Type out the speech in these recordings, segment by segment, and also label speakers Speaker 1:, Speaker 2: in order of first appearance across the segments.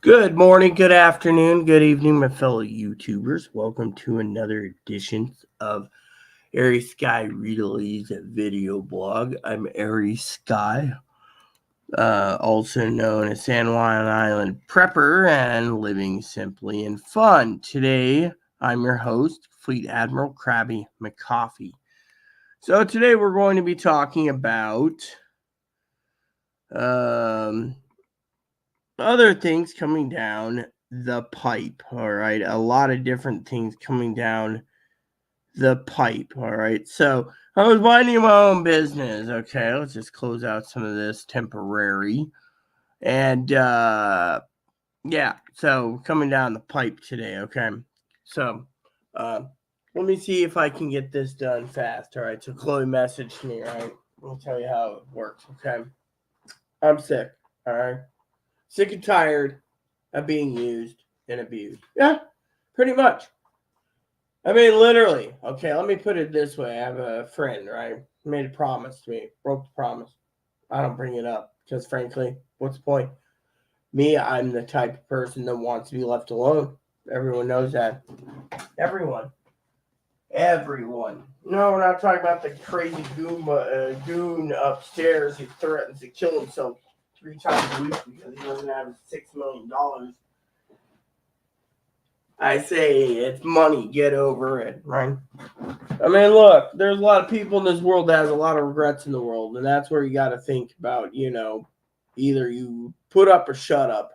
Speaker 1: Good morning, good afternoon, good evening, my fellow YouTubers. Welcome to another edition of Airy Sky Readley's video blog. I'm Airy Sky, also known as San Juan Island Prepper and living simply in fun. Today, I'm your host, Fleet Admiral Krabby McCoffee. So today we're going to be talking about other things coming down the pipe. All right, a lot of different things coming down the pipe. All right, so I was minding my own business. Okay, let's just close out some of this temporary. And yeah, so coming down the pipe today. Okay, so let me see if I can get this done fast. All right, so Chloe messaged me. All right, I'll tell you how it works. Okay, I'm sick. All right, sick and tired of being used and abused. Yeah, pretty much. I mean, literally. Okay, let me put it this way. I have a friend, right? He made a promise to me, broke the promise. I don't bring it up because, frankly, what's the point? Me, I'm the type of person that wants to be left alone. Everyone knows that. Everyone. Everyone. No, we're not talking about the crazy goon upstairs who threatens to kill himself 3 times a week because he doesn't have $6 million. I say it's money. Get over it, right? I mean, look, there's a lot of people in this world that has a lot of regrets in the world, and that's where you got to think about, either you put up or shut up.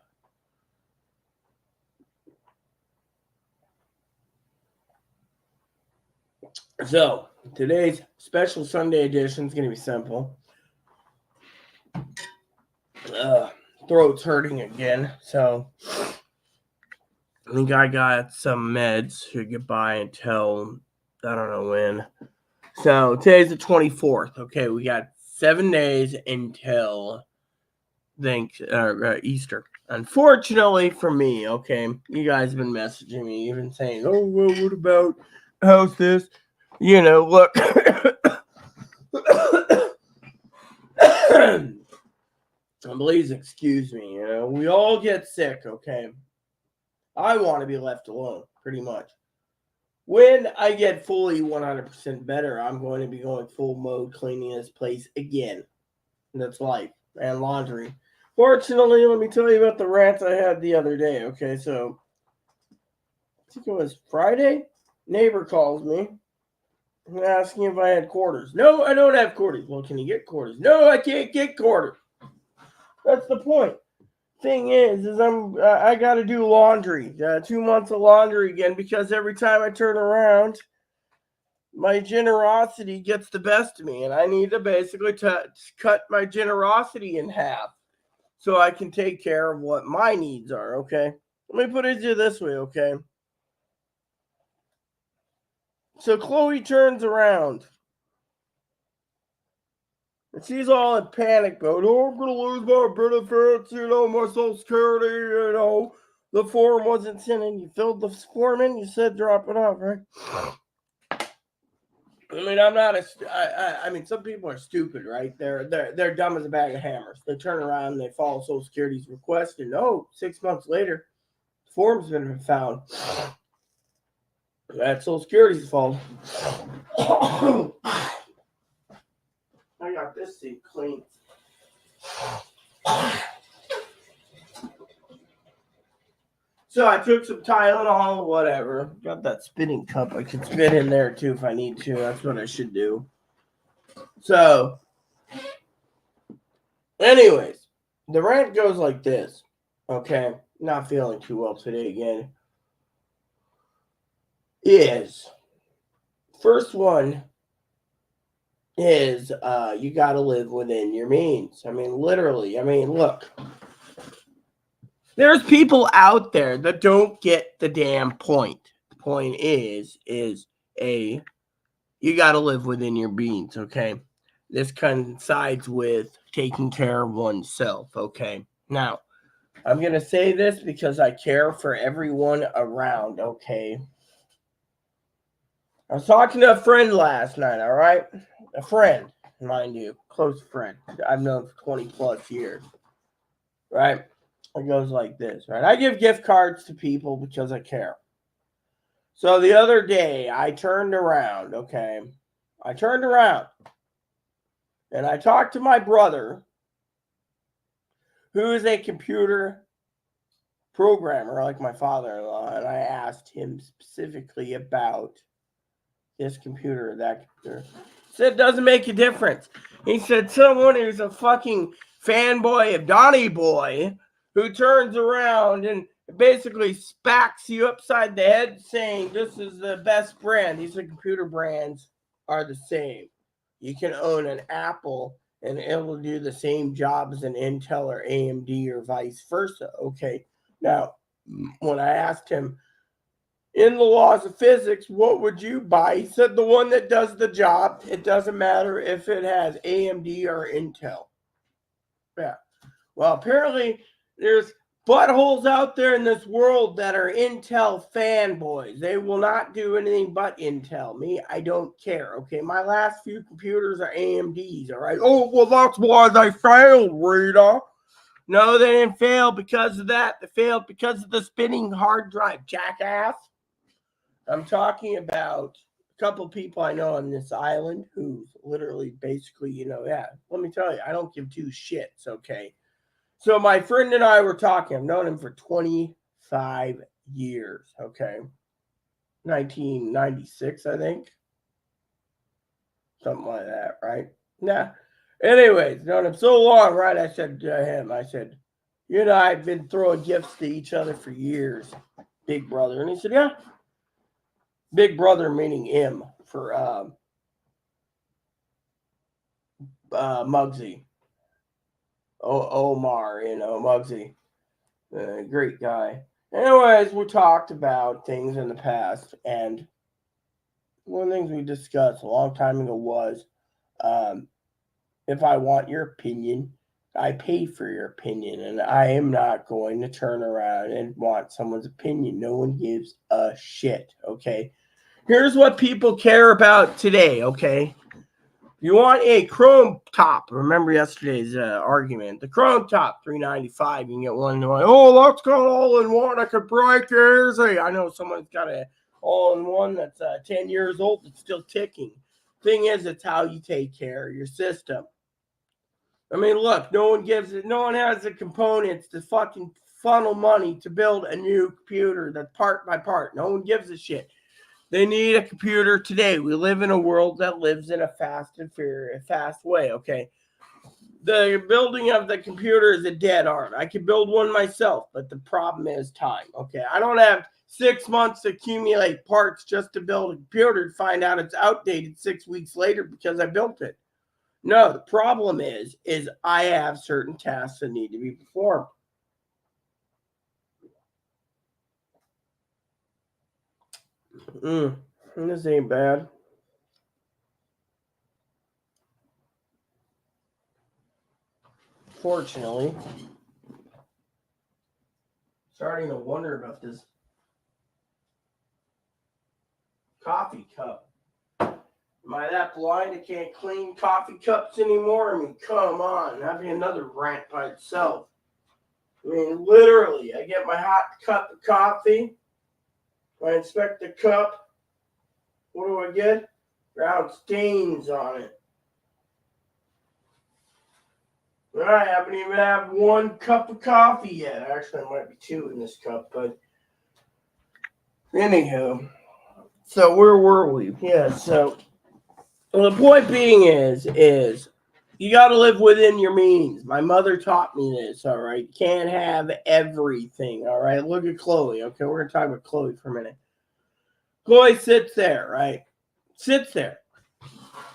Speaker 1: So, today's special Sunday edition is going to be simple. Throat's hurting again, so I think I got some meds to get by until I don't know when. So today's the 24th. Okay, we got 7 days until Easter. Unfortunately for me, okay, you guys have been messaging me, even saying, "Oh well, what about how's this?" Look. Please excuse me. We all get sick. Okay, I want to be left alone, pretty much. When I get fully 100% better, I'm going to be going full mode cleaning this place again. That's life. And laundry. Fortunately, let me tell you about the rant I had the other day. Okay, so I think it was Friday. Neighbor calls me asking if I had quarters. No, I don't have quarters. Well, can you get quarters? No, I can't get quarters. That's the point. Thing is I got to do laundry. 2 months of laundry again because every time I turn around, my generosity gets the best of me, and I need to basically cut my generosity in half so I can take care of what my needs are, okay? Let me put it to you this way, okay? So Chloe turns around, and she's all in panic mode. Oh, I'm going to lose my benefits, my Social Security, the form wasn't sent in. You filled the form in, you said drop it off, right? I mean, I'm not I mean, some people are stupid, right? They're dumb as a bag of hammers. They turn around and they follow Social Security's request, and 6 months later, the form's been found. That's Social Security's fault. I got this thing clean. So I took some Tylenol, whatever. Got that spitting cup. I could spit in there too if I need to. That's what I should do. So, anyways, the rant goes like this. Okay, not feeling too well today again. First one is you got to live within your means. I mean, literally. I mean, look. There's people out there that don't get the damn point. The point is you got to live within your means, okay? This coincides with taking care of oneself, okay? Now, I'm going to say this because I care for everyone around, okay? I was talking to a friend last night, all right? A friend, mind you, close friend. I've known for 20 plus years, right? It goes like this, right? I give gift cards to people because I care. So the other day, I turned around, okay? I turned around and I talked to my brother, who is a computer programmer like my father-in-law, and I asked him specifically about this computer or that computer. He said it doesn't make a difference. He said someone who's a fucking fanboy of Donny Boy who turns around and basically smacks you upside the head saying this is the best brand. These computer brands are the same. You can own an Apple and it will do the same job as an Intel or AMD or vice versa. Okay. Now, when I asked him, in the laws of physics, what would you buy? He said the one that does the job. It doesn't matter if it has AMD or Intel. Yeah. Well, apparently there's buttholes out there in this world that are Intel fanboys. They will not do anything but Intel. Me, I don't care. Okay, my last few computers are AMDs. All right. Oh, well, that's why they failed, Rita. No, they didn't fail because of that. They failed because of the spinning hard drive, jackass. I'm talking about a couple people I know on this island who's literally basically, yeah, let me tell you, I don't give two shits, okay? So my friend and I were talking. I've known him for 25 years, okay? 1996, I think. Something like that, right? Nah. Anyways, known him so long, right? I said to him, you and I have been throwing gifts to each other for years, big brother. And he said, yeah. Big brother meaning M for Muggsy. Omar, Muggsy. Great guy. Anyways, we talked about things in the past, and one of the things we discussed a long time ago was if I want your opinion, I pay for your opinion, and I am not going to turn around and want someone's opinion. No one gives a shit, okay? Here's what people care about today, okay? You want a Chrome top. Remember yesterday's argument. The Chrome top, $395. You can get one. Oh, that's got all-in-one. I could break yours. I know someone's got a all-in-one that's 10 years old that's still ticking. Thing is, it's how you take care of your system. I mean, look, no one has the components to fucking funnel money to build a new computer that's part by part. No one gives a shit. They need a computer today. We live in a world that lives in a fast way, okay? The building of the computer is a dead art. I could build one myself, but the problem is time, okay? I don't have 6 months to accumulate parts just to build a computer to find out it's outdated 6 weeks later because I built it. No, the problem is I have certain tasks that need to be performed. This ain't bad. Fortunately, starting to wonder about this coffee cup. Am I that blind I can't clean coffee cups anymore? I mean, come on. That'd be another rant by itself. I mean, literally, I get my hot cup of coffee. I inspect the cup. What do I get? Brown stains on it. I haven't even had one cup of coffee yet. Actually, there might be two in this cup, but anywho. So where were we? Yeah, so well, the point being is you got to live within your means. My mother taught me this, all right? Can't have everything, all right? Look at Chloe, okay? We're going to talk about Chloe for a minute. Chloe sits there, right? Sits there.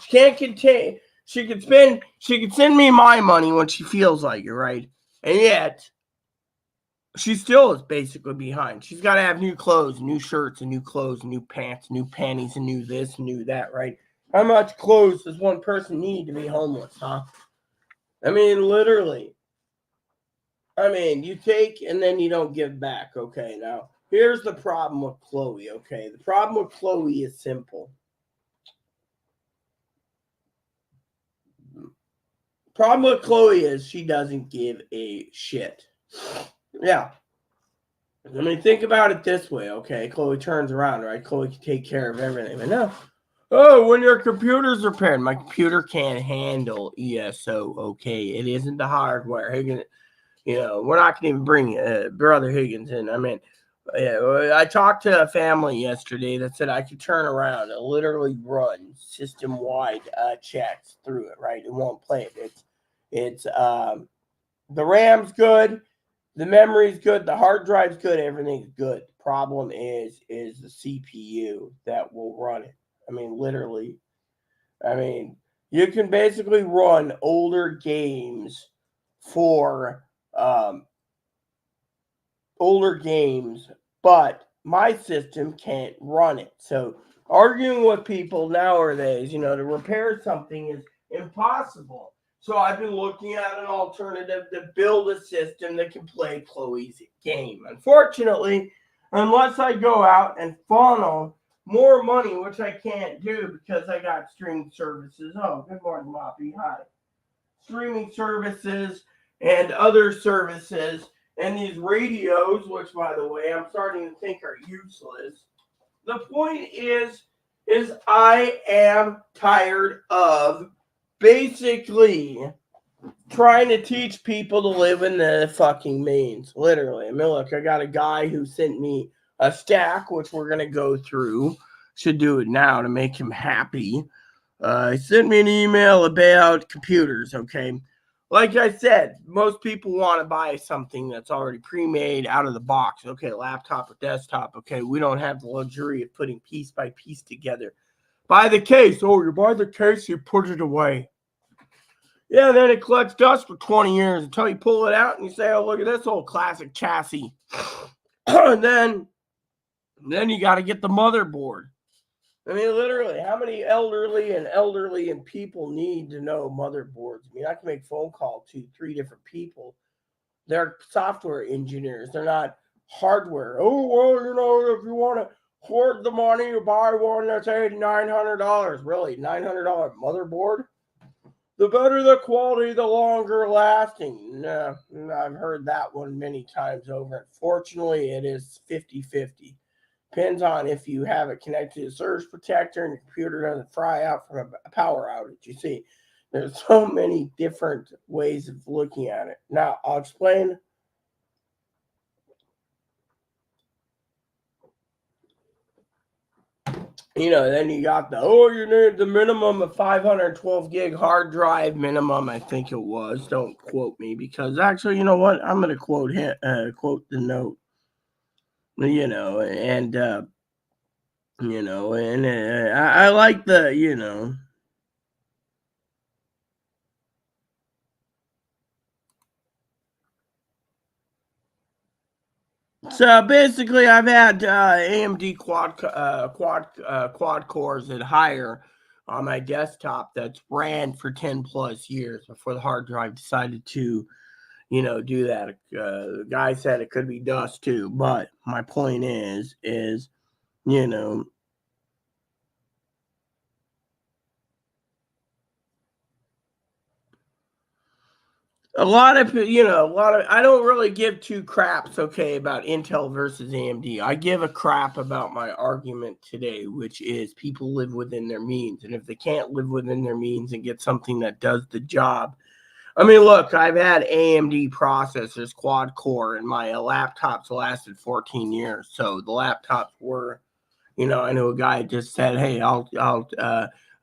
Speaker 1: She can't contain. She can send me my money when she feels like it, right? And yet, she still is basically behind. She's got to have new clothes, new shirts, and new clothes, and new pants, new panties, and new this, and new that, right? How much clothes does one person need to be homeless, huh? I mean, literally. I mean, you take and then you don't give back, okay? Now, here's the problem with Chloe, okay? The problem with Chloe is simple. Problem with Chloe is she doesn't give a shit. Yeah. I mean, think about it this way, okay? Chloe turns around, right? Chloe can take care of everything. But no. Oh, when your computer's repaired, my computer can't handle ESO, okay? It isn't the hardware. Higgins, we're not going to even bring Brother Higgins in. I mean, I talked to a family yesterday that said I could turn around and literally run system-wide checks through it, right? It won't play it. It's the RAM's good. The memory's good, the hard drive's good, everything's good. The problem is the CPU that will run it. I mean, literally. I mean, you can basically run older games for older games, but my system can't run it. So arguing with people nowadays, to repair something is impossible. So I've been looking at an alternative to build a system that can play Chloe's game. Unfortunately, unless I go out and funnel more money, which I can't do because I got streaming services. Oh, good morning, Moppy. Hi. Streaming services and other services and these radios, which by the way, I'm starting to think are useless. The point is I am tired of basically trying to teach people to live in the fucking means. Literally. I mean, look, I got a guy who sent me a stack, which we're gonna go through. Should do it now to make him happy. He sent me an email about computers, okay? Like I said, most people want to buy something that's already pre-made out of the box. Okay, laptop or desktop. Okay, we don't have the luxury of putting piece by piece together. Buy the case. Oh, you buy the case, you put it away. Yeah, then it collects dust for 20 years until you pull it out and you say, oh, look at this old classic chassis. And then you got to get the motherboard. I mean, literally, how many elderly and people need to know motherboards? I mean, I can make phone call to 3 different people. They're software engineers. They're not hardware. Oh, well, if you want to hoard the money, you buy one that's $900. Really, $900 motherboard? The better the quality, the longer lasting. No, I've heard that one many times over. Unfortunately, it is 50-50. Depends on if you have it connected to a surge protector and your computer doesn't fry out from a power outage. You see, there's so many different ways of looking at it. Now, I'll explain. Then you got you need the minimum of 512 gig hard drive minimum. I think it was. Don't quote me because actually, you know what? I'm going to quote the note. I like the. So basically, I've had AMD quad cores and higher on my desktop that's ran for 10 plus years before the hard drive decided to, do that. The guy said it could be dust too, but my point is, you know, I don't really give two craps, okay, about Intel versus AMD. I give a crap about my argument today, which is people live within their means. And if they can't live within their means and get something that does the job, I mean, look, I've had AMD processors, quad core, and my laptops lasted 14 years. So the laptops were, I know a guy just said, "Hey, I'll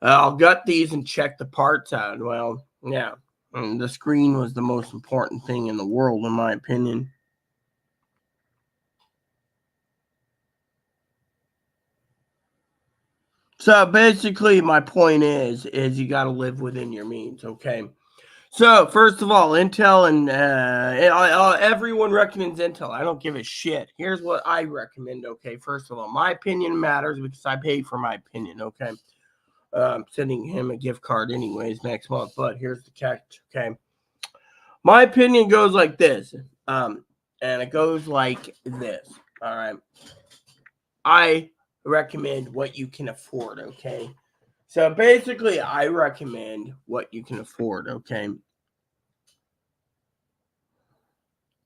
Speaker 1: gut these and check the parts out." Well, yeah, and the screen was the most important thing in the world, in my opinion. So basically, my point is you got to live within your means. Okay. So first of all, Intel and everyone recommends Intel. I don't give a shit. Here's what I recommend. Okay, first of all, my opinion matters because I pay for my opinion. Okay, I'm sending him a gift card anyways next month. But here's the catch. Okay, my opinion goes like this, and it goes like this. All right, I recommend what you can afford. Okay, so basically, I recommend what you can afford. Okay.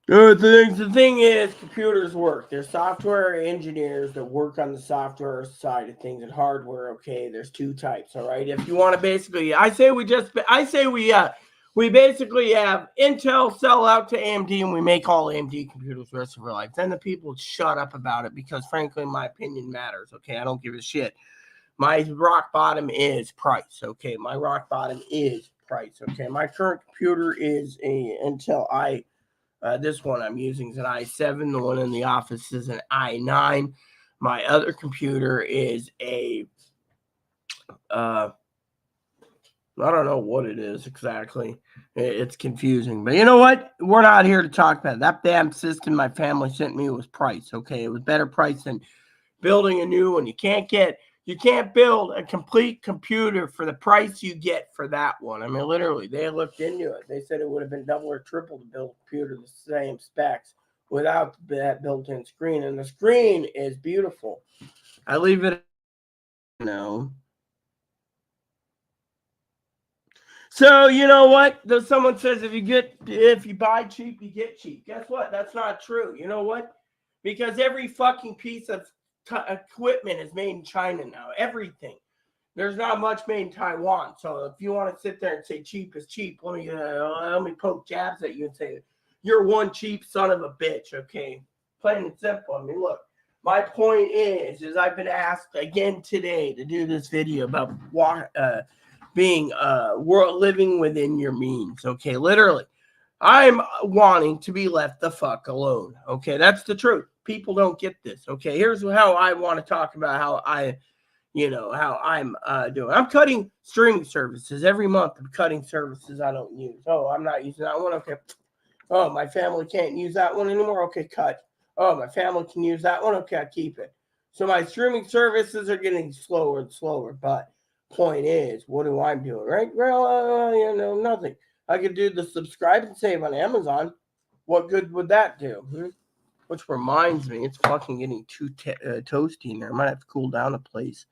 Speaker 1: The thing is, computers work. There's software engineers that work on the software side of things and hardware. Okay, there's two types. All right, if you want to basically, we basically have Intel sell out to AMD, and we make all AMD computers the rest of our life. Then the people shut up about it because, frankly, my opinion matters. Okay, I don't give a shit. My rock bottom is price. Okay, my rock bottom is price. Okay, my current computer is a Intel this one I'm using is an i7. The one in the office is an i9. My other computer is a I don't know what it is exactly. It's confusing. But you know what? We're not here to talk about it. That damn system my family sent me was price. Okay, it was better price than building a new one. You can't build a complete computer for the price you get for that one. I mean, literally, they looked into it. They said it would have been double or triple to build a computer the same specs without that built-in screen. And the screen is beautiful. I leave it, you know. So you know what? Someone says if you buy cheap, you get cheap. Guess what? That's not true. You know what? Because every fucking piece of equipment is made in China now. Everything. There's not much made in Taiwan. So if you want to sit there and say cheap is cheap, let me poke jabs at you and say you're one cheap son of a bitch. Okay, plain and simple. I mean, look. My point is I've been asked again today to do this video about being world living within your means. Okay, literally, I'm wanting to be left the fuck alone. Okay, that's the truth. People don't get this. Okay, here's how I want to talk about how I'm doing. I'm cutting streaming services every month. I'm cutting services I don't use. Oh, I'm not using that one. Okay. Oh, my family can't use that one anymore. Okay, cut. Oh, my family can use that one. Okay, I keep it. So my streaming services are getting slower and slower. But point is, what do I do? Right? Well, nothing. I could do the subscribe and save on Amazon. What good would that do? Which reminds me, it's fucking getting too toasty in there. I might have to cool down a place.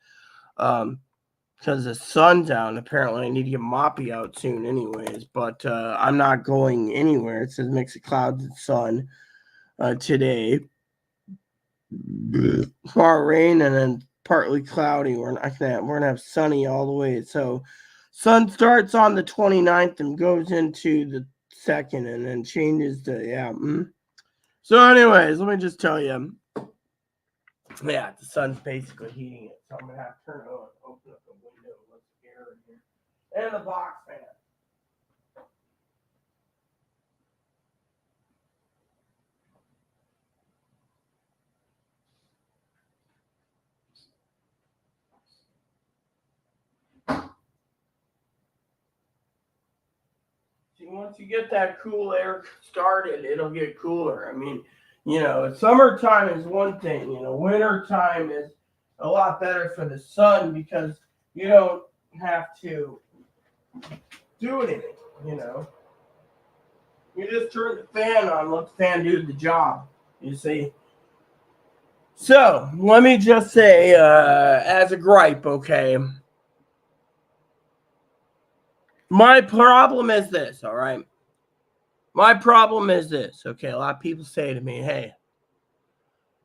Speaker 1: Because the sun's out. And apparently, I need to get Moppy out soon, anyways. But I'm not going anywhere. It says mix of clouds and sun today. Far rain and then partly cloudy. We're gonna have sunny all the way. So, sun starts on the 29th and goes into the 2nd, and then changes to So, anyways, let me just tell you. Yeah, the sun's basically heating it, so I'm gonna have to turn it on, open up the window, let the air in here, and the box fan. See, once you get that cool air started, it'll get cooler. I mean, summertime is one thing. Wintertime is a lot better for the sun because you don't have to do anything. You know, you just turn the fan on, let the fan do the job. You see. So let me just say, as a gripe, okay. My problem is this, all right? My problem is this, okay? A lot of people say to me, hey,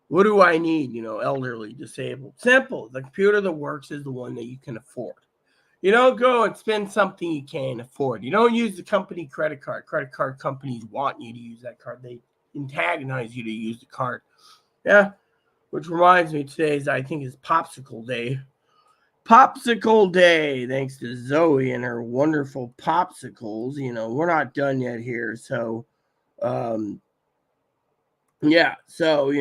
Speaker 1: what do I need? Elderly, disabled. Simple. The computer that works is the one that you can afford. You don't go and spend something you can't afford. You don't use the company credit card. Credit card companies want you to use that card. They antagonize you to use the card. Yeah. Which reminds me, today's, I think, is Popsicle Day. Popsicle Day, thanks to Zoe and her wonderful popsicles. We're not done yet here. So, yeah. So,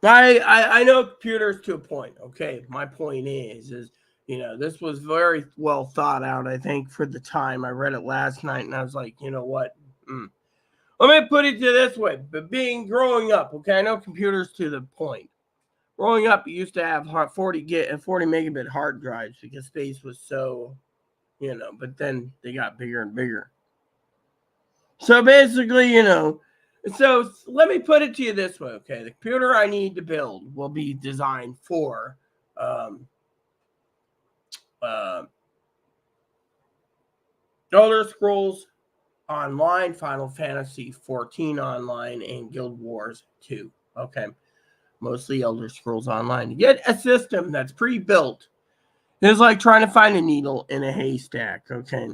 Speaker 1: I know computers to a point. Okay, my point is this was very well thought out. I think for the time I read it last night, and I was like, you know what? Let me put it to this way: but growing up, okay, I know computers to the point. Growing up, you used to have 40 megabit hard drives because space was so, But then they got bigger and bigger. So basically, So let me put it to you this way, okay? The computer I need to build will be designed for um, uh, Elder Scrolls Online, Final Fantasy 14 Online, and Guild Wars 2. Okay. Mostly Elder Scrolls Online. To get a system that's pre-built is like trying to find a needle in a haystack. Okay.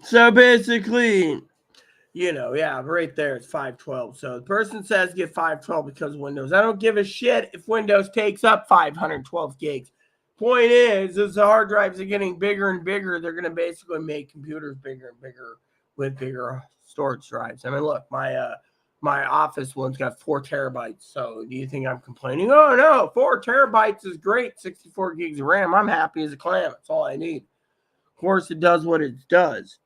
Speaker 1: So basically, right there it's 512. So the person says get 512 because of Windows. I don't give a shit if Windows takes up 512 gigs. Point is, as the hard drives are getting bigger and bigger, they're going to basically make computers bigger and bigger with bigger storage drives. I mean, look, my office one's got 4 terabytes. So do you think I'm complaining? Oh no, 4 terabytes is great. 64 gigs of RAM. I'm happy as a clam. That's all I need. Of course, it does what it does.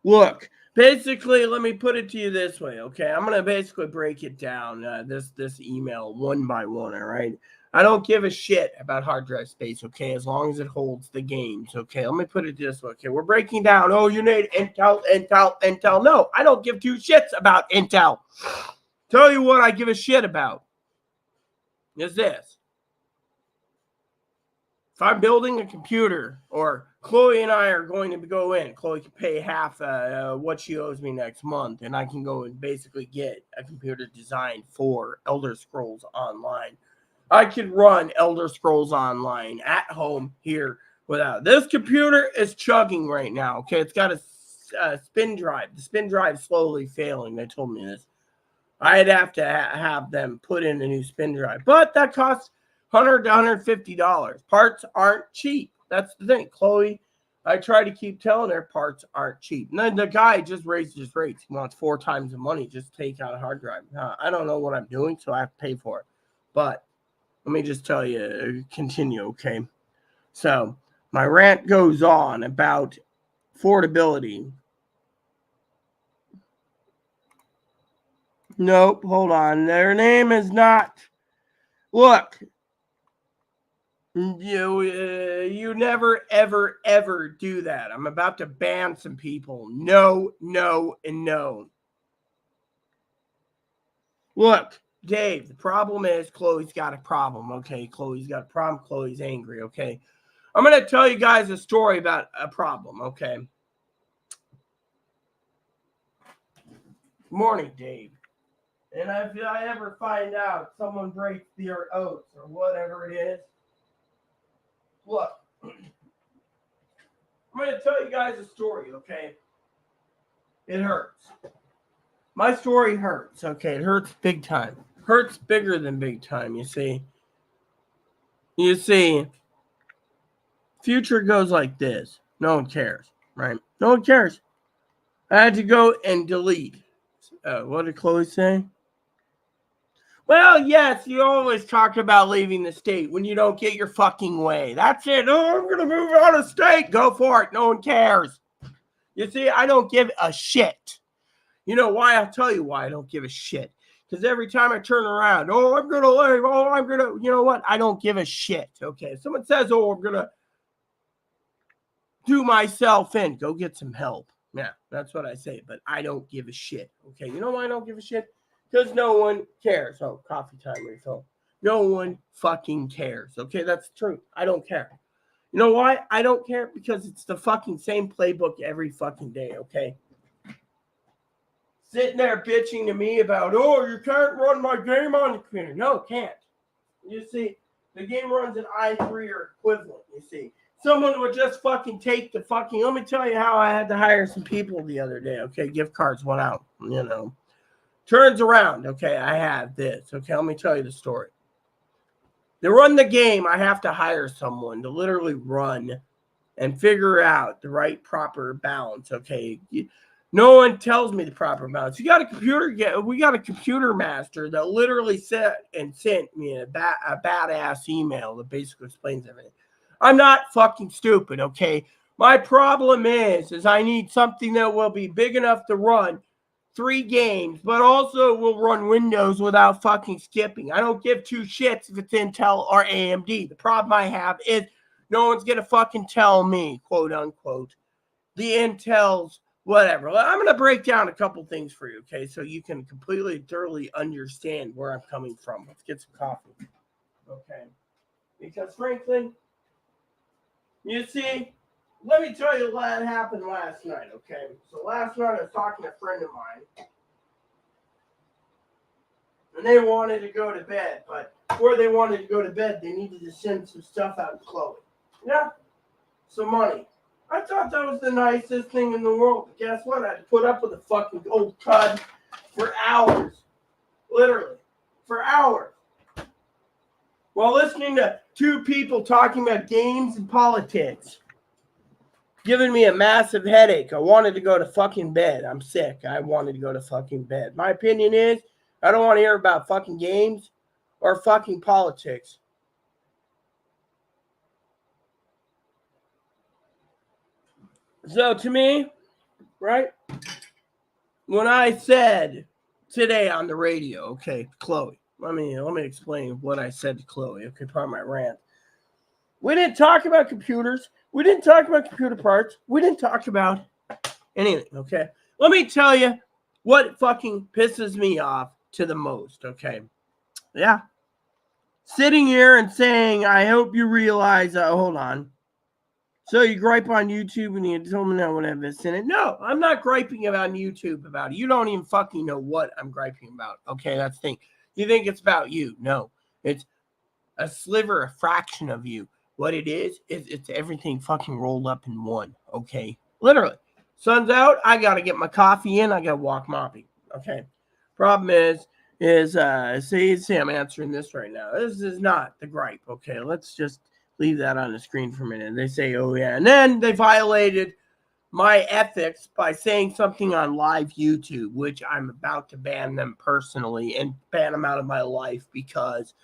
Speaker 1: Look, basically, let me put it to you this way, okay? I'm going to basically break it down, this email one by one, all right? I don't give a shit about hard drive space, okay, as long as it holds the games, okay? Let me put it this way, okay? We're breaking down, you need Intel. No, I don't give 2 shits about Intel. Tell you what I give a shit about is this. If I'm building a computer, or Chloe and I are going to go in, Chloe can pay half what she owes me next month, and I can go and basically get a computer designed for Elder Scrolls Online. I can run Elder Scrolls Online at home here without. This computer is chugging right now, okay? It's got a spin drive. The spin drive is slowly failing. They told me this. I'd have to have them put in a new spin drive, but that costs $100 to $150. Parts aren't cheap. That's the thing. Chloe, I try to keep telling her parts aren't cheap. And then the guy just raised his rates. He wants 4 times the money just to take out a hard drive. I don't know what I'm doing, so I have to pay for it. But let me just tell you, continue, okay? So my rant goes on about affordability. Nope, hold on. Their name is not. Look. You never, ever, ever do that. I'm about to ban some people. No, no, and no. Look, Dave, the problem is Chloe's got a problem, okay? Chloe's got a problem. Chloe's angry, okay? I'm going to tell you guys a story about a problem, okay? Good morning, Dave. And if I ever find out someone breaks their oaths or whatever it is, look, I'm going to tell you guys a story, okay? It hurts. My story hurts, okay? It hurts big time. Hurts bigger than big time, you see. You see, future goes like this. No one cares, right? No one cares. I had to go and delete. What did Chloe say? Well, yes, you always talk about leaving the state when you don't get your fucking way. That's it. Oh, I'm going to move out of state. Go for it. No one cares. You see, I don't give a shit. You know why? I'll tell you why I don't give a shit. Because every time I turn around, I'm going to leave. I'm going to, you know what? I don't give a shit. Okay. If someone says, I'm going to do myself in, go get some help. Yeah, that's what I say. But I don't give a shit. Okay. You know why I don't give a shit? Because no one cares. Oh, coffee time refill. No one fucking cares. Okay, that's true. I don't care. You know why? I don't care because it's the fucking same playbook every fucking day, okay? Sitting there bitching to me about, you can't run my game on the computer. No, can't. You see, the game runs an i3 or equivalent, you see. Someone would just fucking take the fucking, let me tell you how I had to hire some people the other day, okay? Gift cards went out, Turns around, okay, I have this. Okay, let me tell you the story. To run the game, I have to hire someone to literally run and figure out the right proper balance, okay? No one tells me the proper balance. We got a computer master that literally sent me a badass email that basically explains everything. I'm not fucking stupid, okay? My problem is I need something that will be big enough to run 3 games, but also will run Windows without fucking skipping. I don't give 2 shits if it's Intel or AMD. The problem I have is no one's going to fucking tell me, quote unquote, the Intel's whatever. I'm going to break down a couple things for you, okay, so you can completely, thoroughly understand where I'm coming from. Let's get some coffee. okay? Because frankly, you see, let me tell you what happened last night, okay? So last night I was talking to a friend of mine, and they wanted to go to bed, but before they wanted to go to bed, they needed to send some stuff out to Chloe. Yeah, some money. I thought that was the nicest thing in the world, but guess what? I had to put up with a fucking old cud for hours. Literally, for hours. While listening to two people talking about games and politics. Giving me a massive headache. I wanted to go to fucking bed. I'm sick. I wanted to go to fucking bed. My opinion is, I don't want to hear about fucking games or fucking politics. So to me, right, when I said today on the radio, okay, Chloe, let me explain what I said to Chloe. Okay, part of my rant. We didn't talk about computers. We didn't talk about computer parts. We didn't talk about anything, okay? Let me tell you what fucking pisses me off to the most, okay? Yeah. Sitting here and saying, I hope you realize, hold on. So you gripe on YouTube and you told me I would have this in it. No, I'm not griping about YouTube about it. You don't even fucking know what I'm griping about. Okay, that's the thing. You think it's about you. No, it's a sliver, a fraction of you. What it is it's everything fucking rolled up in one. Okay, literally. Sun's out. I gotta get my coffee in. I gotta walk mopping. Okay. Problem is see, I'm answering this right now. This is not the gripe. Okay, let's just leave that on the screen for a minute. They say, oh yeah, and then they violated my ethics by saying something on live YouTube, which I'm about to ban them personally and ban them out of my life because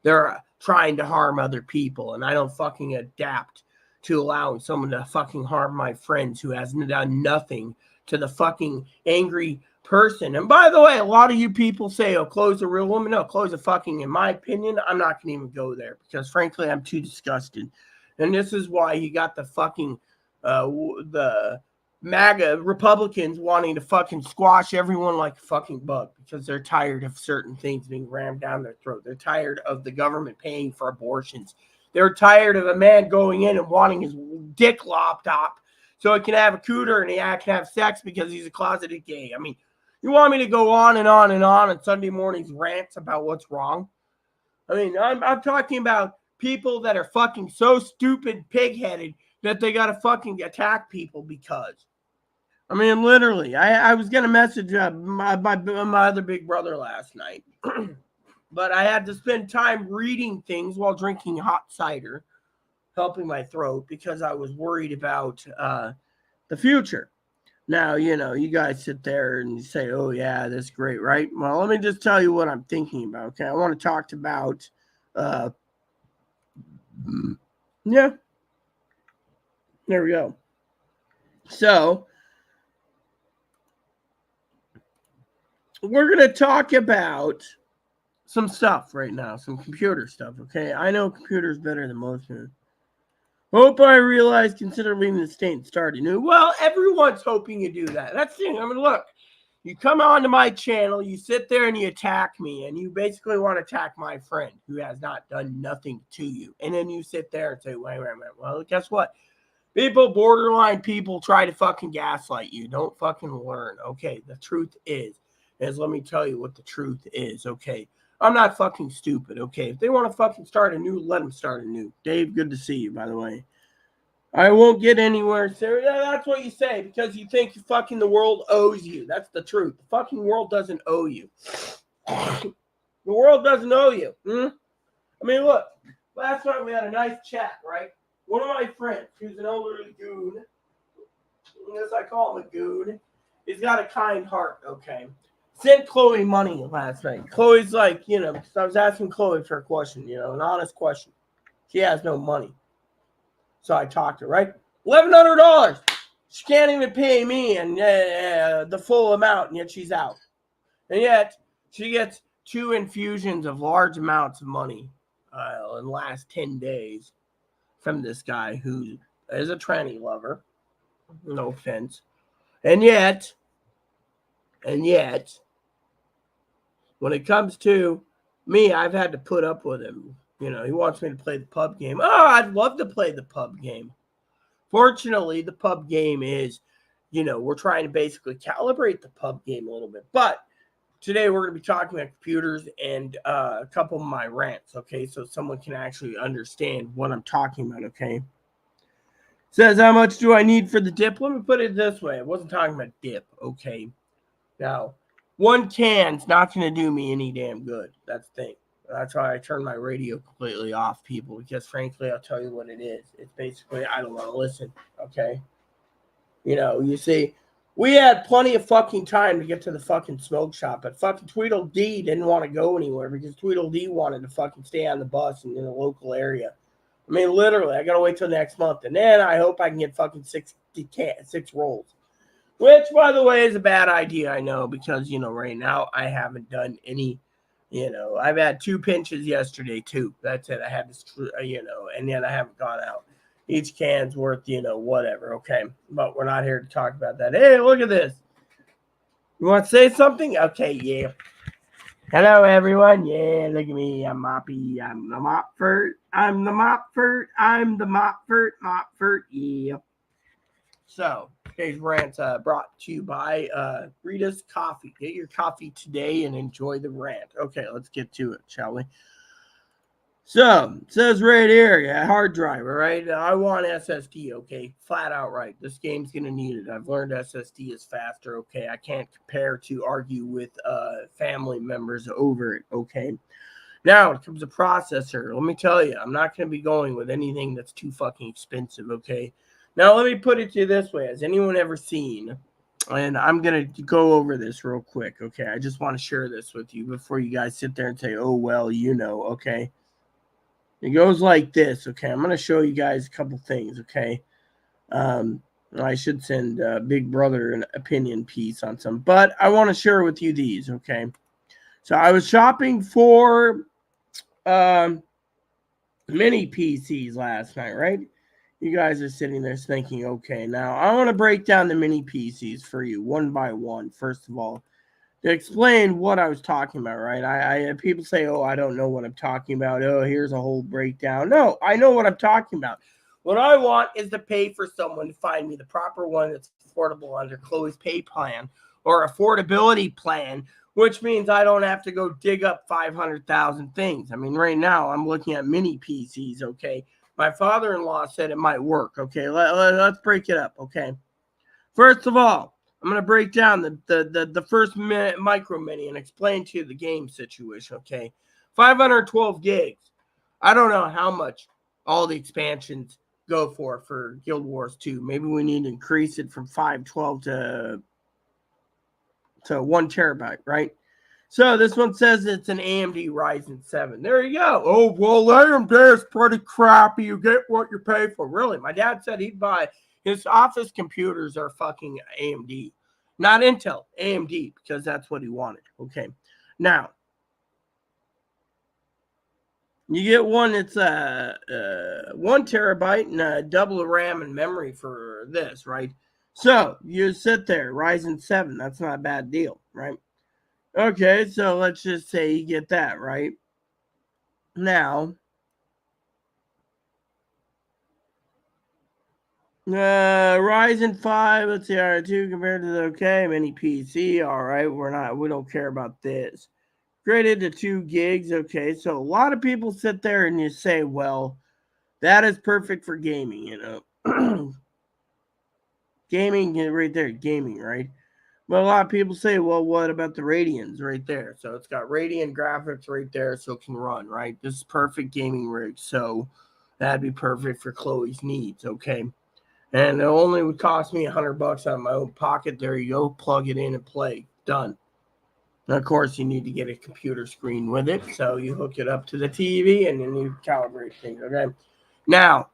Speaker 1: they're trying to harm other people, and I don't fucking adapt to allowing someone to fucking harm my friends who has done nothing to the fucking angry person. And by the way, a lot of you people say, oh, Chloe's a real woman. No, Chloe's a fucking, in my opinion, I'm not going to even go there because frankly, I'm too disgusted. And this is why you got the fucking, the MAGA Republicans wanting to fucking squash everyone like a fucking bug because they're tired of certain things being rammed down their throat. They're tired of the government paying for abortions. They're tired of a man going in and wanting his dick lopped up so he can have a cooter and he can have sex because he's a closeted gay. I mean, you want me to go on and on and on Sunday mornings rants about what's wrong? I mean, I'm talking about people that are fucking so stupid, pig-headed that they got to fucking attack people because. I mean, literally, I was going to message my other big brother last night, but I had to spend time reading things while drinking hot cider, helping my throat because I was worried about the future. Now, you guys sit there and you say, oh, yeah, that's great, right? Well, let me just tell you what I'm thinking about, okay? I want to talk about, yeah, there we go. So, we're going to talk about some stuff right now, some computer stuff, okay? I know computers better than most of. Hope I realize consider leaving the state and starting new. Well, everyone's hoping you do that. That's the thing. I mean, look, you come onto my channel, you sit there and you attack me, and you basically want to attack my friend who has not done nothing to you. And then you sit there and say, wait. Well, guess what? Borderline people try to fucking gaslight you. Don't fucking learn. Okay, the truth is let me tell you what the truth is, okay? I'm not fucking stupid, okay? If they want to fucking start anew, let them start anew. Dave, good to see you, by the way. I won't get anywhere. So, yeah, that's what you say because you think fucking the world owes you. That's the truth. The fucking world doesn't owe you. The world doesn't owe you. I mean, look, last night we had a nice chat, right? One of my friends, who's an elderly goon, as I call him a goon, he's got a kind heart, okay? Sent Chloe money last night. Chloe's like, because I was asking Chloe for a question, an honest question. She has no money. So I talked to her, right? $1,100. She can't even pay me and the full amount, and yet she's out. And yet she gets 2 infusions of large amounts of money in the last 10 days from this guy who is a tranny lover. No offense. And yet, when it comes to me, I've had to put up with him You know, he wants me to play the pub game. Oh, I'd love to play the pub game. Fortunately, the pub game is, you know, we're trying to basically calibrate the pub game a little bit. But today we're going to be talking about computers and a couple of my rants, okay? So someone can actually understand what I'm talking about, okay? Says, how much do I need for the dip? Let me put it this way. I wasn't talking about dip, okay? Now, one can's not going to do me any damn good. That's the thing. That's why I turned my radio completely off, people, because frankly, I'll tell you what it is. It's basically, I don't want to listen, okay? You know, you see, we had plenty of fucking time to get to the fucking smoke shop, but fucking Tweedledee didn't want to go anywhere because Tweedledee wanted to fucking stay on the bus in the local area. I mean, literally, I gotta wait till next month, and then I hope I can get fucking six rolls. Which, by the way, is a bad idea, I know, because, you know, right now I haven't done any, you know, I've had 2 pinches yesterday, too. That's it. I had this, you know, and yet I haven't gone out. Each can's worth, you know, whatever, okay? But we're not here to talk about that. Hey, look at this. You want to say something? Okay, yeah. Hello, everyone. Yeah, look at me. I'm Moppy. I'm the Mopford. I'm the Mopford. I'm the Mopford. Mopford, yeah. So, today's rant brought to you by Rita's Coffee. Get your coffee today and enjoy the rant. Okay, let's get to it, shall we? So, it says right here, yeah, hard drive, all right? I want SSD, okay? Flat out right. This game's going to need it. I've learned SSD is faster, okay? I can't compare to argue with family members over it, okay? Now, it comes to processor. Let me tell you, I'm not going to be going with anything that's too fucking expensive, okay? Now, let me put it to you this way. Has anyone ever seen, and I'm going to go over this real quick, okay? I just want to share this with you before you guys sit there and say, oh, well, you know, okay? It goes like this, okay? I'm going to show you guys a couple things, okay? I should send Big Brother an opinion piece on some, but I want to share with you these, okay? So I was shopping for mini PCs last night, right? You guys are sitting there thinking, okay, now I want to break down the mini PCs for you one by one, first of all, to explain what I was talking about, right? I people say, oh, I don't know what I'm talking about. Oh, here's a whole breakdown. No, I know what I'm talking about. What I want is to pay for someone to find me the proper one that's affordable under Chloe's pay plan or affordability plan, which means I don't have to go dig up 500,000 things. I mean, right now I'm looking at mini PCs, okay? My father-in-law said it might work, okay? Let's break it up, okay? First of all, I'm going to break down the first micro mini and explain to you the game situation, okay? 512 gigs. I don't know how much all the expansions go for Guild Wars 2. Maybe we need to increase it from 512 to 1 terabyte, right? So this one says it's an AMD Ryzen 7. There you go. Oh, well, AMD is pretty crappy. You get what you pay for. Really, my dad said he'd buy his office computers are fucking AMD. Not Intel, AMD, because that's what he wanted. Okay. Now, you get one that's 1 terabyte and double the RAM and memory for this, right? So you sit there, Ryzen 7. That's not a bad deal, right? Okay, so let's just say you get that, right? Now, Ryzen 5, let's see, R2 compared to the okay, mini PC, all right, we don't care about this. Graded to 2 gigs, okay, so a lot of people sit there and you say, well, that is perfect for gaming, you know. Gaming, right there, gaming, right? But a lot of people say, well, what about the Radeons right there? So it's got Radeon graphics right there so it can run, right? This is perfect gaming rig, so that'd be perfect for Chloe's needs, okay? And it only would cost me $100 out of my own pocket. There you go. Plug it in and play. Done. And of course, you need to get a computer screen with it. So you hook it up to the TV and then you calibrate things, okay? Now,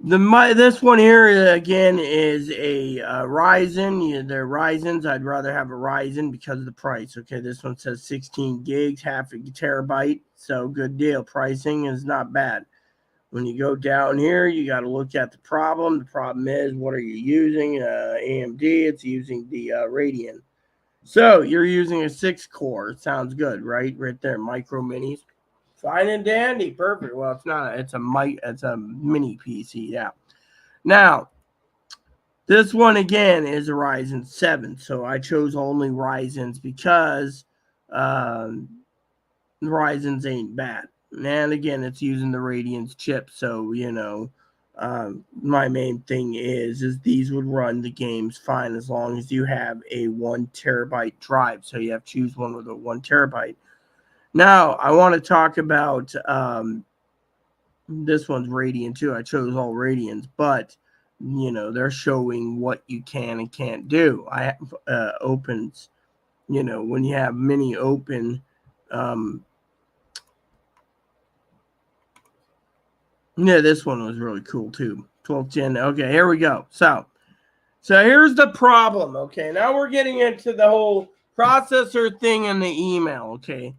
Speaker 1: this one here, again, is a Ryzen. They're Ryzens. I'd rather have a Ryzen because of the price, okay? This one says 16 gigs, half a terabyte. So good deal. Pricing is not bad. When you go down here, you got to look at the problem. The problem is, what are you using? AMD, it's using the Radeon. So you're using a 6-core. Sounds good, right? Right there, micro minis. Fine and dandy, perfect. Well, it's not. It's a mini PC. Yeah. Now this one again is a Ryzen 7. So I chose only Ryzen's because um, Ryzen's ain't bad. And again, it's using the Radiance chip. So my main thing is these would run the games fine as long as you have a 1 terabyte drive. So you have to choose one with a 1 terabyte. Now I want to talk about this one's Radiant too. I chose all Radiants, but they're showing what you can and can't do. I have opens. When you have mini open. Yeah, this one was really cool too. 12th gen. Okay, here we go. So here's the problem. Okay, now we're getting into the whole processor thing in the email. Okay,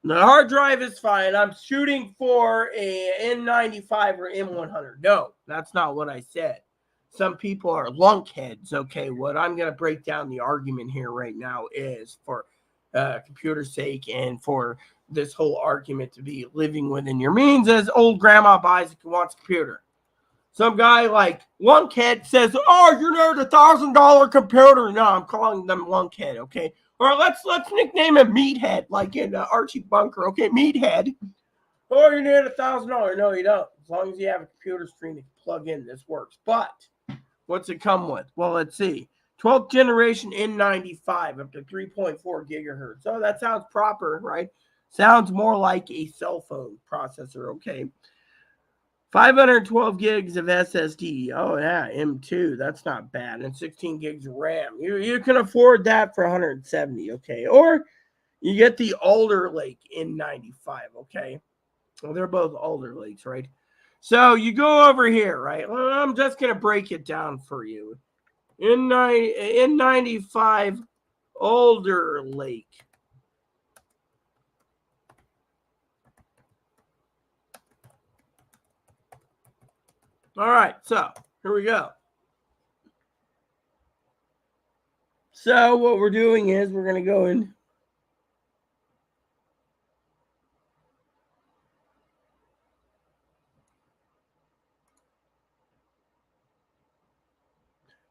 Speaker 1: the hard drive is fine. I'm shooting for a N95 or M100. No, that's not what I said. Some people are lunkheads. Okay, what I'm going to break down the argument here right now is for computer's sake and for this whole argument to be living within your means as old grandma buys and wants a computer. Some guy like lunkhead says, "Oh, you're not $1,000 computer." No, I'm calling them lunkhead. Okay, or let's nickname him Meathead, like in Archie Bunker. Okay, Meathead. Oh, you need $1,000. No, you don't. As long as you have a computer screen to plug in, this works. But what's it come with? Well, let's see. 12th generation N95 up to 3.4 gigahertz. So that sounds proper, right? Sounds more like a cell phone processor. Okay. 512 gigs of SSD. Oh, yeah, M2. That's not bad. And 16 gigs of RAM. You can afford that for 170, okay? Or you get the Alder Lake N95, okay? Well, they're both Alder Lakes, right? So you go over here, right? Well, I'm just going to break it down for you. N95 Alder Lake. All right, so here we go. So what we're doing is we're going to go in.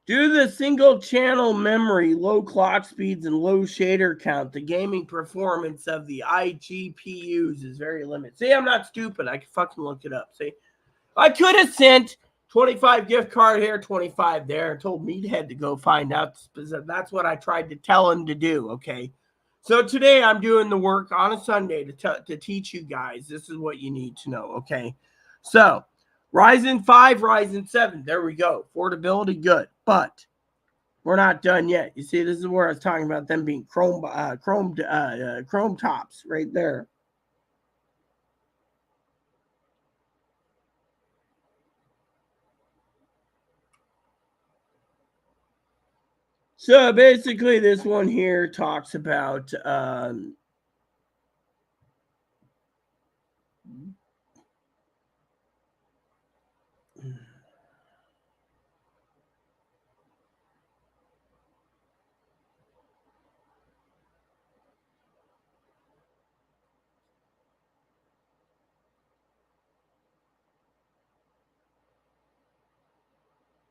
Speaker 1: Due to the single channel memory, low clock speeds, and low shader count, the gaming performance of the iGPUs is very limited. See, I'm not stupid. I can fucking look it up. See, I could have sent 25 gift card here, 25 there, and told Meathead to go find out. That's what I tried to tell him to do, okay? So today I'm doing the work on a Sunday to teach you guys. This is what you need to know, okay? So Ryzen 5, Ryzen 7, there we go. Affordability, good. But we're not done yet. You see, this is where I was talking about them being Chrome tops right there. So basically, this one here talks about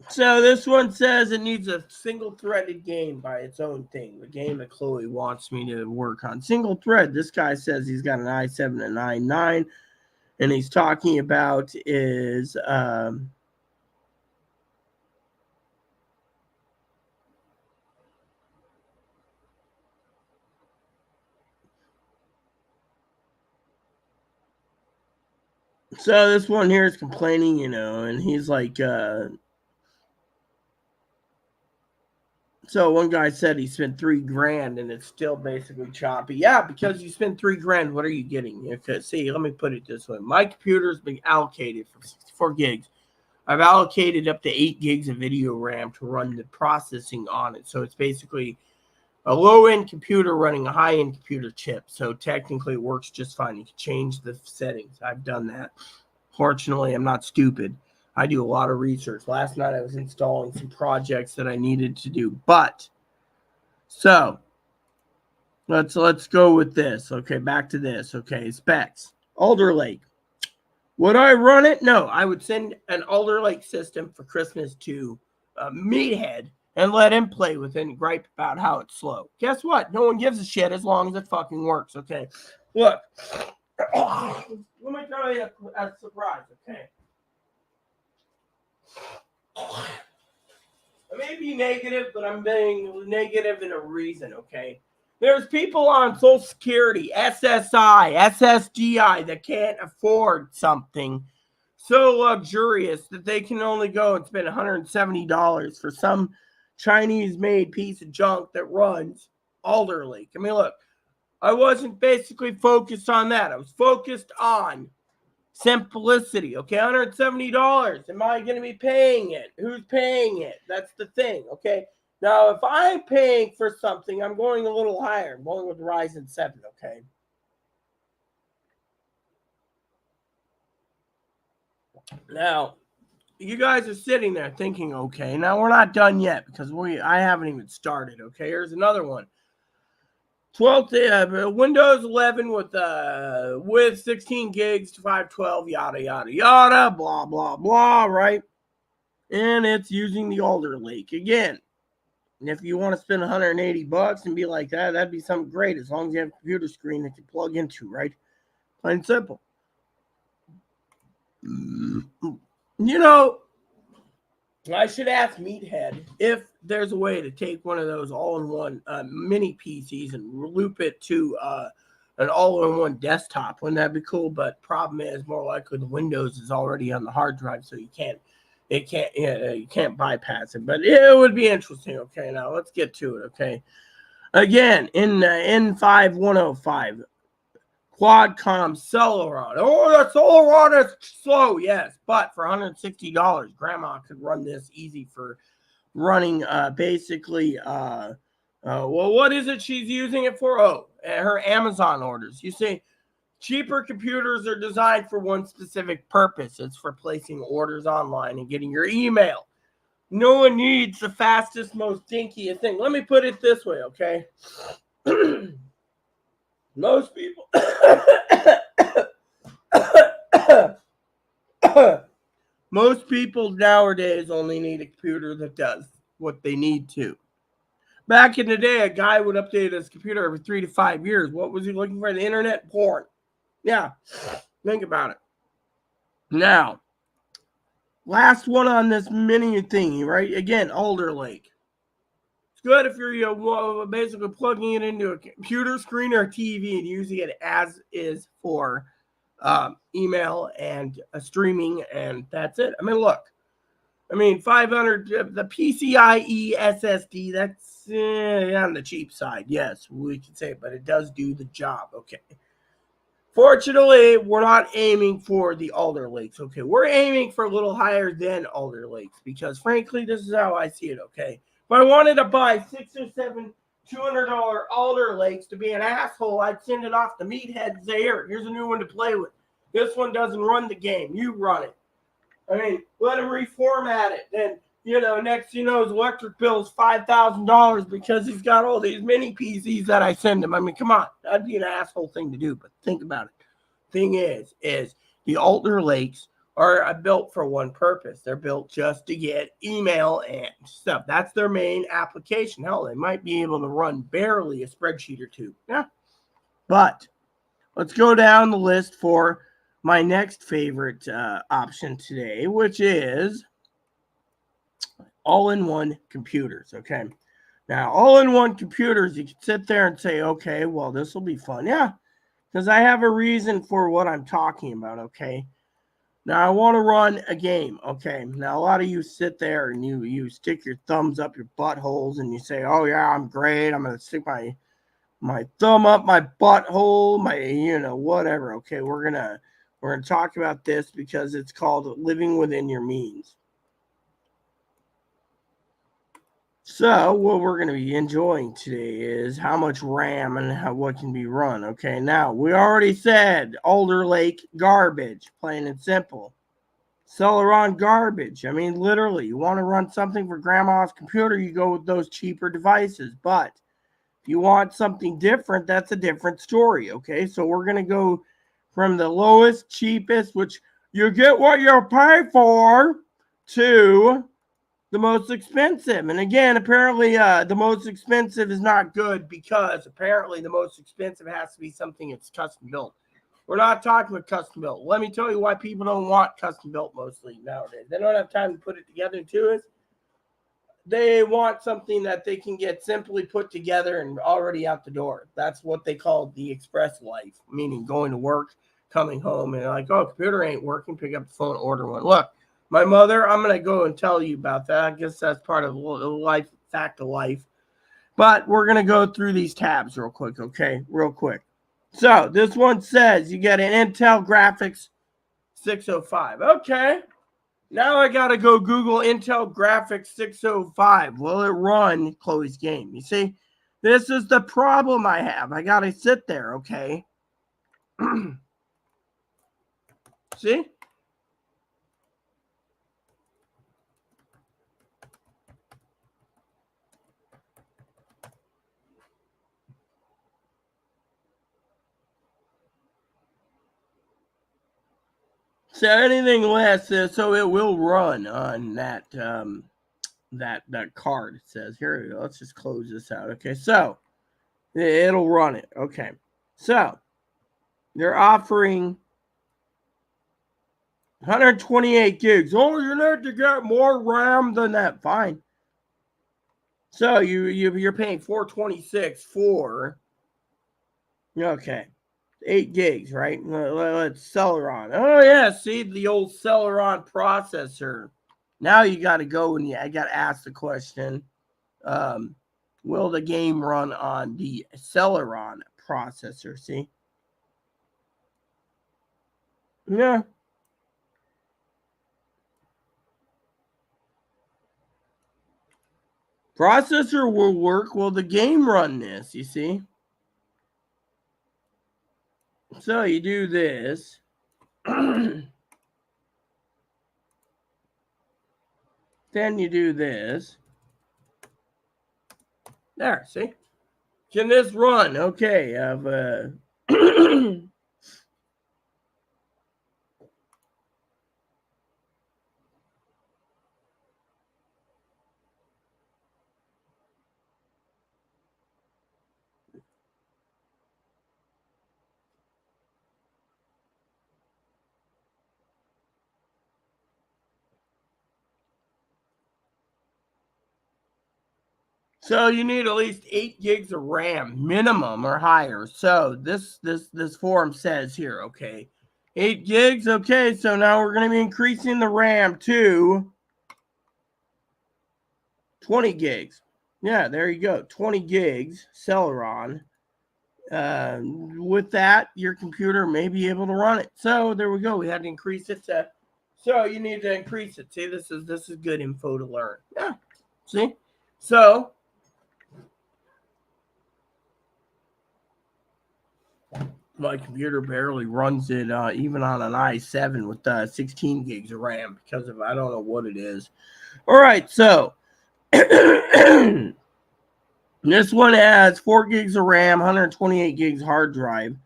Speaker 1: so this one says it needs a single-threaded game by its own thing. The game that Chloe wants me to work on. Single thread. This guy says he's got an i7 and i9, and he's talking about is so this one here is complaining, and he's like so one guy said he spent $3,000 and it's still basically choppy. Yeah, because you spend $3,000, what are you getting? Because see, let me put it this way: my computer's been allocated for 64 gigs. I've allocated up to 8 gigs of video RAM to run the processing on it. So it's basically a low-end computer running a high-end computer chip. So technically, it works just fine. You can change the settings. I've done that. Fortunately, I'm not stupid. I do a lot of research. Last night I was installing some projects that I needed to do. But So let's go with this. Okay, back to this. Okay, specs. Alder Lake. Would I run it? No, I would send an Alder Lake system for Christmas to Meathead and let him play with it and gripe about how it's slow. Guess what? No one gives a shit as long as it fucking works. Okay, look. Let me tell you a surprise. Okay. I may be negative, but I'm being negative in a reason, okay? There's people on Social Security, SSI, SSDI that can't afford something so luxurious that they can only go and spend $170 for some Chinese-made piece of junk that runs Alder Lake. I mean, look, I wasn't basically focused on that. I was focused on simplicity. Okay, $170. Am I going to be paying it? Who's paying it? That's the thing. Okay, now if I'm paying for something, I'm going a little higher. I'm going with Ryzen 7. Okay. Now, you guys are sitting there thinking, okay, now we're not done yet because I haven't even started. Okay, here's another one. 12th Windows 11 with 16 gigs to 512, yada yada yada, blah blah blah, right? And it's using the Alder Lake again. And if you want to spend $180 and be like that, that'd be something great as long as you have a computer screen that you plug into, right? Plain and simple. You know, I should ask Meathead if there's a way to take one of those all-in-one mini PCs and loop it to an all-in-one desktop. Wouldn't that be cool? But problem is, more likely the Windows is already on the hard drive, so you can't bypass it. But it would be interesting. Okay, now let's get to it. Okay, again in N5105. Qualcomm Celeron. Oh, that Celeron is slow, yes. But for $160, Grandma could run this easy for running well, what is it she's using it for? Oh, her Amazon orders. You see, cheaper computers are designed for one specific purpose. It's for placing orders online and getting your email. No one needs the fastest, most dinkiest thing. Let me put it this way, okay? Most people most people nowadays only need a computer that does what they need to. Back in the day, a guy would update his computer every 3 to 5 years. What was he looking for? The internet? Porn. Yeah, think about it. Now, last one on this mini thingy, right? Again, Alder Lake. It's good if you're basically plugging it into a computer screen or a TV and using it as is for email and streaming, and that's it. I mean, look. 500, the PCIe SSD, that's on the cheap side. Yes, we can say it, but it does do the job. Okay. Fortunately, we're not aiming for the Alder Lakes. Okay. We're aiming for a little higher than Alder Lakes because, frankly, this is how I see it. Okay. If I wanted to buy 6 or 7 $200 Alder Lakes to be an asshole, I'd send it off to Meathead and say, here's a new one to play with. This one doesn't run the game. You run it. Let him reformat it. Then, next his electric bill is $5,000 because he's got all these mini PCs that I send him. Come on. That'd be an asshole thing to do, but think about it. Thing is the Alder Lakes are built for one purpose. They're built just to get email and stuff. That's their main application. Hell, they might be able to run barely a spreadsheet or two. Yeah. But let's go down the list for my next favorite option today, which is all-in-one computers. Okay. Now, all-in-one computers, you can sit there and say, okay, well, this will be fun. Yeah, because I have a reason for what I'm talking about. Okay. Now, I want to run a game. Okay. Now, a lot of you sit there and you stick your thumbs up your buttholes and you say, oh, yeah, I'm great. I'm going to stick my thumb up my butthole, whatever. Okay. We're going to talk about this because it's called living within your means. So what we're going to be enjoying today is how much RAM and what can be run. Okay, now we already said Alder Lake garbage, plain and simple. Celeron garbage. Literally, you want to run something for grandma's computer, you go with those cheaper devices. But If you want something different, that's a different story, okay? So we're going to go from the lowest, cheapest, which you get what you pay for, to the most expensive. And again, apparently the most expensive is not good because apparently the most expensive has to be something that's custom built. We're not talking about custom built. Let me tell you why people don't want custom built mostly nowadays. They don't have time to put it together too. Is they want something that they can get simply put together and already out the door. That's what they call the express life, meaning going to work, coming home, and like, oh, computer ain't working, pick up the phone, order one. Look, my mother, I'm going to go and tell you about that. I guess that's part of life, fact of life. But we're going to go through these tabs real quick, okay? Real quick. So this one says you get an Intel Graphics 605. Okay. Now I got to go Google Intel Graphics 605. Will it run Chloe's game? You see, this is the problem I have. I got to sit there, okay? See? So anything less, so it will run on that that card. It says here we go. Let's just close this out. Okay, so it'll run it. Okay, so they're offering 128 gigs. Oh, you need to get more RAM than that. Fine. So you're paying 426 for okay. 8 gigs, right? Let's Celeron. Oh, yeah, see the old Celeron processor. Now you got to go and I got to ask the question will the game run on the Celeron processor? See? Yeah. Processor will work. Will the game run this? You see? So you do this. Then you do this. There, see? Can this run? Okay, I've So you need at least 8 gigs of RAM minimum or higher. So this forum says here, okay, 8 gigs. Okay, so now we're going to be increasing the RAM to 20 gigs. Yeah, there you go, 20 gigs Celeron. With that, your computer may be able to run it. So there we go. We had to increase it to. So you need to increase it. See, this is good info to learn. Yeah. See, so. My computer barely runs it even on an i7 with 16 gigs of RAM because of I don't know what it is. All right, so this one has 4 gigs of RAM, 128 gigs hard drive.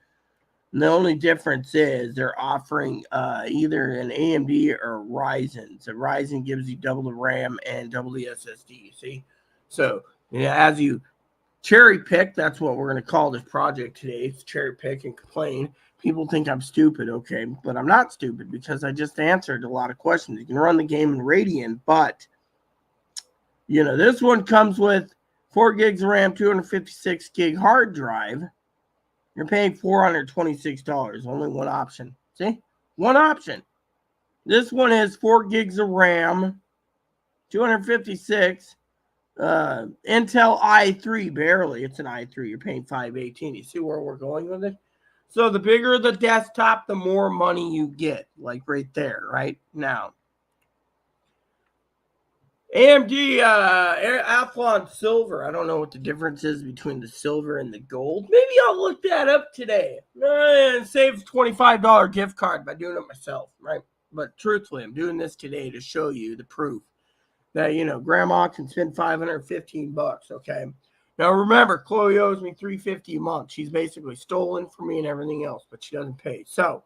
Speaker 1: And the only difference is they're offering either an AMD or Ryzen. So Ryzen gives you double the RAM and double the SSD. See, so as you cherry pick, that's what we're going to call this project today. It's cherry pick and complain. People think I'm stupid, okay, but I'm not stupid because I just answered a lot of questions. You can run the game in Radeon, but this one comes with 4 gigs of RAM, 256 gig hard drive. You're paying $426. Only one option. See, one option. This one is 4 gigs of RAM, 256. Intel i3, barely. It's an i3. You're paying $518. You see where we're going with it? So the bigger the desktop, the more money you get. Like right there, right now. AMD Athlon Silver. I don't know what the difference is between the silver and the gold. Maybe I'll look that up today. And save $25 gift card by doing it myself, right? But truthfully, I'm doing this today to show you the proof that grandma can spend $515, okay? Now remember, Chloe owes me $350 a month. She's basically stolen from me and everything else, but she doesn't pay. So,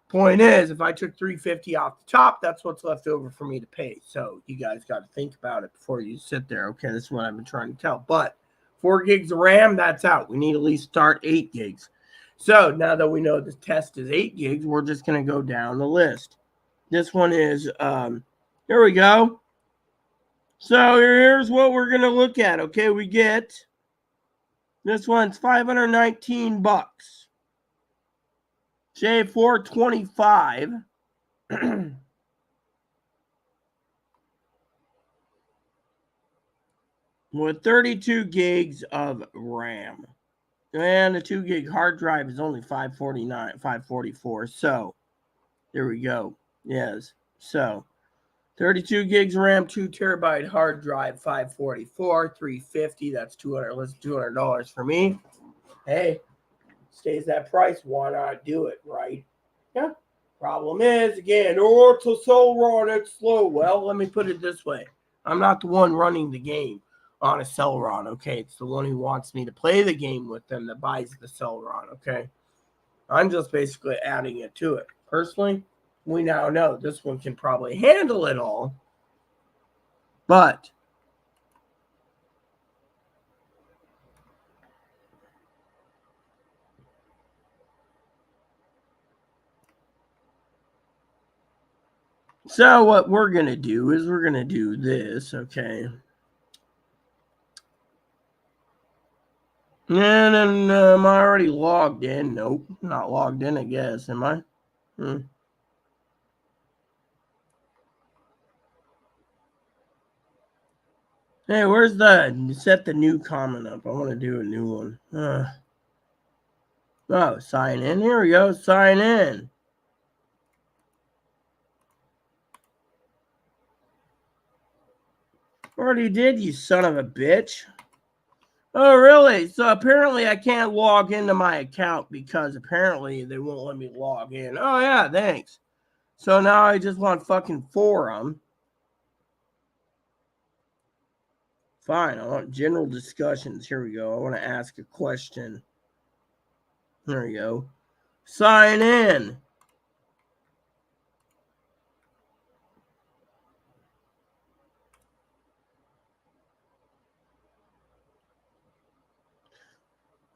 Speaker 1: point is, if I took $350 off the top, that's what's left over for me to pay. So you guys got to think about it before you sit there. Okay, this is what I've been trying to tell. But 4 gigs of RAM, that's out. We need to at least start 8 gigs. So now that we know the test is 8 gigs, we're just going to go down the list. This one is, here we go. So here's what we're going to look at. Okay, we get, this one's $519. J425. With 32 gigs of RAM. And the 2 gig hard drive is only $544. So, there we go. Yes. So, 32 gigs of RAM, 2 terabyte hard drive, $544, $350. That's $200 for me. Hey, stays that price. Why not do it, right? Yeah. Problem is, again, it's a Celeron, it's slow. Well, let me put it this way. I'm not the one running the game on a Celeron, okay? It's the one who wants me to play the game with them that buys the Celeron, okay? I'm just basically adding it to it. Personally, we now know this one can probably handle it all, but so what we're going to do is we're going to do this, okay? And then am I already logged in? Nope, not logged in, I guess. Am I? Hey, where's the set the new comment up? I want to do a new one. Oh, sign in. Here we go. Sign in. Already did, you son of a bitch. Oh, really? So apparently I can't log into my account because apparently they won't let me log in. Oh, yeah, thanks. So now I just want fucking forum. Fine, I want general discussions. Here we go. I want to ask a question. There we go. Sign in.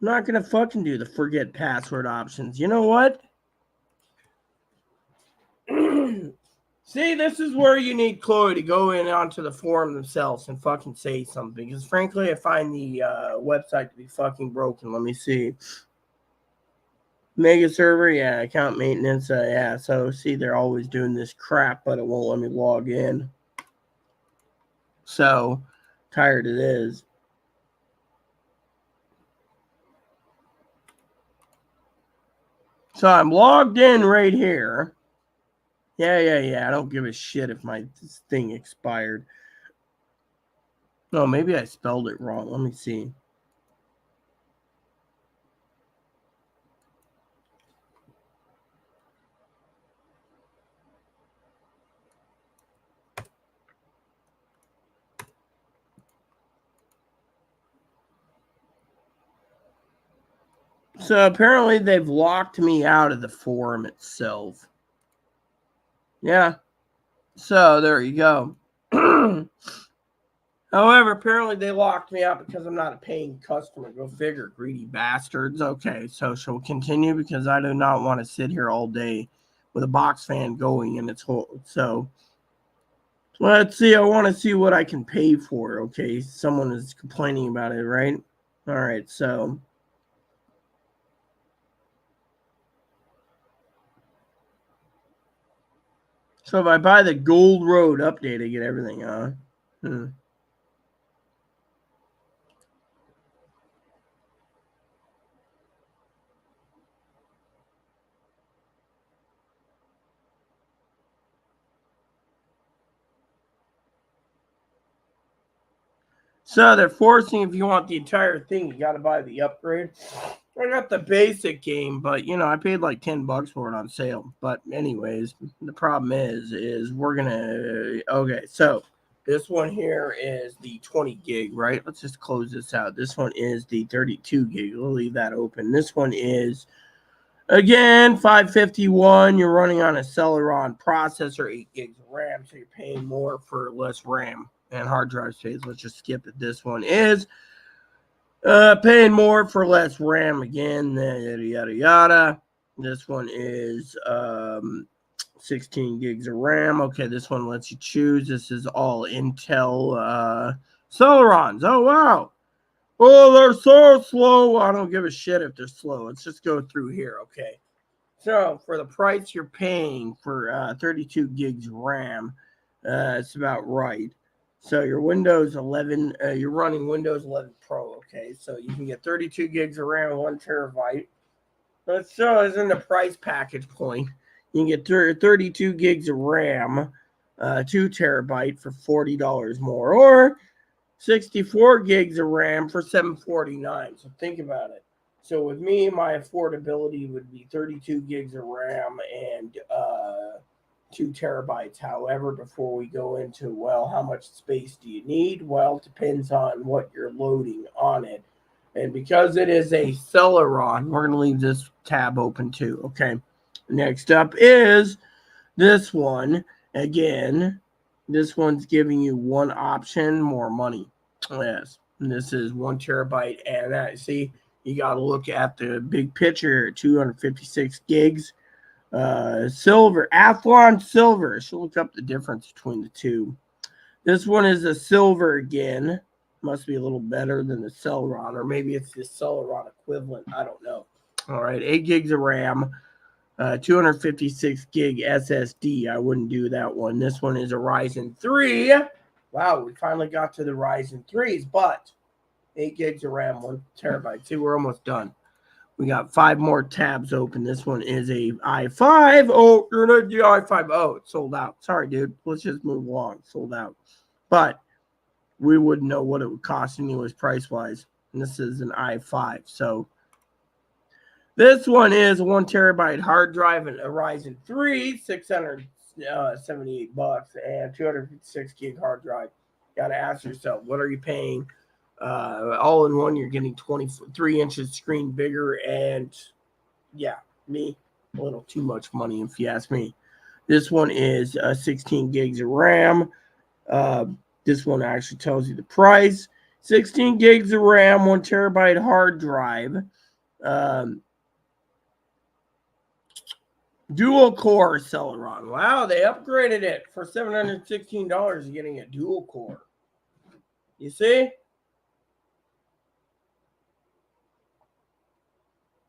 Speaker 1: I'm not going to fucking do the forget password options. You know what? See, this is where you need Chloe to go in onto the forum themselves and fucking say something. Because frankly, I find the website to be fucking broken. Let me see. Mega server, yeah. Account maintenance, yeah. So, see, they're always doing this crap, but it won't let me log in. So, tired of this. So, I'm logged in right here. Yeah. I don't give a shit if my thing expired. No, maybe I spelled it wrong. Let me see. So apparently they've locked me out of the forum itself. Yeah. So there you go. However, apparently they locked me out because I'm not a paying customer. Go figure, greedy bastards. Okay, so shall we continue? Because I do not want to sit here all day with a box fan going in its hole. So let's see. I want to see what I can pay for. Okay, someone is complaining about it, right? All right, so if I buy the Gold Road update, I get everything, huh? So they're forcing, if you want the entire thing, you got to buy the upgrade. I got the basic game, but I paid like $10 for it on sale. But anyways, the problem is we're gonna. Okay, so This one here is the 20 gig, right? Let's just close this out. This one is the 32 gig. We'll leave that open. This one is, again, 551. You're running on a Celeron processor, 8 gigs of RAM, so you're paying more for less RAM and hard drive space. Let's just skip it. This one is paying more for less RAM again, yada, yada, yada. This one is 16 gigs of RAM. Okay, this one lets you choose. This is all Intel Celerons. Oh, wow. Oh, they're so slow. I don't give a shit if they're slow. Let's just go through here, okay? So, for the price you're paying for 32 gigs of RAM, it's about right. So, your Windows 11, you're running Windows 11 Pro, okay? So, you can get 32 gigs of RAM, 1 terabyte. But so, as in the price package point, you can get 32 gigs of RAM, 2 terabyte for $40 more, or 64 gigs of RAM for $749. So think about it. So with me, my affordability would be 32 gigs of RAM and 2 terabytes. However, before we go into, well, how much space do you need? Well, it depends on what you're loading on it. And because it is a Celeron, we're going to leave this tab open too. Okay. Next up is this one. Again, this one's giving you one option, more money. Yes. And this is 1 terabyte. And that, see, you got to look at the big picture, 256 gigs. Silver, Athlon Silver. So look up the difference between the two. This one is a silver again. Must be a little better than the Celeron, or maybe it's the Celeron equivalent. I don't know. All right, 8 gigs of RAM, 256 gig SSD. I wouldn't do that one. This one is a Ryzen 3. Wow, we finally got to the Ryzen 3s, but 8 gigs of RAM, 1 terabyte. See, we're almost done. We got 5 more tabs open. This one is a i5. Oh, you're not the i5. Oh, it's sold out. Sorry, dude. Let's just move along. Sold out. But we wouldn't know what it would cost anyways price-wise. And this is an i5. So this one is a 1 terabyte hard drive and a Ryzen 3, $678, and 256 gig hard drive. Got to ask yourself, what are you paying? All in one, you're getting 23 inches screen bigger, and yeah, me, a little too much money if you ask me. This one is 16 gigs of RAM. This one actually tells you the price. 16 gigs of RAM, 1 terabyte hard drive. Dual core Celeron. Wow, they upgraded it for $716. You're getting a dual core. You see?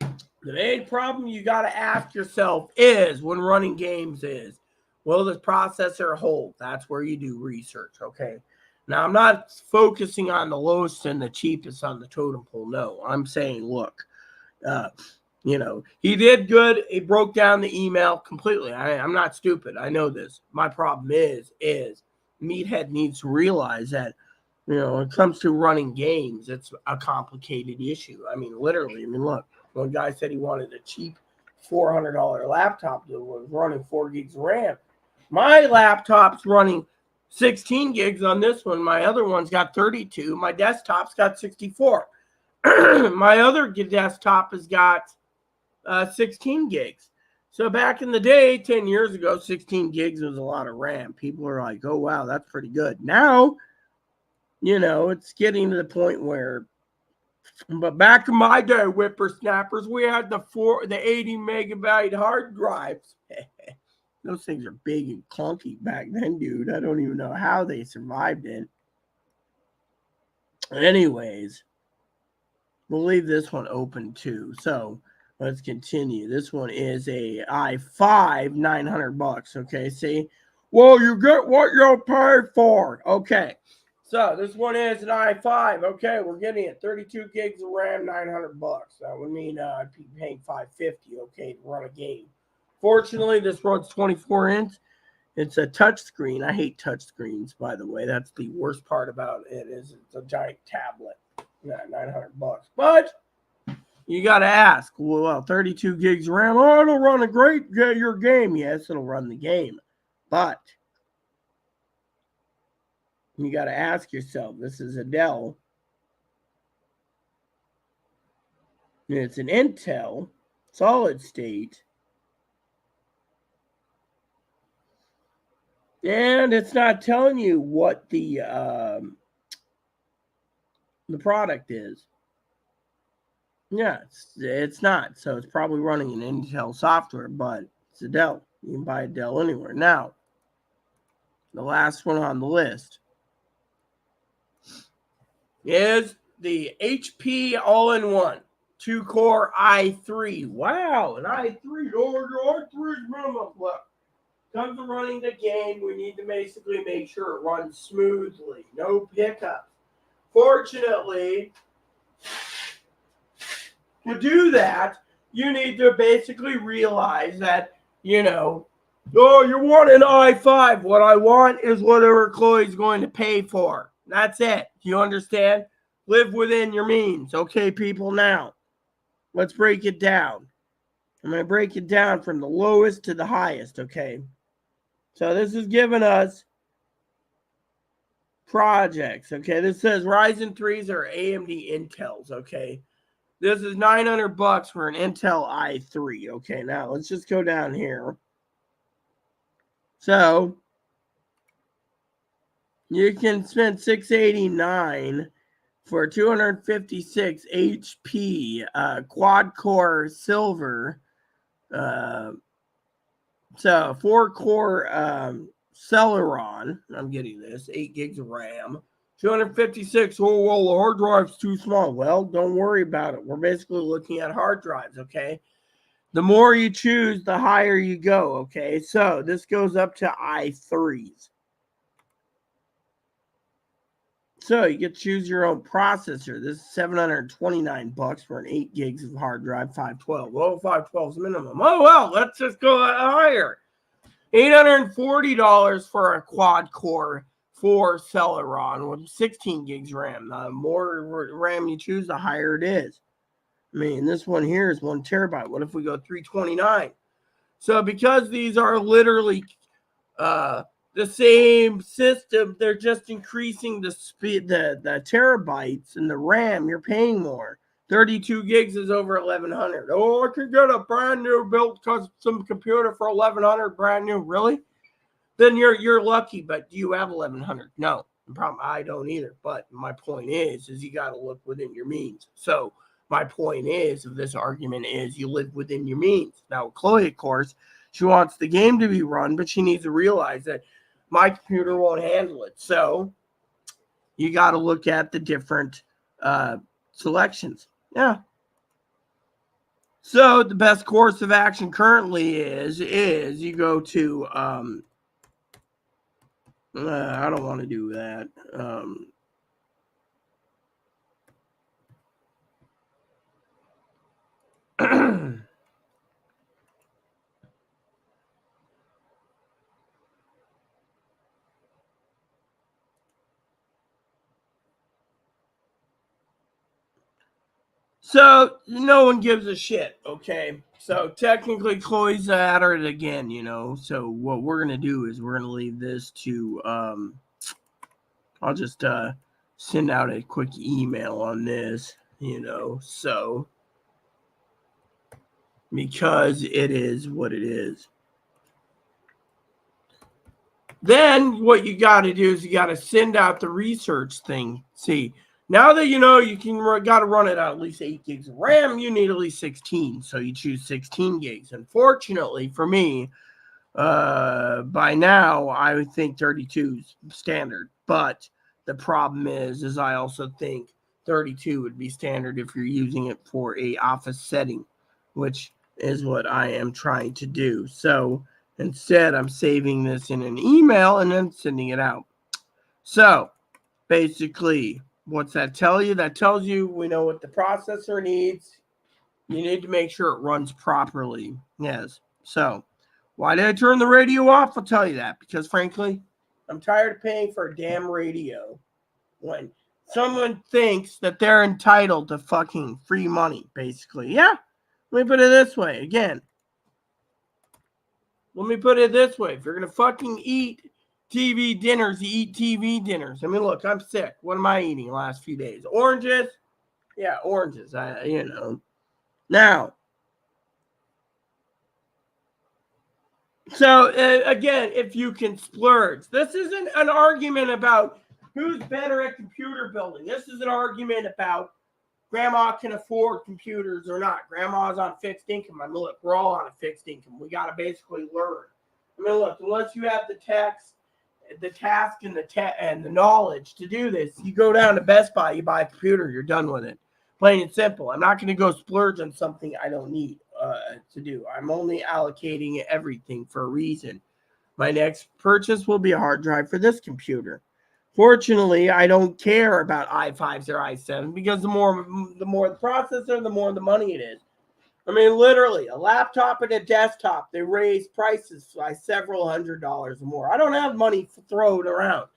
Speaker 1: The main problem you got to ask yourself is when running games is, will this processor hold? That's where you do research, okay? Now, I'm not focusing on the lowest and the cheapest on the totem pole. No, I'm saying, look, he did good. He broke down the email completely. I'm not stupid. I know this. My problem is Meathead needs to realize that, when it comes to running games, it's a complicated issue. I mean, literally. Look. One guy said he wanted a cheap $400 laptop that was running 4 gigs of RAM. My laptop's running 16 gigs on this one. My other one's got 32. My desktop's got 64. My other desktop has got 16 gigs. So back in the day, 10 years ago, 16 gigs was a lot of RAM. People are like, oh, wow, that's pretty good. Now, it's getting to the point where, but back in my day, whippersnappers, we had the 80 megabyte hard drives. Those things are big and clunky back then, dude. I don't even know how they survived it. Anyways, we'll leave this one open too. So let's continue. This one is a i5, $900. Okay, see? Well, you get what you're paid for. Okay. So this one is an i5. Okay, we're getting it. 32 gigs of RAM, $900. That would mean I'd be paying $550, okay, to run a game. Fortunately, this runs 24 inch. It's a touch screen. I hate touch screens, by the way. That's the worst part about it is it's a giant tablet. Yeah, $900. But you got to ask, well, 32 gigs of RAM. Oh, it'll run your game. Yes, it'll run the game. But You got to ask yourself, this is a Dell. And it's an Intel solid state. And it's not telling you what the product is. Yeah, it's not. So it's probably running an Intel software, but it's a Dell. You can buy a Dell anywhere. Now, the last one on the list is the HP All-in-One 2-core i3. Wow, an i3. i3 is minimum. Look, comes to running the game, we need to basically make sure it runs smoothly. No pickups. Fortunately, to do that, you need to basically realize that, you want an i5. What I want is whatever Chloe's going to pay for. That's it. You understand? Live within your means. Okay, people, now let's break it down. I'm going to break it down from the lowest to the highest, okay? So this is giving us projects, okay? This says Ryzen 3s or AMD Intels, okay? This is $900 for an Intel i3, okay? Now, let's just go down here. So, you can spend $689 for 256 HP quad-core silver. So 4-core Celeron. I'm getting this. 8 gigs of RAM. 256. Oh, well, the hard drive's too small. Well, don't worry about it. We're basically looking at hard drives, okay? The more you choose, the higher you go, okay? So this goes up to i3s. So you get to choose your own processor. This is $729 for an 8 gigs of hard drive, 512. Well, 512 is minimum. Oh, well, let's just go higher. $840 for a quad-core 4 Celeron with 16 gigs RAM. The more RAM you choose, the higher it is. I mean, this one here is 1 terabyte. What if we go 329? So because these are literally the same system, they're just increasing the speed, the terabytes and the RAM. You're paying more. 32 gigs is over $1,100. Oh, I could get a brand new built custom computer for $1,100, brand new. Really? Then you're lucky. But do you have $1,100? No, I don't either. But my point is you got to look within your means. So my point is of this argument is you live within your means. Now, Chloe, of course, she wants the game to be run, but she needs to realize that my computer won't handle it. So you got to look at the different selections. Yeah. So the best course of action currently is you go to I don't want to do that. So no one gives a shit, okay? So technically Chloe's at it again, So what we're gonna do is we're gonna leave this to I'll just send out a quick email on this, so because it is what it is. Then what you got to do is you got to send out the research thing. See, now that you got to run it at least 8 gigs of RAM, you need at least 16. So you choose 16 gigs. Unfortunately for me, by now I would think 32 is standard. But the problem is I also think 32 would be standard if you're using it for a office setting, which is what I am trying to do. So instead, I'm saving this in an email and then sending it out. So basically, what's that tell you? That tells you we know what the processor needs. You need to make sure it runs properly. Yes. So why did I turn the radio off? I'll tell you that. Because frankly, I'm tired of paying for a damn radio when someone thinks that they're entitled to fucking free money, basically. Yeah. Let me put it this way. Again, let me put it this way. If you're going to fucking eat TV dinners, you eat TV dinners. I mean, look, I'm sick. What am I eating the last few days? Oranges? Yeah, oranges. Now, so again, if you can splurge, this isn't an argument about who's better at computer building. This is an argument about grandma can afford computers or not. Grandma's on fixed income. I mean, look, we're all on a fixed income. We got to basically learn. I mean, look, unless you have the task and the knowledge to do this, you go down to Best Buy, you buy a computer, you're done with it. Plain and simple. I'm not going to go splurge on something I don't need to do. I'm only allocating everything for a reason. My next purchase will be a hard drive for this computer. Fortunately, I don't care about i5s or i7 because the more the processor, the more the money it is. I mean, literally, a laptop and a desktop, they raise prices by several $100s or more. I don't have money thrown around.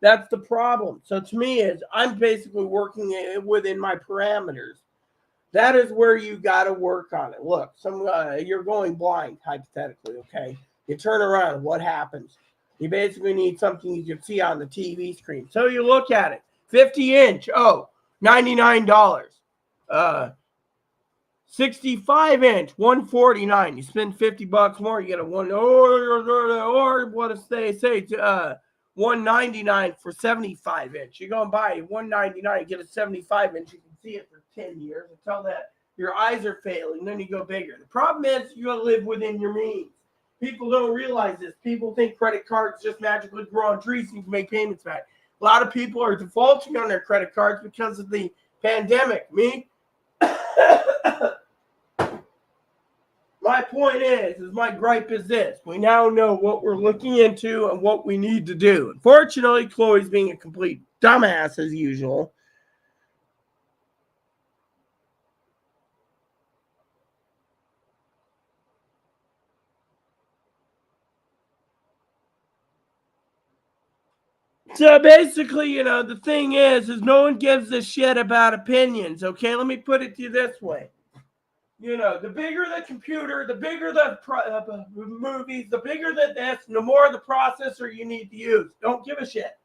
Speaker 1: That's the problem. So to me, I'm basically working within my parameters. That is where you got to work on it. Look, you're going blind, hypothetically, okay? You turn around, what happens? You basically need something you can see on the TV screen. So you look at it. 50-inch, $99. 65-inch, $149. You spend $50 more, you get a or what if they say $199 for 75-inch. You're gonna buy $199, get a 75-inch. You can see it for 10 years until that your eyes are failing. Then you go bigger. The problem is you gotta live within your means. People don't realize this. People think credit cards just magically grow on trees and you can make payments back. A lot of people are defaulting on their credit cards because of the pandemic. Me. My point is my gripe is this. We now know what we're looking into and what we need to do. Unfortunately, Chloe's being a complete dumbass as usual. So basically, the thing is no one gives a shit about opinions, okay? Let me put it to you this way. The bigger the computer, the bigger the movies, the bigger the this, the more the processor you need to use. Don't give a shit.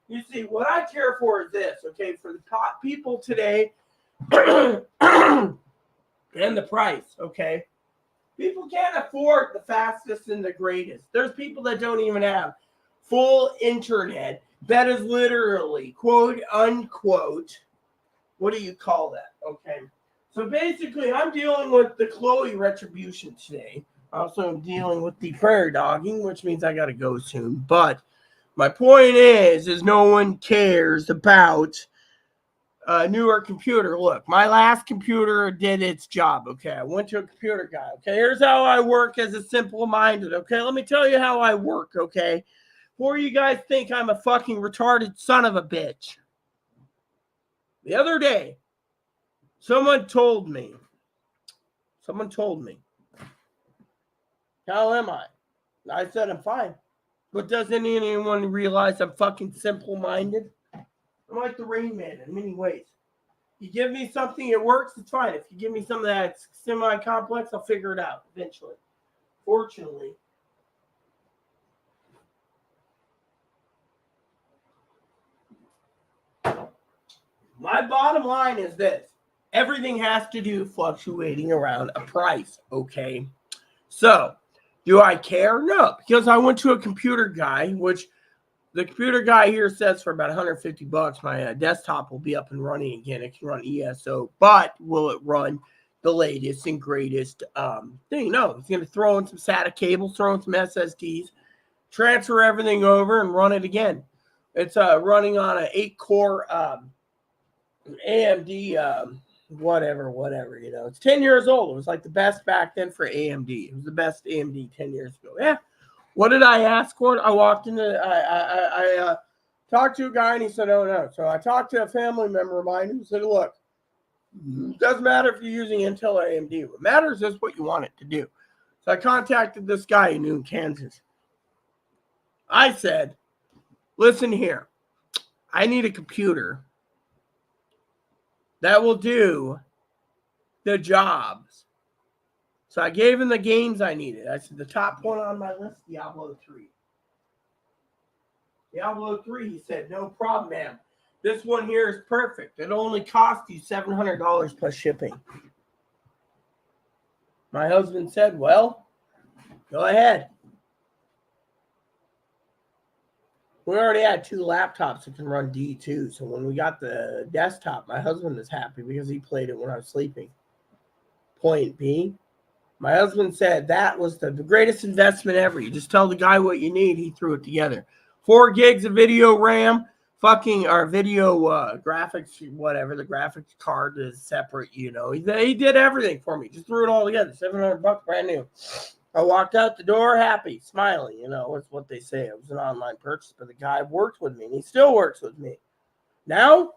Speaker 1: You see, what I care for is this, okay? For the top people today and the price, okay? People can't afford the fastest and the greatest. There's people that don't even have full internet. That is literally, quote, unquote, what do you call that? Okay. So basically, I'm dealing with the Chloe retribution today. Also, I'm dealing with the prairie dogging, which means I got to go soon. But my point is no one cares about a newer computer. Look, my last computer did its job, okay? I went to a computer guy, okay? Here's how I work as a simple-minded, okay? Let me tell you how I work, okay? Before you guys think I'm a fucking retarded son of a bitch. The other day, someone told me, how am I? I said I'm fine. But doesn't anyone realize I'm fucking simple-minded? I'm like the Rain Man in many ways. You give me something, it works, it's fine. If you give me something that's semi-complex, I'll figure it out eventually. Fortunately. My bottom line is this. Everything has to do fluctuating around a price, okay? So, do I care? No, because I went to a computer guy, which the computer guy here says for about $150, my desktop will be up and running again. It can run ESO, but will it run the latest and greatest thing? No, it's going to throw in some SATA cables, throw in some SSDs, transfer everything over, and run it again. It's running on an 8-core AMD, whatever. It's 10 years old. It was like the best back then for AMD. It was the best AMD 10 years ago. Yeah. What did I ask for? I walked in. I talked to a guy and he said, "Oh no." So I talked to a family member of mine who said, "Look, it doesn't matter if you're using Intel or AMD. What matters is what you want it to do." So I contacted this guy in Newton, Kansas. I said, "Listen here. I need a computer that will do the jobs." So I gave him the games I needed. I said the top one on my list, Diablo 3. Diablo 3, he said, no problem, ma'am. This one here is perfect. It only cost you $700 plus shipping. My husband said, well, go ahead. We already had 2 laptops that can run D2. So when we got the desktop, my husband was happy because he played it when I was sleeping. Point being, my husband said that was the greatest investment ever. You just tell the guy what you need, he threw it together. 4 gigs of video RAM, fucking our video graphics, whatever. The graphics card is separate, you know. He did everything for me. Just threw it all together. $700 brand new. I walked out the door happy, smiling. You know, it's what they say. It was an online purchase, but the guy worked with me, and he still works with me. Now,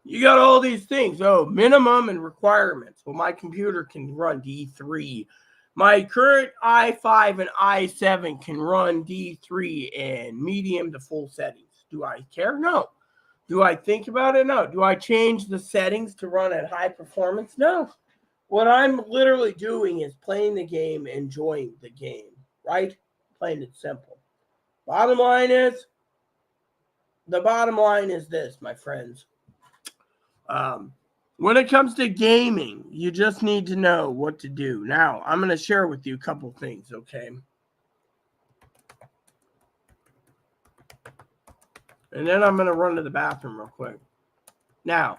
Speaker 1: you got all these things. Oh, minimum and requirements. Well, my computer can run D3. My current i5 and i7 can run D3 and medium to full settings. Do I care? No. Do I think about it? No. Do I change the settings to run at high performance? No. What I'm literally doing is playing the game, enjoying the game, right? Plain and simple. The bottom line is this, my friends. When it comes to gaming, you just need to know what to do. Now, I'm going to share with you a couple things, okay? And then I'm going to run to the bathroom real quick. Now,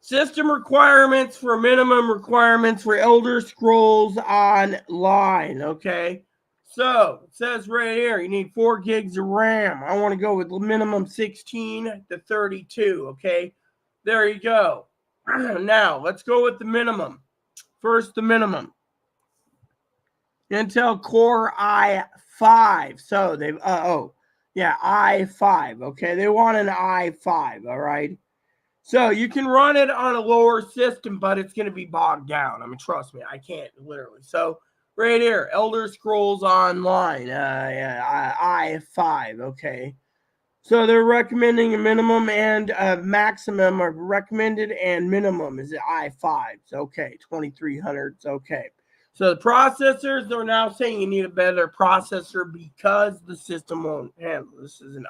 Speaker 1: system requirements for minimum requirements for Elder Scrolls Online, okay? So, it says right here, you need 4 gigs of RAM. I want to go with minimum 16 to 32, okay? There you go. Now, let's go with the minimum. First, the minimum. Intel Core i5. So, i5, okay? They want an i5, all right? So you can run it on a lower system, but it's going to be bogged down. I mean, trust me, I can't literally. So right here, Elder Scrolls Online, i5, okay. So they're recommending a minimum and a maximum, or recommended and minimum is i5s, okay, 2300s, okay. So the processors, they're now saying you need a better processor because the system won't handle. This is an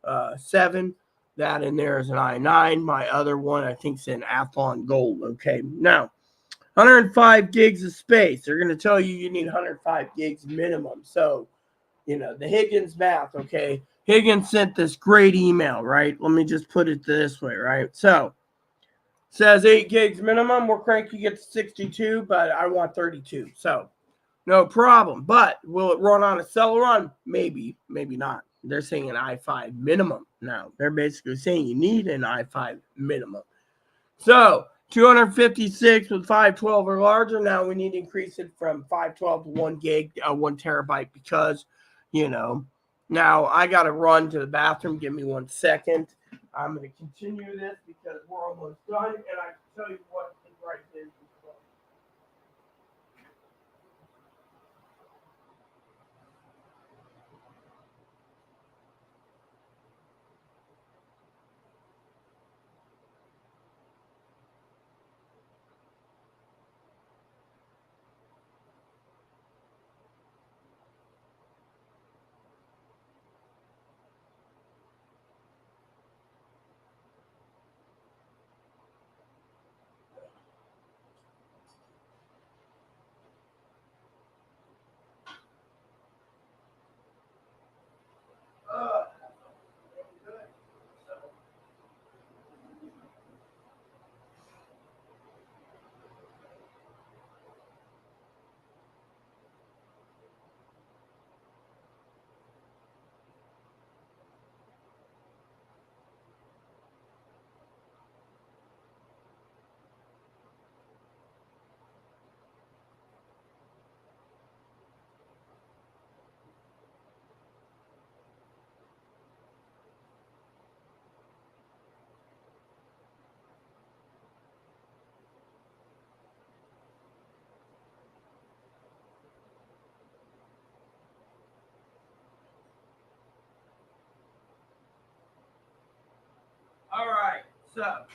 Speaker 1: i7. That in there is an i9. My other one, I think, is an Athlon Gold. Okay, now 105 gigs of space. They're going to tell you need 105 gigs minimum. So, you know, the Higgins math. Okay, Higgins sent this great email, right? Let me just put it this way, right? So, says 8 gigs minimum. We'll crank you get to 62, but I want 32. So, no problem. But will it run on a Celeron? Maybe, maybe not. They're saying an i5 minimum now. They're basically saying you need an i5 minimum. So 256 with 512 or larger. Now we need to increase it from 512 to 1 gig, 1 terabyte because, you know, now I got to run to the bathroom. Give me 1 second. I'm going to continue this because we're almost done. And I can tell you what is right there. All right, so I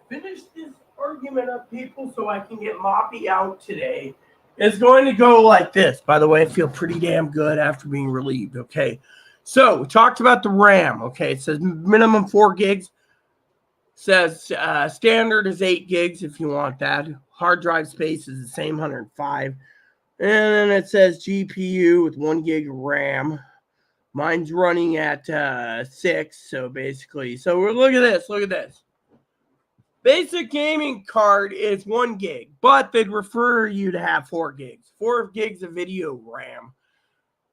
Speaker 1: finished this argument up, people, so I can get Moppy out today. It's going to go like this. By the way, I feel pretty damn good after being relieved. Okay. So we talked about the RAM. Okay. It says minimum 4 gigs. Says standard is 8 gigs if you want that. Hard drive space is the same, 105. And then it says GPU with 1 gig of RAM. Mine's running at 6. So basically, look at this. Look at this. Basic gaming card is 1 gig, but they'd refer you to have 4 gigs. 4 gigs of video RAM.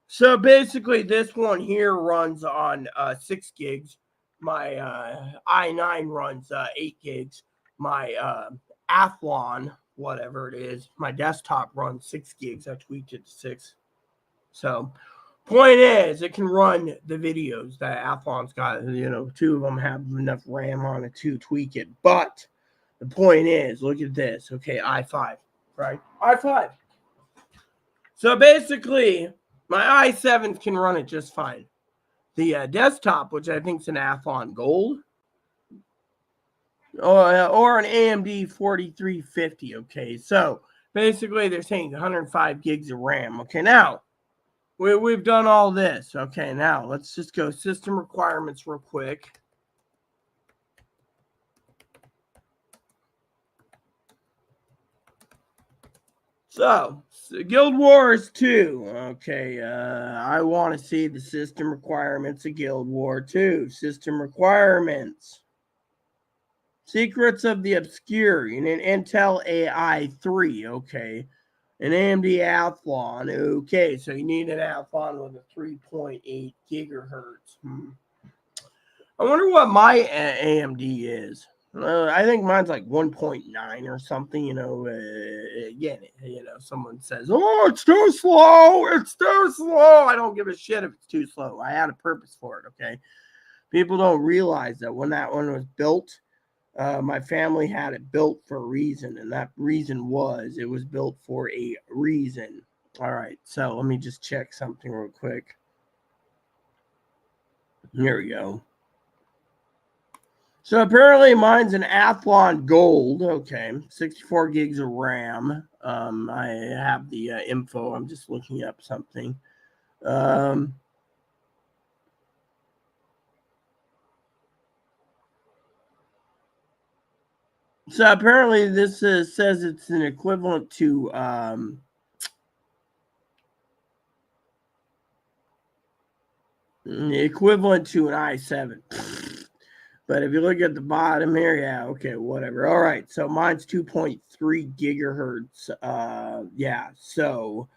Speaker 1: So basically, this one here runs on 6 gigs. My i9 runs 8 gigs. My Athlon, whatever it is, my desktop runs 6 gigs. I tweaked it to 6. So point is, it can run the videos that Athlon's got. 2 of them have enough RAM on it to tweak it. But the point is, look at this. Okay, i5, right? i5. So basically, my i7 can run it just fine. The desktop, which I think is an Athlon Gold, or an AMD 4350. Okay, so basically they're saying 105 gigs of RAM. Okay, now we've done all this. Okay, now let's just go system requirements real quick. So, Guild Wars 2. Okay, I want to see the system requirements of Guild War 2. System requirements. Secrets of the Obscure. You need Intel AI 3. Okay. An AMD Athlon. Okay, so you need an Athlon with a 3.8 gigahertz. I wonder what my AMD is. I think mine's like 1.9 or something. Again, someone says, "Oh, it's too slow. It's too slow." I don't give a shit if it's too slow. I had a purpose for it. Okay, people don't realize that when that one was built, my family had it built for a reason, and that reason was it was built for a reason. All right, so let me just check something real quick. Here we go. So apparently mine's an Athlon Gold. Okay, 64 gigs of RAM. I have the info. I'm just looking up something. So apparently this says it's an equivalent to an i7. But if you look at the bottom here, yeah, okay, whatever. All right, so mine's 2.3 gigahertz. So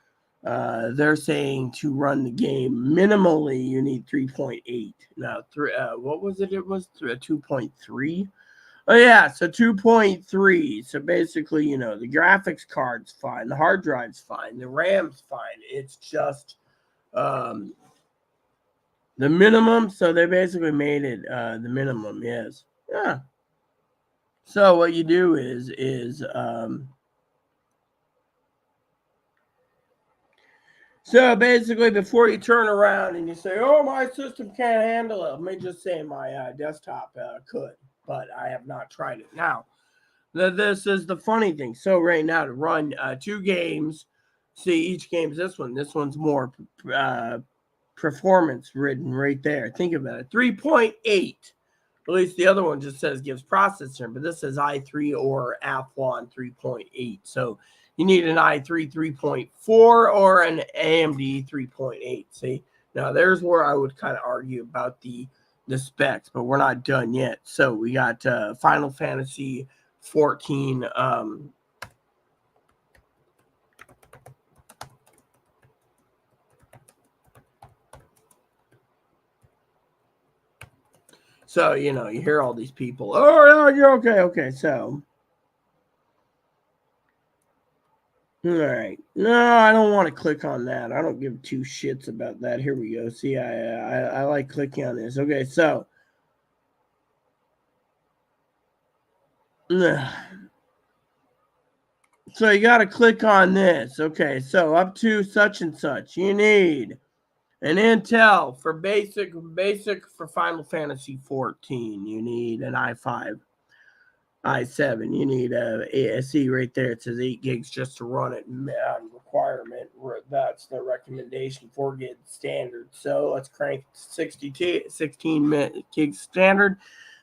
Speaker 1: they're saying to run the game minimally you need 3.8. Now, what was it? It was 2.3. Oh yeah, so 2.3. So basically, the graphics card's fine, the hard drive's fine, the RAM's fine. It's just the minimum, so they basically made it the minimum, yes. Yeah. So what you do is so basically before you turn around and you say, "Oh, my system can't handle it," let me just say my desktop could, but I have not tried it. Now, this is the funny thing. So right now to run 2 games, see each game's this one. This one's more performance ridden right there. Think about it. 3.8. At least the other one just says gives processor, but this says i3 or Athlon 3.8. So you need an i3 3.4 or an AMD 3.8. See, now there's where I would kind of argue about the specs, but we're not done yet. So we got Final Fantasy 14. So, you hear all these people, "Oh, yeah, you're okay. So, all right. No, I don't want to click on that. I don't give 2 shits about that. Here we go. See, I like clicking on this. Okay, so. So you got to click on this. Okay, so up to such and such. You need an Intel for basic for Final Fantasy 14. You need an i5. i7. You need see right there. It says 8 gigs just to run it. Requirement. That's the recommendation. 4 gig standard. So let's crank 16 gigs standard.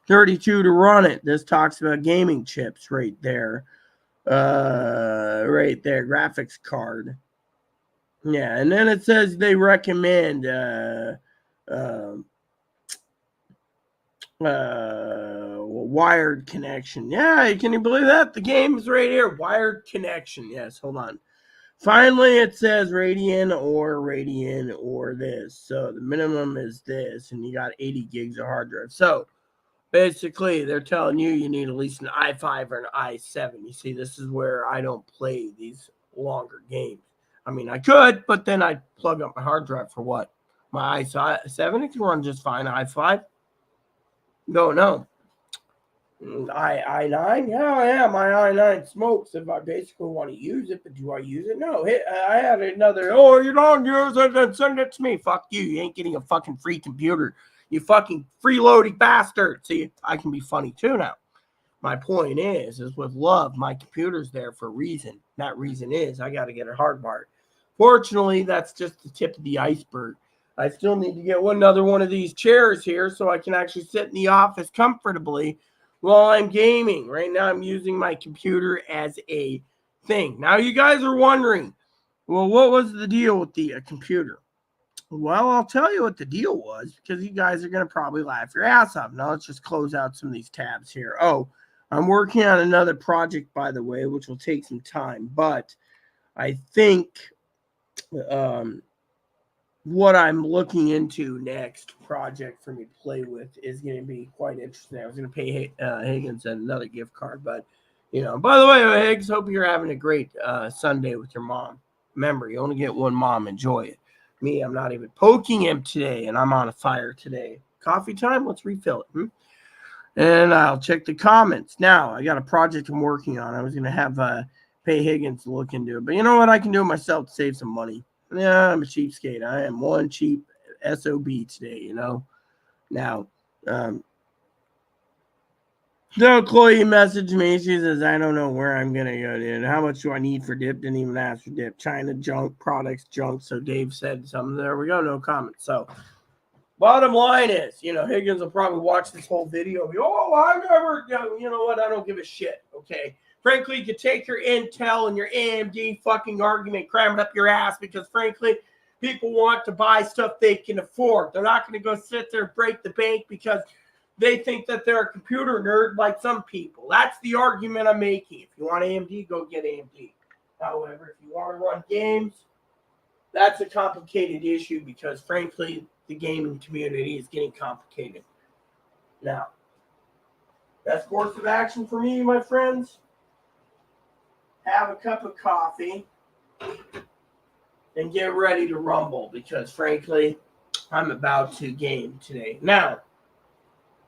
Speaker 1: 32 to run it. This talks about gaming chips right there. Right there. Graphics card. Yeah, and then it says they recommend wired connection. Yeah, can you believe that? The game is right here. Wired connection. Yes, hold on. Finally, it says Radeon or this. So the minimum is this, and you got 80 gigs of hard drive. So basically, they're telling you need at least an i5 or an i7. You see, this is where I don't play these longer games. I mean, I could, but then I'd plug up my hard drive for what? My i7, it can run just fine. i5? No. i9? Yeah, my i9 smokes if I basically want to use it, but do I use it? No. I had another, you don't use it, then send it to me. Fuck you. You ain't getting a fucking free computer. You fucking freeloading bastard. See, I can be funny too now. My point is with love, my computer's there for a reason. That reason is I got to get it hardwired. Fortunately, that's just the tip of the iceberg. I still need to get another one of these chairs here so I can actually sit in the office comfortably while I'm gaming. Right now, I'm using my computer as a thing. Now, you guys are wondering, well, what was the deal with the computer? Well, I'll tell you what the deal was because you guys are going to probably laugh your ass off. Now, let's just close out some of these tabs here. Oh, I'm working on another project, by the way, which will take some time. But I think what I'm looking into next project for me to play with is going to be quite interesting. I was going to pay Higgins another gift card, but by the way, Higgs, hope you're having a great Sunday with your mom. Remember, you only get one mom. Enjoy it. Me, I'm not even poking him today, and I'm on a fire today. Coffee time? Let's refill it. And I'll check the comments. Now, I got a project I'm working on. I was going to have pay Higgins to look into it, but you know what? I can do it myself to save some money. Yeah, I'm a cheapskate. I am one cheap SOB today, Now, so Chloe messaged me. She says, I don't know where I'm going to go, dude. How much do I need for dip? Didn't even ask for dip. China junk, products junk. So Dave said something. There we go. No comment. So bottom line is, Higgins will probably watch this whole video. I never, you know what? I don't give a shit, okay? Frankly, you could take your Intel and your AMD fucking argument, cram it up your ass because, frankly, people want to buy stuff they can afford. They're not going to go sit there and break the bank because they think that they're a computer nerd like some people. That's the argument I'm making. If you want AMD, go get AMD. However, if you want to run games, that's a complicated issue because, frankly, the gaming community is getting complicated. Now, best course of action for me, my friends, have a cup of coffee and get ready to rumble because, frankly, I'm about to game today. Now,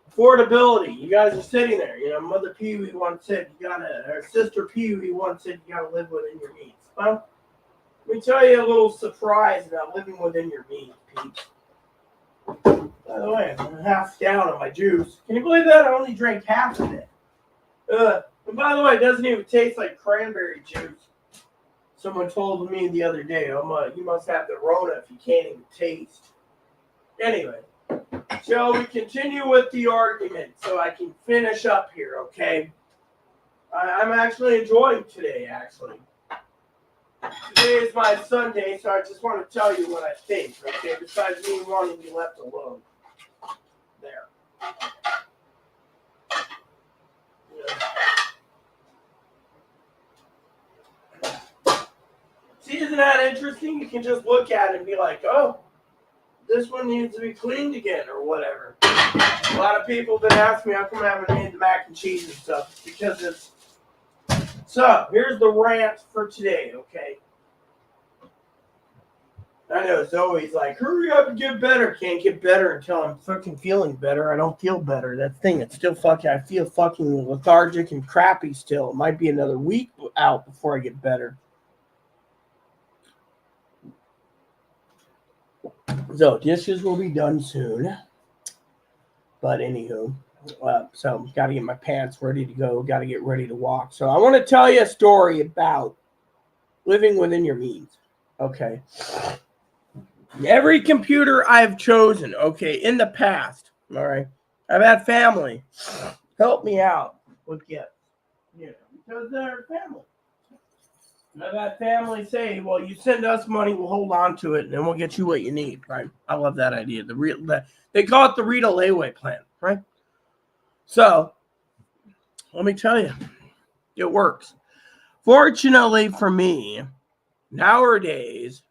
Speaker 1: affordability. You guys are sitting there. Mother Pee Wee once said her sister Pee Wee once said you got to live within your means. Well, let me tell you a little surprise about living within your means, peeps. By the way, I'm half down on my juice. Can you believe that? I only drank half of it. And by the way, it doesn't even taste like cranberry juice. Someone told me the other day, you must have the Rona if you can't even taste. Anyway, shall we continue with the argument so I can finish up here, okay? I'm actually enjoying today, actually. Today is my Sunday, so I just want to tell you what I think, okay? Besides me wanting to be left alone. There. Yeah. See, isn't that interesting? You can just look at it and be like, oh, this one needs to be cleaned again or whatever. A lot of people have been asking me how come I haven't made the mac and cheese and stuff. It's because it's... So, here's the rant for today, okay? I know it's always like, hurry up and get better. Can't get better until I'm fucking feeling better. I don't feel better. That thing, it's still fucking, I feel fucking lethargic and crappy still. It might be another week out before I get better. So, dishes will be done soon. But anywho, So got to get my pants ready to go. Got to get ready to walk. So I want to tell you a story about living within your means. Okay. Every computer I've chosen, okay, in the past, all right, I've had family help me out with gifts, because they're family. I've had family say, "Well, you send us money, we'll hold on to it, and then we'll get you what you need." Right? I love that idea. They call it the Rita layaway plan, right? So let me tell you, it works. Fortunately for me, nowadays,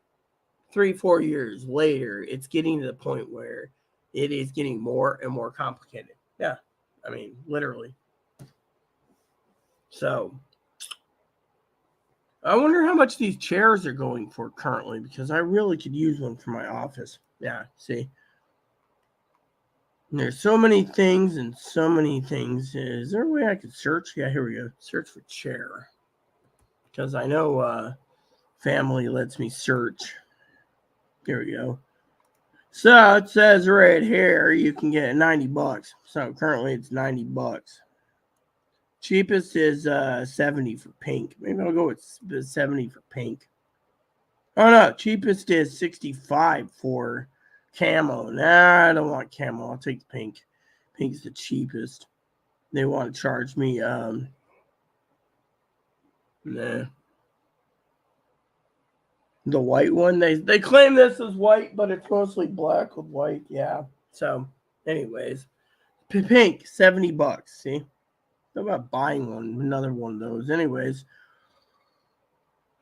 Speaker 1: 3-4 years later, it's getting to the point where it is getting more and more complicated. Yeah, I mean, literally. So I wonder how much these chairs are going for currently, because I really could use one for my office. Yeah, see. And there's so many things and so many things. Is there a way I could search? Yeah, here we go. Search for chair. Because I know family lets me search. Here we go. So it says right here you can get $90. So currently it's $90. Cheapest is 70 for pink. Maybe I'll go with 70 for pink. Oh no, cheapest is 65 for camo. Nah, I don't want camo. I'll take the pink. Pink's the cheapest. They want to charge me nah. The white one. They claim this is white, but it's mostly black with white. Yeah. So, anyways, pink, $70. See, how about buying another one of those? Anyways,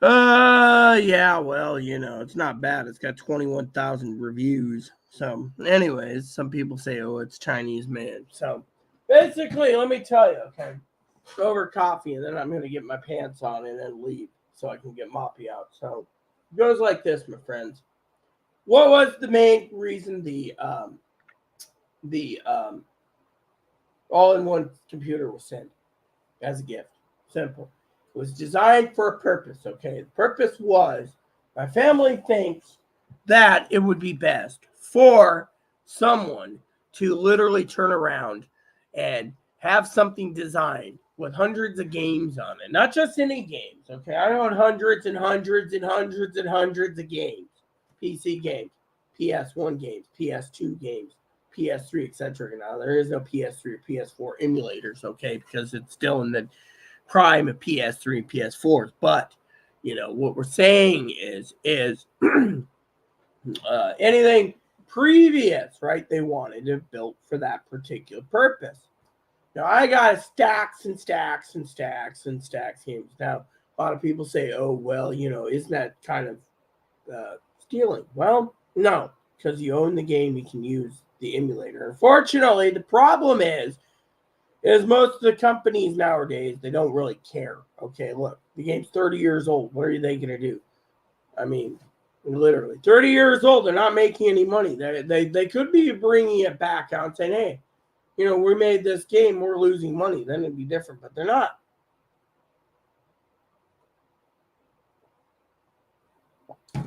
Speaker 1: yeah. Well, it's not bad. It's got 21,000 reviews. So, anyways, some people say, "Oh, it's Chinese made." So, basically, let me tell you. Okay, over coffee, and then I'm gonna get my pants on and then leave so I can get Moppy out. So. It goes like this, my friends. What was the main reason the all-in-one computer was sent as a gift? Simple. It was designed for a purpose. Okay, the purpose was my family thinks that it would be best for someone to literally turn around and have something designed with hundreds of games on it. Not just any games, okay? I own hundreds and hundreds and hundreds and hundreds of games. PC games, PS1 games, PS2 games, PS3, etc. Now, there is no PS3 or PS4 emulators, okay? Because it's still in the prime of PS3 and PS4s. But, what we're saying is anything previous, right? They wanted it built for that particular purpose. Now, I got stacks and stacks and stacks and stacks games. Now, a lot of people say, "Oh, well, isn't that kind of stealing?" Well, no, because you own the game, you can use the emulator. Unfortunately, the problem is most of the companies nowadays, they don't really care. Okay, look, the game's 30 years old. What are they going to do? I mean, literally 30 years old. They're not making any money. They could be bringing it back out and saying, "Hey, we made this game, we're losing money." Then it'd be different, but they're not.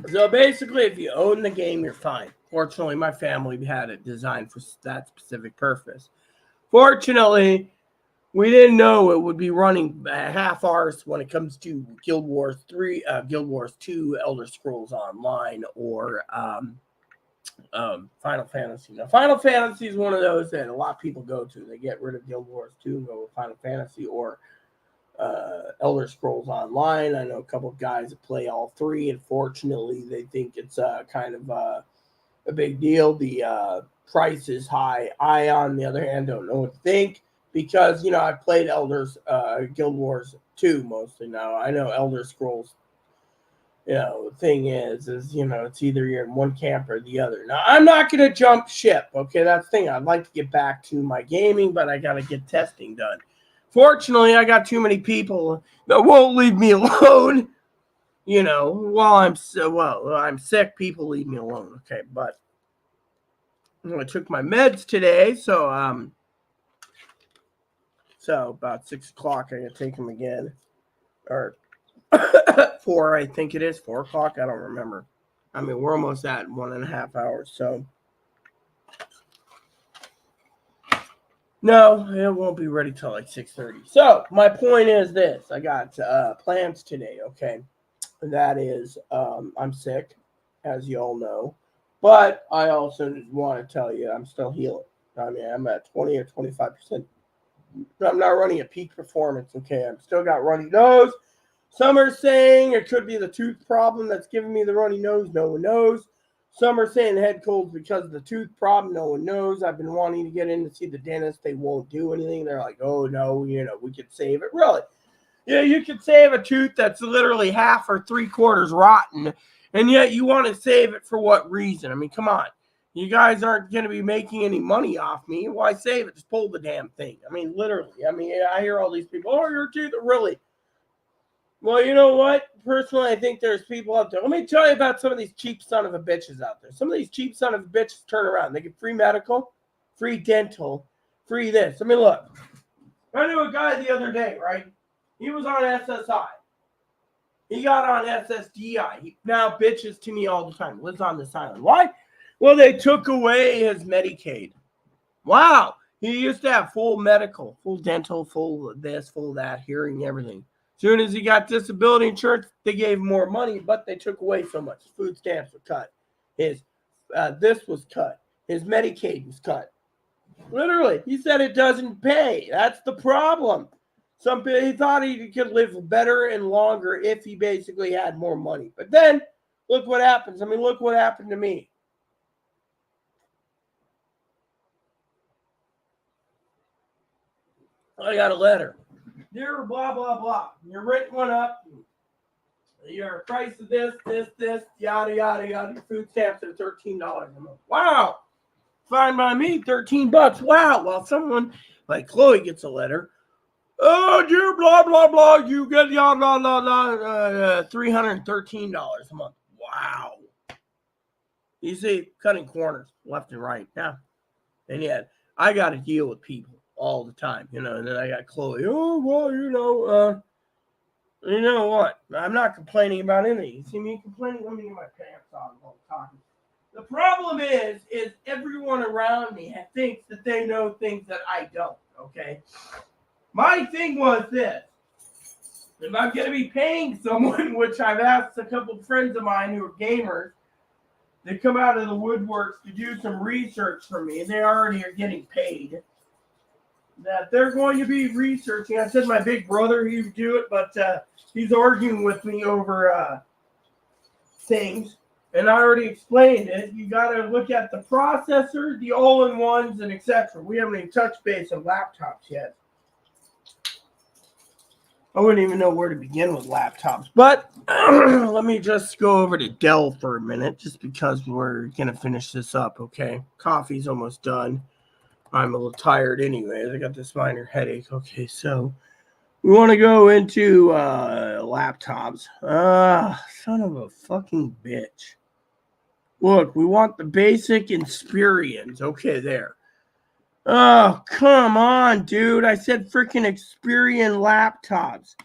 Speaker 1: So basically, if you own the game, you're fine. Fortunately, my family had it designed for that specific purpose. Fortunately, we didn't know it would be running half hours when it comes to Guild Wars 3, Guild Wars 2, Elder Scrolls Online, or Final Fantasy. Now, Final Fantasy is one of those that a lot of people go to. They get rid of Guild Wars 2 and go with Final Fantasy or Elder Scrolls Online. I know a couple of guys that play all three, and fortunately, they think it's kind of a big deal. The price is high. I, on the other hand, don't know what to think because, I've played Guild Wars 2 mostly now. I know Elder Scrolls, the thing is, it's either you're in one camp or the other. Now, I'm not going to jump ship, okay? That's the thing. I'd like to get back to my gaming, but I got to get testing done. Fortunately, I got too many people that won't leave me alone, while I'm sick. People leave me alone, okay? But I took my meds today, so about 6 o'clock, I'm going to take them again. Or 4, I think it is. 4 o'clock, I don't remember. I mean, we're almost at 1.5 hours, so. No, it won't be ready till like 6:30. So my point is this: I got plans today. Okay, that is, I'm sick, as you all know, but I also want to tell you I'm still healing. I mean, I'm at 20 or 25%. I'm not running at peak performance. Okay, I'm still got runny nose. Some are saying it could be the tooth problem that's giving me the runny nose. No one knows. Some are saying head cold's because of the tooth problem. No one knows. I've been wanting to get in to see the dentist. They won't do anything. They're like, oh no, we could save it. Really? Yeah, you could save a tooth that's literally half or three-quarters rotten, and yet you want to save it for what reason? I mean, come on. You guys aren't going to be making any money off me. Why save it? Just pull the damn thing. I mean, literally. I mean, I hear all these people, oh, your teeth are really. Well, you know what? Personally, I think there's people out there. Let me tell you about some of these cheap son of a bitches out there. Some of these cheap son of a bitches turn around. They get free medical, free dental, free this. I mean, look. I knew a guy the other day, right? He was on SSI. He got on SSDI. He now bitches to me all the time. Lives on this island. Why? Well, they took away his Medicaid. Wow. He used to have full medical, full dental, full this, full that, hearing, everything. Soon as he got disability insurance, they gave him more money, but they took away so much. His food stamps were cut. His this was cut. His Medicaid was cut. Literally, he said it doesn't pay. That's the problem. He thought he could live better and longer if he basically had more money. But then, look what happens. I mean, look what happened to me. I got a letter. Dear blah, blah, blah. Your rent went up. Your price of this, yada, yada, yada. Your food stamps are $13 a month. Wow. Fine by me, $13. Wow. Well, someone like Chloe gets a letter. Oh, dear blah, blah, blah. You get $313 a month. Wow. You see, cutting corners left and right. Yeah. And yet, I got to deal with people all the time, and then I got Chloe. Oh, well, you know what? I'm not complaining about anything. You see me complaining? Let me get my pants on while I'm talking. The problem is everyone around me thinks that they know things that I don't, okay? My thing was this. If I'm going to be paying someone, which I've asked a couple of friends of mine who are gamers, they come out of the woodworks to do some research for me, and they already are getting paid, that they're going to be researching. I said my big brother, he would do it, but he's arguing with me over things, and I already explained it. You got to look at the processor, the all-in-ones, and etc. We haven't even touched base on laptops yet. I wouldn't even know where to begin with laptops. But let me just go over to Dell for a minute, just because we're going to finish this up, okay? Coffee's almost done. I'm a little tired anyways. I got this minor headache. Okay, so we want to go into laptops. Son of a fucking bitch. Look, we want the basic Experience. Okay, there. Oh, come on, dude. I said freaking Experian laptops,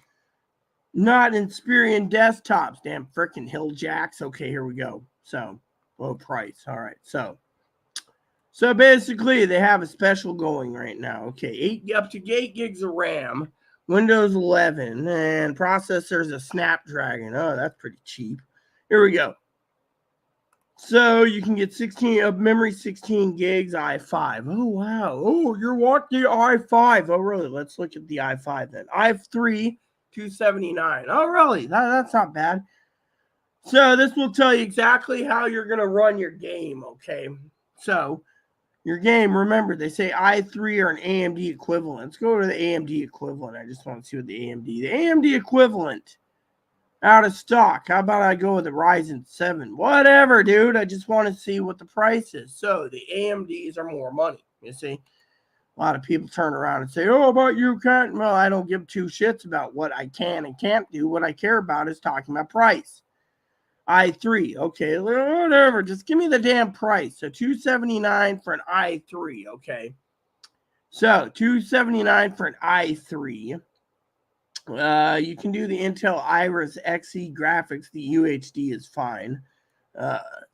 Speaker 1: not Experian desktops. Damn freaking Hill Jacks. Okay, here we go. So, low price. All right. So basically, they have a special going right now. Okay, up to 8 gigs of RAM, Windows 11, and processor's a Snapdragon. Oh, that's pretty cheap. Here we go. So you can get 16 of memory, 16 gigs, i5. Oh, wow. Oh, you want the i5. Oh, really? Let's look at the i5 then. i3, 279. Oh, really? That's not bad. So this will tell you exactly how you're going to run your game, okay? So your game, remember, they say i3 or an AMD equivalent. Let's go to the AMD equivalent. I just want to see what the AMD equivalent. Out of stock. How about I go with the Ryzen 7? Whatever, dude. I just want to see what the price is. So the AMDs are more money. You see, a lot of people turn around and say, "Oh, but you can't." Well, I don't give two shits about what I can and can't do. What I care about is talking about price. i3, okay, whatever. Just give me the damn price. So $279 for an i3, okay. So $279 for an i3. You can do the Intel Iris Xe graphics. The UHD is fine.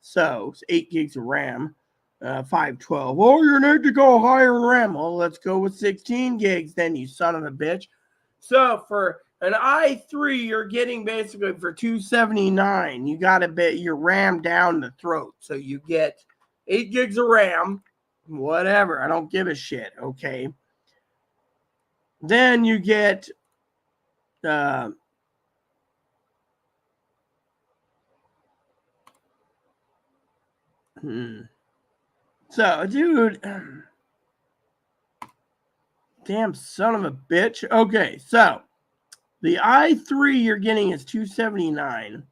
Speaker 1: So it's 8 gigs of RAM. 512. Oh, you need to go higher in RAM. Well, let's go with 16 gigs then, you son of a bitch. So for an i3, you're getting basically for $279. You got to bet your RAM down the throat. So you get 8 gigs of RAM, whatever. I don't give a shit. Okay. Then you get so, dude, damn son of a bitch. Okay, so the i3 you're getting is $279,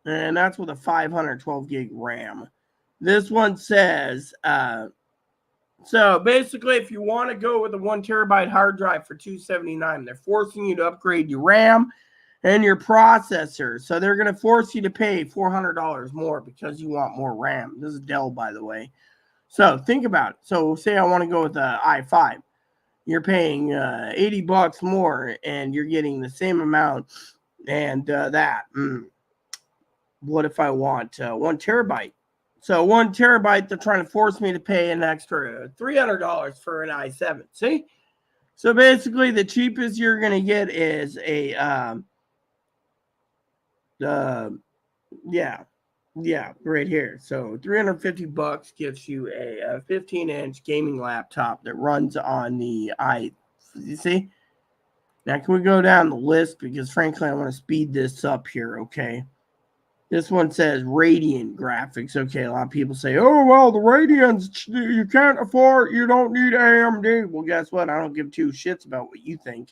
Speaker 1: and that's with a 512 gig RAM. This one says, so basically, if you want to go with a 1 terabyte hard drive for $279, they're forcing you to upgrade your RAM and your processor. So they're going to force you to pay $400 more because you want more RAM. This is Dell, by the way. So think about it. So say I want to go with the i5. You're paying $80 more, and you're getting the same amount. And what if I want 1 terabyte? So 1 terabyte, they're trying to force me to pay an extra $300 for an i7. See? So basically, the cheapest you're going to get is a right here. So $350 gives you a 15-inch gaming laptop that runs on the you see? Now, can we go down the list? Because frankly, I want to speed this up here, okay? This one says Radiant graphics. Okay, a lot of people say, oh, well, the Radiants, you can't afford, you don't need AMD. Well, guess what? I don't give two shits about what you think.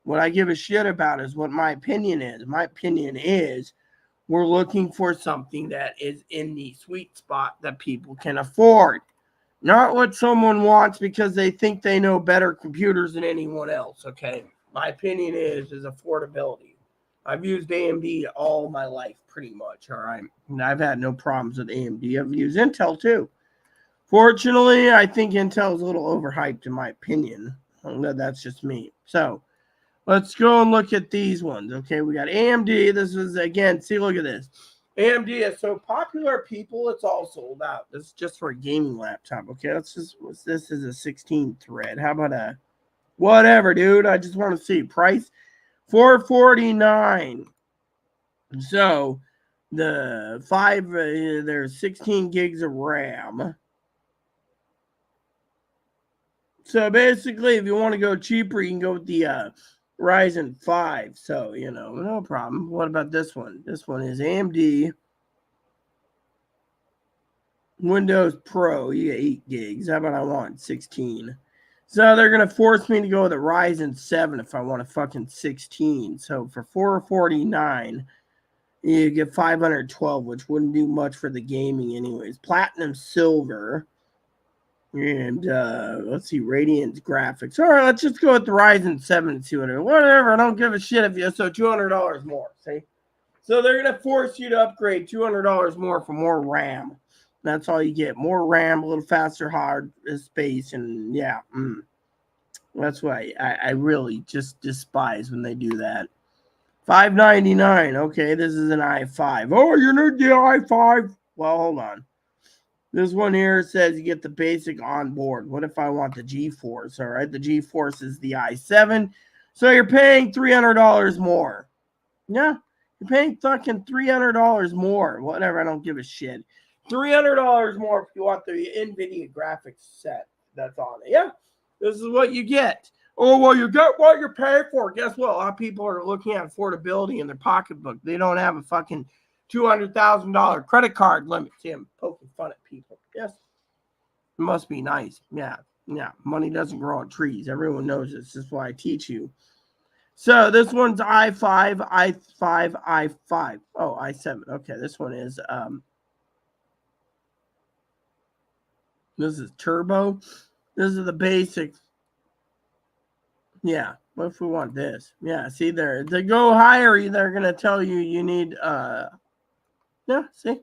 Speaker 1: What I give a shit about is what my opinion is. My opinion is we're looking for something that is in the sweet spot that people can afford. Not what someone wants because they think they know better computers than anyone else, okay? My opinion is affordability. I've used AMD all my life, pretty much, all right? And I've had no problems with AMD. I've used Intel, too. Fortunately, I think Intel is a little overhyped, in my opinion. That's just me. So, let's go and look at these ones, okay? We got AMD. This is, again, see, look at this. AMD is so popular, people, it's all sold out. This is just for a gaming laptop, okay? This is a 16 thread. How about a whatever, dude? I just want to see price $449. So the there's 16 gigs of RAM. So basically, if you want to go cheaper, you can go with the Ryzen 5. So, no problem. What about this one? This one is AMD Windows Pro. You get 8 gigs. How about I want 16? So they're going to force me to go with a Ryzen 7 if I want a fucking 16. So for $449, you get 512, which wouldn't do much for the gaming anyways. Platinum Silver. And let's see, Radiant graphics. All right, let's just go with the Ryzen 7 and see whatever. I don't give a shit if you so $200 more. See, so they're gonna force you to upgrade $200 more for more RAM. That's all you get. More RAM, a little faster hard space, and yeah, that's why I really just despise when they do that. $599. Okay, this is an i5. Oh, you need the i5. Well, hold on. This one here says you get the basic on board. What if I want the GeForce? All right, the GeForce is the i7. So you're paying $300 more. Yeah, you're paying fucking $300 more. Whatever, I don't give a shit. $300 more if you want the NVIDIA graphics set that's on it. Yeah, this is what you get. Oh, well, you get what you're paying for. Guess what? A lot of people are looking at affordability in their pocketbook. They don't have a fucking $200,000 credit card limit. See, I'm poking fun at people. Yes. It must be nice. Yeah. Money doesn't grow on trees. Everyone knows this. This is why I teach you. So this one's i5, i5. Oh, i7. Okay, this one is this is turbo. This is the basics. Yeah. What if we want this? Yeah, see there. To go higher, they're gonna tell you need yeah, see?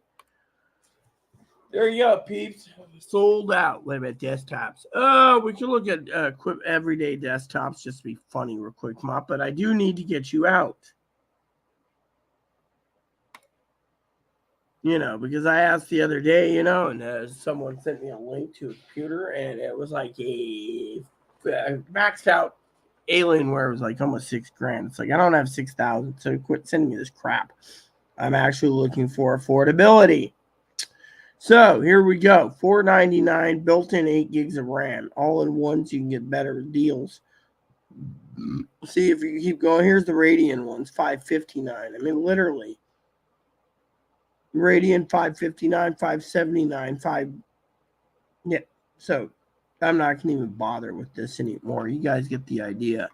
Speaker 1: There you go, peeps. Sold out. Wait a minute, desktops. We can look at everyday desktops just to be funny real quick, Mop, but I do need to get you out. Because I asked the other day, and someone sent me a link to a computer, and it was like a maxed out Alienware. It was like almost $6,000. It's like I don't have 6,000, so quit sending me this crap. I'm actually looking for affordability. So here we go. $499, built-in 8 gigs of RAM, all in one, so you can get better deals. See if you keep going. Here's the Radeon ones, $559. I mean, literally. Radeon $559, $579, yeah. So I'm not gonna even bother with this anymore. You guys get the idea.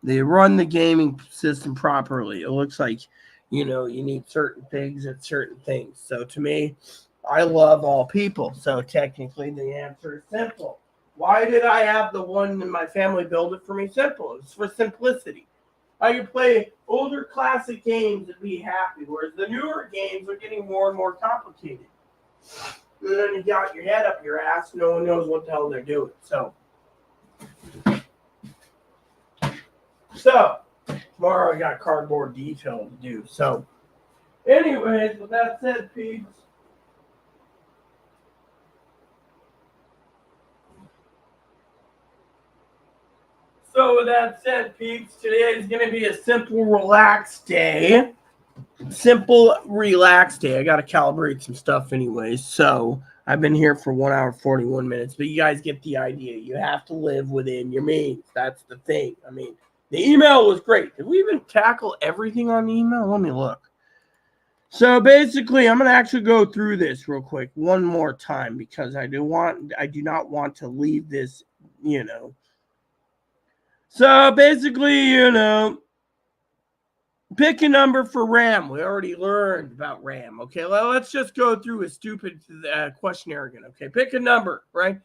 Speaker 1: They run the gaming system properly. It looks like you need certain things and certain things. So to me, I love all people. So technically the answer is simple. Why did I have the one in my family build it for me? Simple. It's for simplicity. I can play older classic games and be happy, whereas the newer games are getting more and more complicated. And then you got your head up your ass, no one knows what the hell they're doing. So tomorrow I got cardboard detail to do. So, anyways, with that said, peeps. Today is going to be a simple, relaxed day. I got to calibrate some stuff anyways. So I've been here for 1 hour, 41 minutes, but you guys get the idea. You have to live within your means. That's the thing. I mean, the email was great. Did we even tackle everything on the email? Let me look. So basically, I'm going to actually go through this real quick one more time because I do not want to leave this, So basically, pick a number for RAM. We already learned about RAM. Okay, well, let's just go through a stupid questionnaire again. Okay, pick a number, right?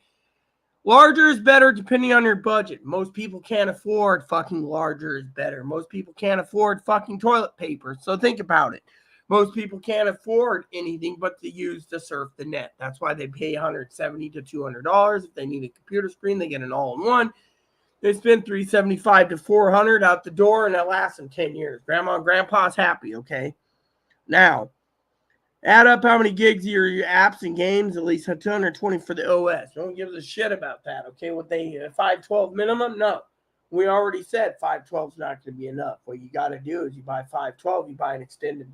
Speaker 1: Larger is better depending on your budget. Most people can't afford fucking larger is better. Most people can't afford fucking toilet paper. So think about it. Most people can't afford anything but to use to surf the net. That's why they pay $170 to $200. If they need a computer screen, they get an all-in-one. They spend $375 to $400 out the door, and it lasts them 10 years. Grandma and grandpa's happy, okay? Now, add up how many gigs your apps and games, at least 220 for the OS. Don't give a shit about that, okay? What they 512 minimum? No. We already said 512 is not going to be enough. What you got to do is you buy 512, you buy an extended,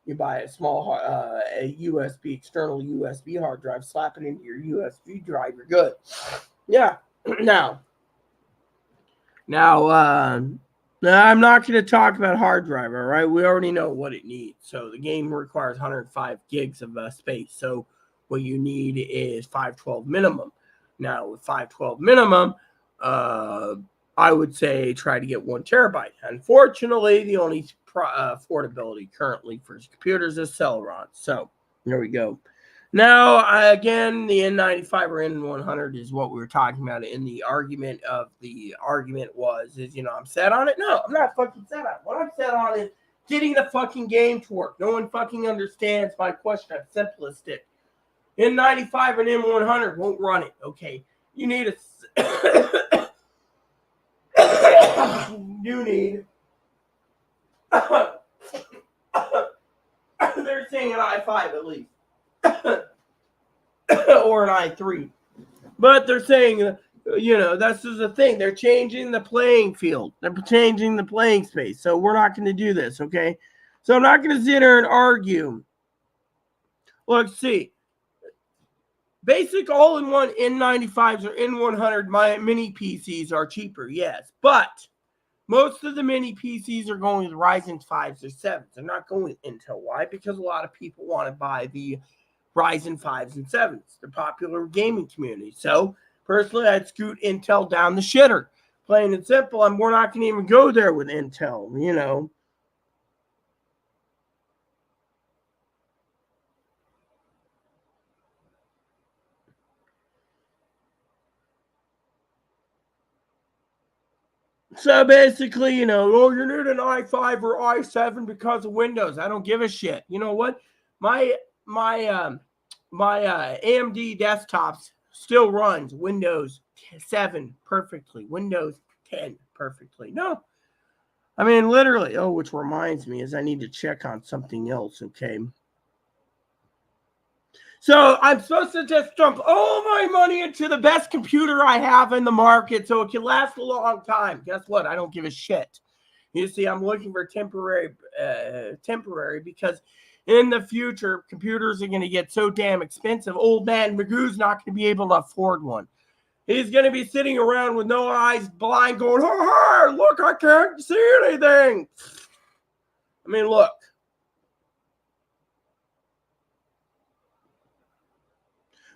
Speaker 1: you buy a small a USB, external USB hard drive, slap it into your USB drive, you're good. Yeah. Now, I'm not going to talk about hard drive, all right? We already know what it needs. So the game requires 105 gigs of space. So what you need is 512 minimum. Now, with 512 minimum, I would say try to get 1 terabyte. Unfortunately, the only affordability currently for computers is Celeron. So there we go. Now, again, the N95 or N100 is what we were talking about in the argument of the argument is, I'm set on it. No, I'm not fucking set on it. What I'm set on is getting the fucking game to work. No one fucking understands my question. I'm simplistic. N95 and N100 won't run it, okay? You need a... you need... They're saying an i5 at least. Or an i3. But they're saying, that's just the thing. They're changing the playing field. They're changing the playing space. So we're not going to do this, okay? So I'm not going to sit here and argue. Let's see. Basic all-in-one N95s or N100 mini PCs are cheaper, yes. But most of the mini PCs are going with Ryzen 5s or 7s. They're not going with Intel. Why? Because a lot of people want to buy the Ryzen 5s and 7s, the popular gaming community. So, personally, I'd scoot Intel down the shitter. Plain and simple, and we're not going to even go there with Intel, So basically, you need an i5 or i7 because of Windows. I don't give a shit. You know what? My AMD desktops still runs Windows 7 perfectly, Windows 10 perfectly. No, I mean literally. Oh, which reminds me is I need to check on something else. Okay. So I'm supposed to just dump all my money into the best computer I have in the market so it can last a long time. Guess what? I don't give a shit. You see, I'm looking for temporary because in the future, computers are going to get so damn expensive. Old man Magoo's not going to be able to afford one. He's going to be sitting around with no eyes, blind, going, oh, look, I can't see anything. I mean, look.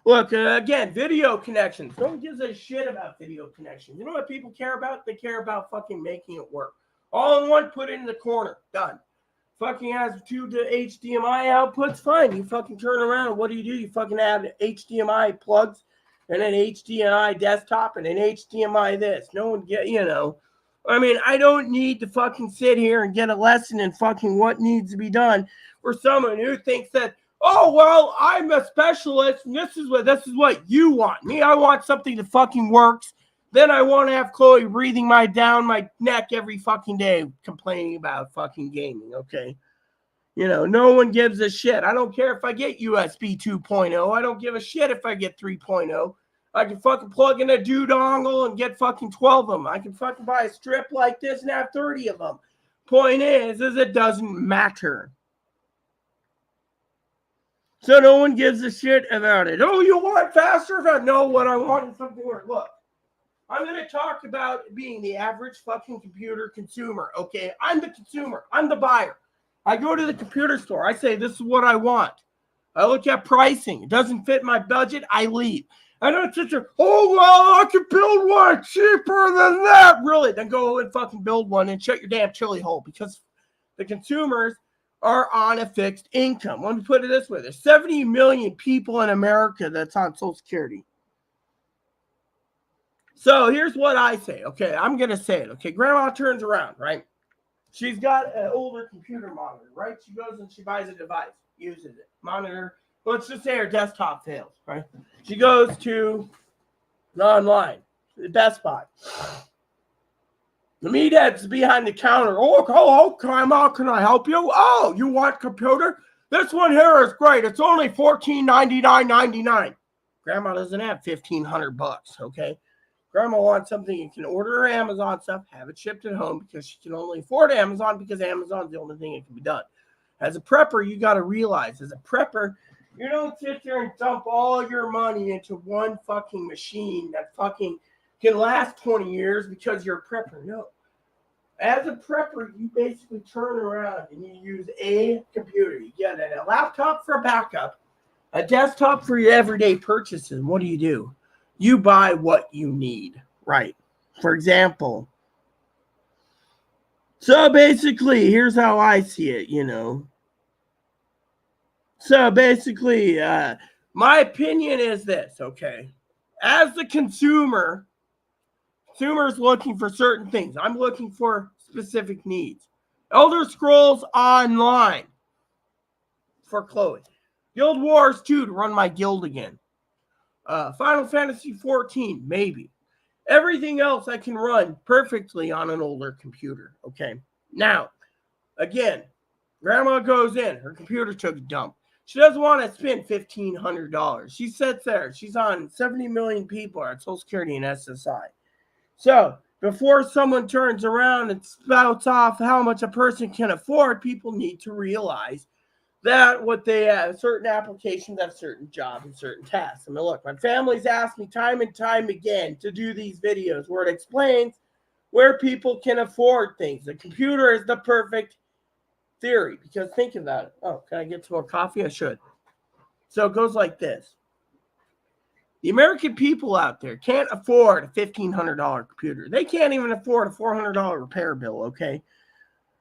Speaker 1: Look, again, video connections. No one gives a shit about video connections. You know what people care about? They care about fucking making it work. All in one, put it in the corner. Done. Fucking has 2 HDMI outputs, fine. You fucking turn around. What do? You fucking add HDMI plugs and an HDMI desktop and an HDMI this. No one get, I mean, I don't need to fucking sit here and get a lesson in fucking what needs to be done for someone who thinks that, oh, well, I'm a specialist and this is what you want. Me, I want something that fucking works. Then I won't have Chloe breathing down my neck every fucking day complaining about fucking gaming, okay? No one gives a shit. I don't care if I get USB 2.0. I don't give a shit if I get 3.0. I can fucking plug in a dongle and get fucking 12 of them. I can fucking buy a strip like this and have 30 of them. Point is it doesn't matter. So no one gives a shit about it. Oh, you want faster? No, what I want is something where, look, I'm going to talk about being the average fucking computer consumer, okay? I'm the consumer. I'm the buyer. I go to the computer store. I say, this is what I want. I look at pricing. It doesn't fit my budget. I leave. I don't sit there, oh, well, I can build one cheaper than that. Really? Then go and fucking build one and shut your damn chili hole because the consumers are on a fixed income. Let me put it this way. There's 70 million people in America that's on Social Security. So here's what I say. Okay, I'm going to say it. Okay, grandma turns around, right? She's got an older computer monitor, right? She goes and she buys a device, uses it, monitor. Let's just say her desktop fails, right? She goes to online, Best Buy. The meathead's behind the counter. Oh, grandma, can I help you? Oh, you want computer? This one here is great. It's only $14.99.99. Grandma doesn't have $1,500, okay? Grandma wants something you can order her Amazon stuff, have it shipped at home because she can only afford Amazon because Amazon's the only thing that can be done. As a prepper, you got to realize, as a prepper, you don't sit there and dump all your money into one fucking machine that fucking can last 20 years because you're a prepper. No. As a prepper, you basically turn around and you use a computer. You get a laptop for backup, a desktop for your everyday purchases. And what do? You buy what you need, right? For example, so basically, here's how I see it, So basically, my opinion is this, okay? As the consumer's looking for certain things. I'm looking for specific needs. Elder Scrolls Online for Chloe. Guild Wars 2 to run my guild again. Final Fantasy 14, maybe. Everything else I can run perfectly on an older computer, okay? Now, again, grandma goes in. Her computer took a dump. She doesn't want to spend $1,500. She sits there. She's on 70 million people at Social Security and SSI. So, before someone turns around and spouts off how much a person can afford, people need to realize that what they have, certain applications have certain jobs and certain tasks. I mean, look, my family's asked me time and time again to do these videos where it explains where people can afford things. The computer is the perfect theory because think about it. Oh, can I get some more coffee? I should. So it goes like this. The American people out there can't afford a $1,500 computer. They can't even afford a $400 repair bill, okay?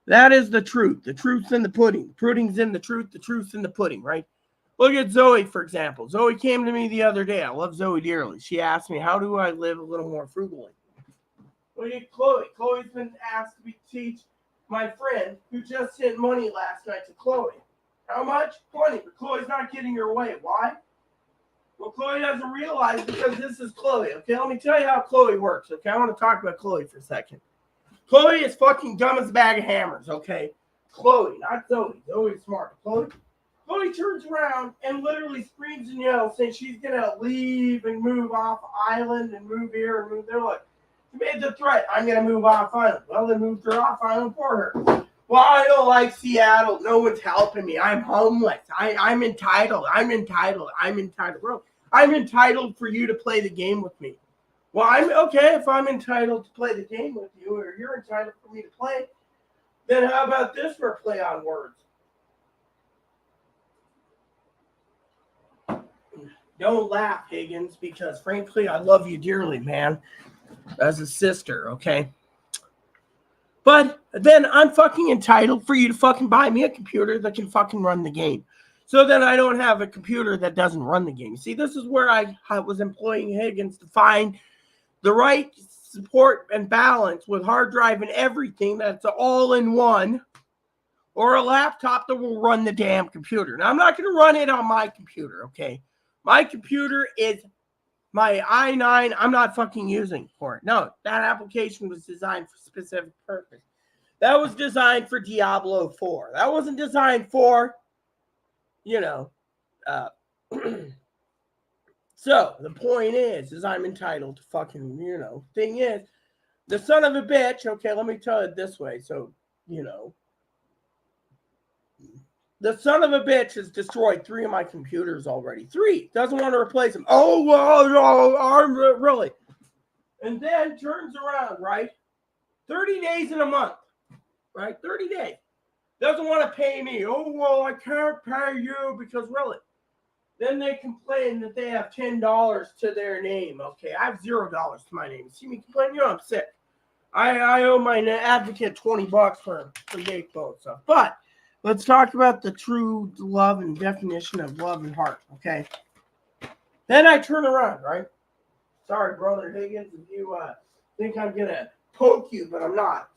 Speaker 1: That is the truth. The truth's in the pudding. The pudding's in the truth's in the pudding, right? Look at Zoe, for example. Zoe came to me the other day. I love Zoe dearly. She asked me, how do I live a little more frugally? Look at Chloe. Chloe's been asked to teach my friend who just sent money last night to Chloe. How much? 20. But Chloe's not getting her way. Why? Well, Chloe doesn't realize because this is Chloe. Okay, let me tell you how Chloe works. Okay, I want to talk about Chloe for a second. Chloe is fucking dumb as a bag of hammers, okay? Chloe, not Zoe. Zoe's smart. Chloe Chloe turns around and literally screams and yells, saying she's gonna leave and move off island and move here and move there. Look, she made the threat, I'm gonna move off island. Well, they moved her off island for her. Well, I don't like Seattle. No one's helping me. I'm homeless. I'm entitled. I'm entitled. I'm entitled. Bro, I'm entitled for you to play the game with me. Well, I'm okay if I'm entitled to play the game with you, or you're entitled for me to play. Then how about this for a play on words? Don't laugh, Higgins, because frankly, I love you dearly, man, as a sister, okay? But then I'm fucking entitled for you to fucking buy me a computer that can fucking run the game. So then I don't have a computer that doesn't run the game. See, this is where I was employing Higgins to find the right support and balance with hard drive and everything that's all in one, or a laptop that will run the damn computer. Now, I'm not going to run it on my computer, okay? My computer is my i9. I'm not fucking using for it. No, that application was designed for a specific purpose. That was designed for Diablo 4. That wasn't designed for, So the point is I'm entitled to fucking, thing is, the son of a bitch, okay, let me tell it this way. So, the son of a bitch has destroyed 3 of my computers already. 3. Doesn't want to replace them. Oh, well, no, I'm really. And then turns around, right? 30 days in a month, right? 30 days. Doesn't want to pay me. Oh, well, I can't pay you because really. Then they complain that they have $10 to their name. Okay, I have $0 to my name. See me complain? I'm sick. I owe my advocate $20 for gay phone stuff. But let's talk about the true love and definition of love and heart, okay? Then I turn around, right? Sorry, Brother Higgins, if you think I'm going to poke you, but I'm not.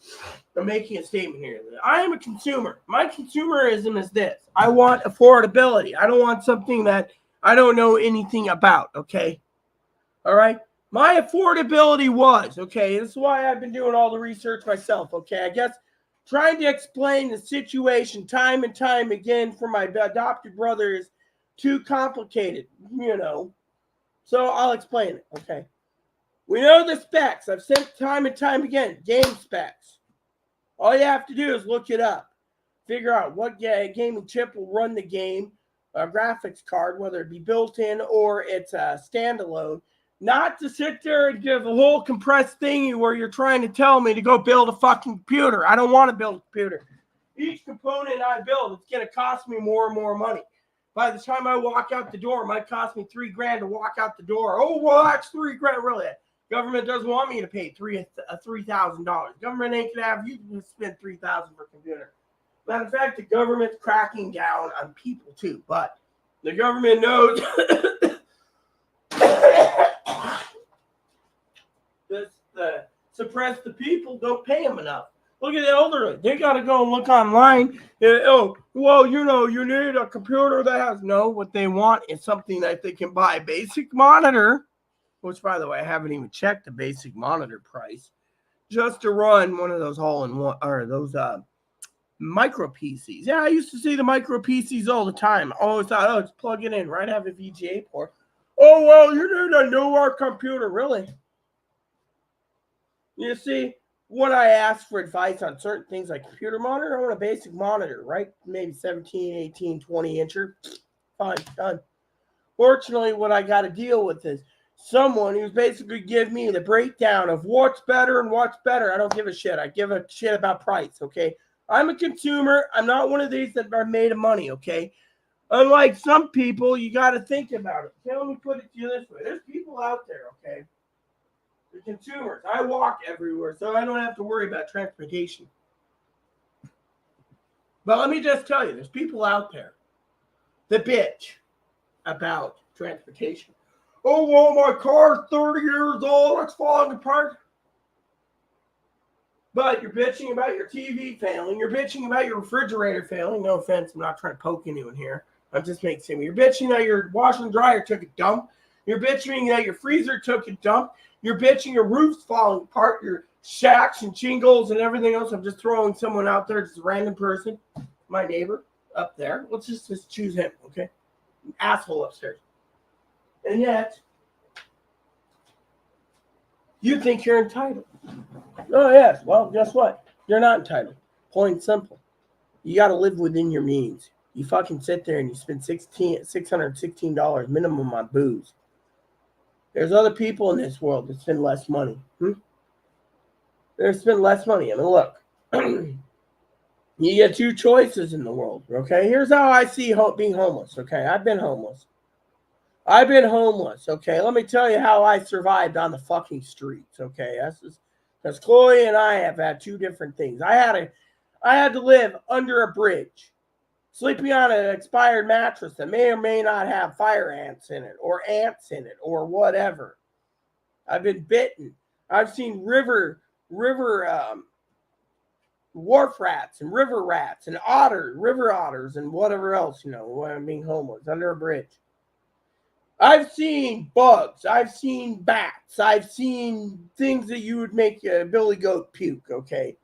Speaker 1: I'm making a statement here. I am a consumer. My consumerism is this. I want affordability. I don't want something that I don't know anything about, okay? All right? My affordability was, okay, this is why I've been doing all the research myself, okay? I guess trying to explain the situation time and time again for my adopted brother is too complicated, So I'll explain it, okay? We know the specs. I've said time and time again, game specs. All you have to do is look it up. Figure out what gaming chip will run the game, a graphics card, whether it be built-in or it's a standalone. Not to sit there and give a whole compressed thingy where you're trying to tell me to go build a fucking computer. I don't want to build a computer. Each component I build, it's going to cost me more and more money. By the time I walk out the door, it might cost me $3,000 to walk out the door. Oh, well, that's $3,000. Really? Government doesn't want me to pay $3,000. Government ain't going to have you spend $3,000 for a computer. Matter of fact, the government's cracking down on people too. But the government knows suppress the people, don't pay them enough. Look at the elderly. They got to go and look online. Oh, well, you need a computer that has. No, what they want is something that they can buy a basic monitor, which, by the way, I haven't even checked the basic monitor price, just to run one of those all-in-one, or those micro PCs. Yeah, I used to see the micro PCs all the time. I always thought, just plug it in, right? Have a VGA port. Oh, well, you need a newer computer. Really? You see, when I ask for advice on certain things like computer monitor, I want a basic monitor, right? Maybe 17, 18, 20 incher. Fine, done. Fortunately, what I got to deal with is someone who's basically give me the breakdown of what's better and what's better. I don't give a shit. I give a shit about price, okay? I'm a consumer. I'm not one of these that are made of money, okay? Unlike some people, you got to think about it. Okay, let me put it to you this way. There's people out there, okay? The consumers. I walk everywhere, so I don't have to worry about transportation. But let me just tell you, there's people out there that bitch about transportation. Oh, well, my car's 30 years old. It's falling apart. But you're bitching about your TV failing. You're bitching about your refrigerator failing. No offense, I'm not trying to poke anyone here. I'm just making sense. You're bitching that your washer and dryer took a dump. You're bitching that your freezer took a dump. You're bitching your roof's falling apart, your shacks and shingles and everything else. I'm just throwing someone out there, just a random person, my neighbor. up there. Let's just choose him, okay? Asshole upstairs. And yet, you think you're entitled. Oh, yes. Well, guess what? You're not entitled. Plain and simple. You got to live within your means. You fucking sit there and you spend $616 minimum on booze. There's other people in this world that spend less money. They spend less money. I mean, look. You get two choices in the world, okay? Here's how I see being homeless, okay? I've been homeless, okay? Let me tell you how I survived on the fucking streets, okay? Because Chloe and I have had two different things. I had to live under a bridge, sleeping on an expired mattress that may or may not have fire ants in it or whatever. I've been bitten. I've seen river wharf rats and river rats and river otters and whatever else, when I'm being homeless under a bridge. I've seen bugs. I've seen bats. I've seen things that you would make a billy goat puke, okay?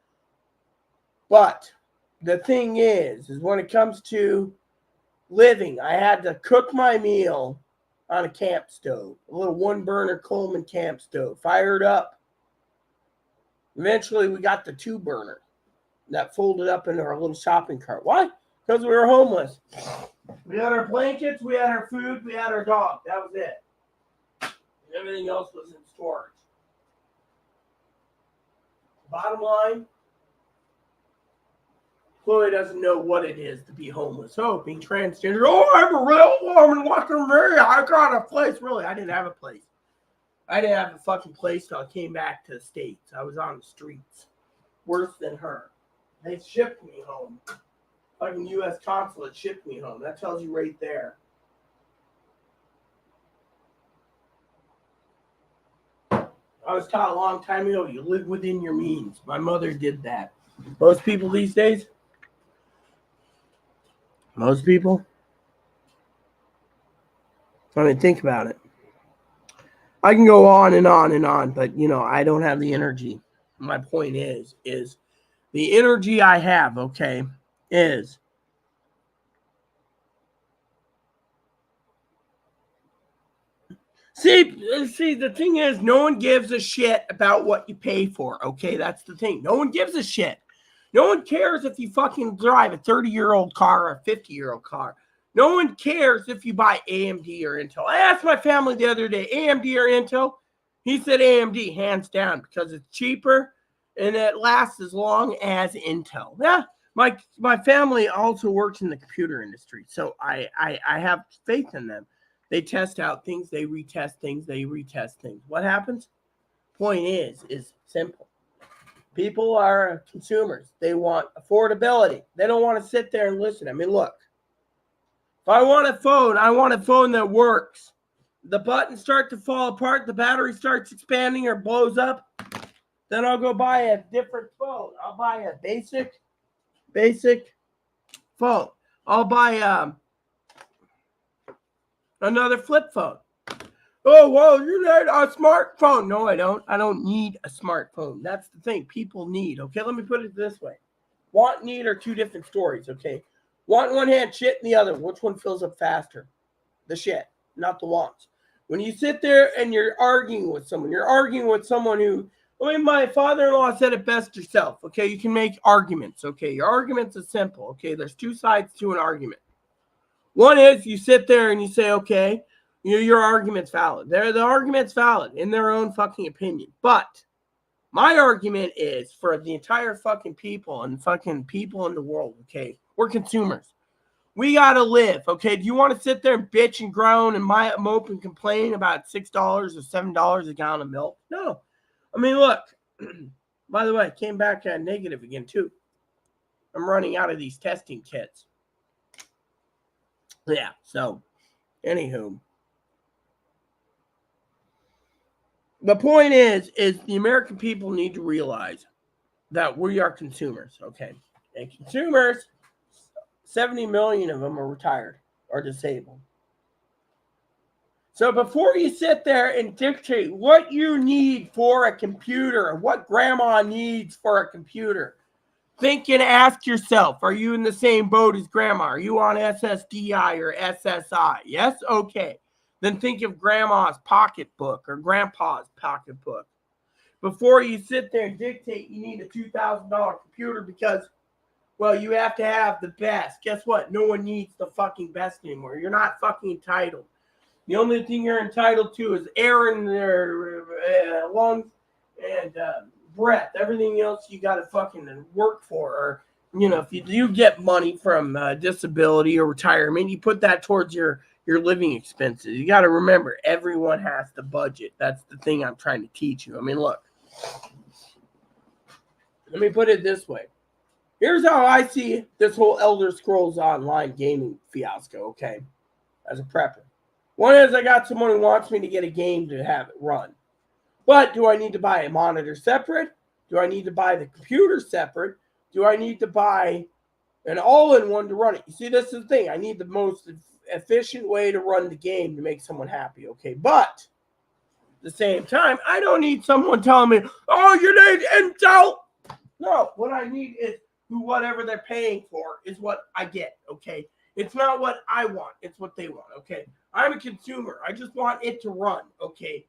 Speaker 1: But the thing is when it comes to living, I had to cook my meal on a camp stove, a little one-burner Coleman camp stove, fired up. Eventually, we got the two-burner that folded up into our little shopping cart. Why? Because we were homeless. We had our blankets, we had our food, we had our dog. That was it. Everything else was in storage. Bottom line, Chloe doesn't know what it is to be homeless. Oh, being transgender. Oh, I'm a real woman. What can me? I got a place. Really, I didn't have a place. I didn't have a fucking place till I came back to the States. I was on the streets. Worse than her. They shipped me home. Fucking U.S. consulate shipped me home. That tells you right there. I was taught a long time ago, you live within your means. My mother did that. Most people these days, I mean, think about it. I can go on and on and on, but, I don't have the energy. My point is the energy I have, okay, is See, the thing is, no one gives a shit about what you pay for, okay? That's the thing. No one gives a shit. No one cares if you fucking drive a 30-year-old car or a 50-year-old car. No one cares if you buy AMD or Intel. I asked my family the other day, AMD or Intel? He said AMD, hands down, because it's cheaper and it lasts as long as Intel. Yeah, my family also works in the computer industry, so I have faith in them. They test out things, they retest things, What happens? Point is simple. People are consumers. They want affordability. They don't want to sit there and listen. I mean, look, if I want a phone that works. The buttons start to fall apart, the battery starts expanding or blows up, then I'll go buy a different phone. I'll buy a basic phone. I'll buy another flip phone. Oh, well, you need a smartphone. No, I don't. I don't need a smartphone. That's the thing. People need. Okay, let me put it this way. Want and need are two different stories, okay? Want in one hand, shit in the other. Which one fills up faster? The shit, not the wants. When you sit there and you're arguing with someone who, my father-in-law said it best yourself, okay? You can make arguments, okay? Your arguments are simple, okay? There's two sides to an argument. One is you sit there and you say, okay, your argument's valid. The argument's valid in their own fucking opinion. But my argument is for the entire fucking people and fucking people in the world, okay? We're consumers. We got to live, okay? Do you want to sit there and bitch and groan and mope and complain about $6 or $7 a gallon of milk? No. I mean, look, by the way, I came back negative again, too. I'm running out of these testing kits. Yeah, so, anywho. The point is the American people need to realize that we are consumers, okay? And consumers, 70 million of them are retired or disabled. So before you sit there and dictate what you need for a computer, or what grandma needs for a computer, Think and ask yourself, are you in the same boat as grandma? Are you on SSDI or SSI? Yes? Okay. Then think of grandma's pocketbook or grandpa's pocketbook. Before you sit there and dictate you need a $2,000 computer because, well, you have to have the best. Guess what? No one needs the fucking best anymore. You're not fucking entitled. The only thing you're entitled to is air in their lungs and breath. Everything else you got to fucking work for. Or, if you do get money from disability or retirement, you put that towards your living expenses. You got to remember, everyone has to budget. That's the thing I'm trying to teach you. I mean, look. Let me put it this way. Here's how I see this whole Elder Scrolls Online gaming fiasco, okay, as a prepper. One is I got someone who wants me to get a game to have it run. But do I need to buy a monitor separate? Do I need to buy the computer separate? Do I need to buy an all-in-one to run it? You see, this is the thing. I need the most efficient way to run the game to make someone happy, okay? But at the same time, I don't need someone telling me, oh, you need Intel. No, what I need is whatever they're paying for is what I get, okay? It's not what I want. It's what they want, okay? I'm a consumer. I just want it to run, okay?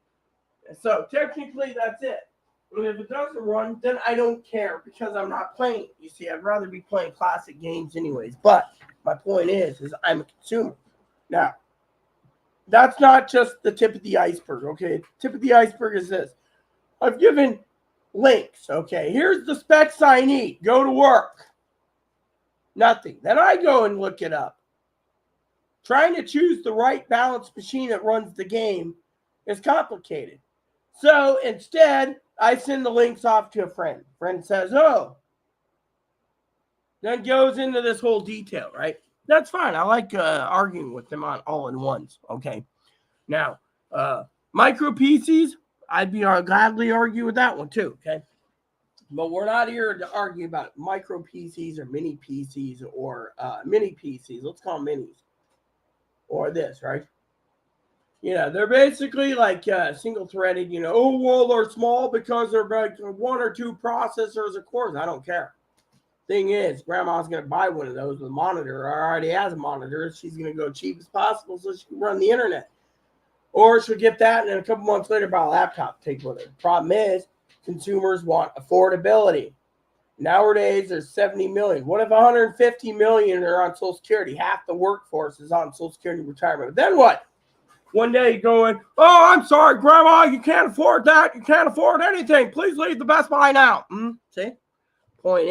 Speaker 1: So technically, that's it. And if it doesn't run, then I don't care because I'm not playing. You see, I'd rather be playing classic games anyways. But my point is I'm a consumer. Now, that's not just the tip of the iceberg, okay? Tip of the iceberg is this. I've given links, okay? Here's the specs I need. Go to work. Nothing. Then I go and look it up. Trying to choose the right balanced machine that runs the game is complicated. So instead, I send the links off to a friend. Friend says, oh. Then goes into this whole detail, right? That's fine. I like arguing with them on all-in-ones, okay? Now, micro PCs, I'd gladly argue with that one too, okay? But we're not here to argue about micro PCs or mini PCs or mini PCs. Let's call them minis. Or this, right? They're basically like single-threaded, oh, well, they're small because they're like one or two processors or cores. I don't care. Thing is, grandma's going to buy one of those with a monitor, or already has a monitor. She's going to go cheap as possible so she can run the internet. Or she'll get that and then a couple months later buy a laptop to take with her. Problem is, consumers want affordability. Nowadays, there's 70 million. What if 150 million are on Social Security? Half the workforce is on Social Security retirement. Then what? One day you go in, oh, I'm sorry, Grandma, you can't afford that. You can't afford anything. Please leave the Best Buy now. See? Point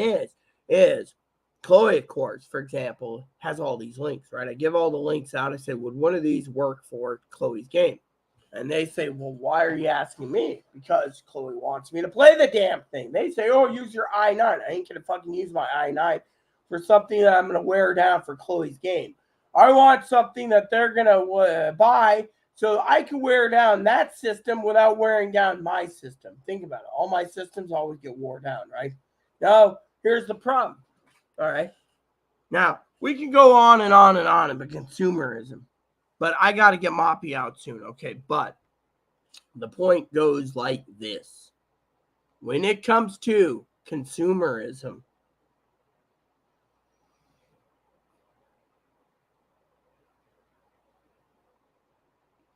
Speaker 1: is Chloe, of course, for example, has all these links, right? I give all the links out. I say, would one of these work for Chloe's game? And they say, well, why are you asking me? Because Chloe wants me to play the damn thing. They say, oh, use your i9. I ain't going to fucking use my i9 for something that I'm going to wear down for Chloe's game. I want something that they're going to buy so I can wear down that system without wearing down my system. Think about it. All my systems always get worn down, right? Now, here's the problem. All right. Now, we can go on and on and on about consumerism. But I got to get Moppy out soon, okay? But the point goes like this. When it comes to consumerism,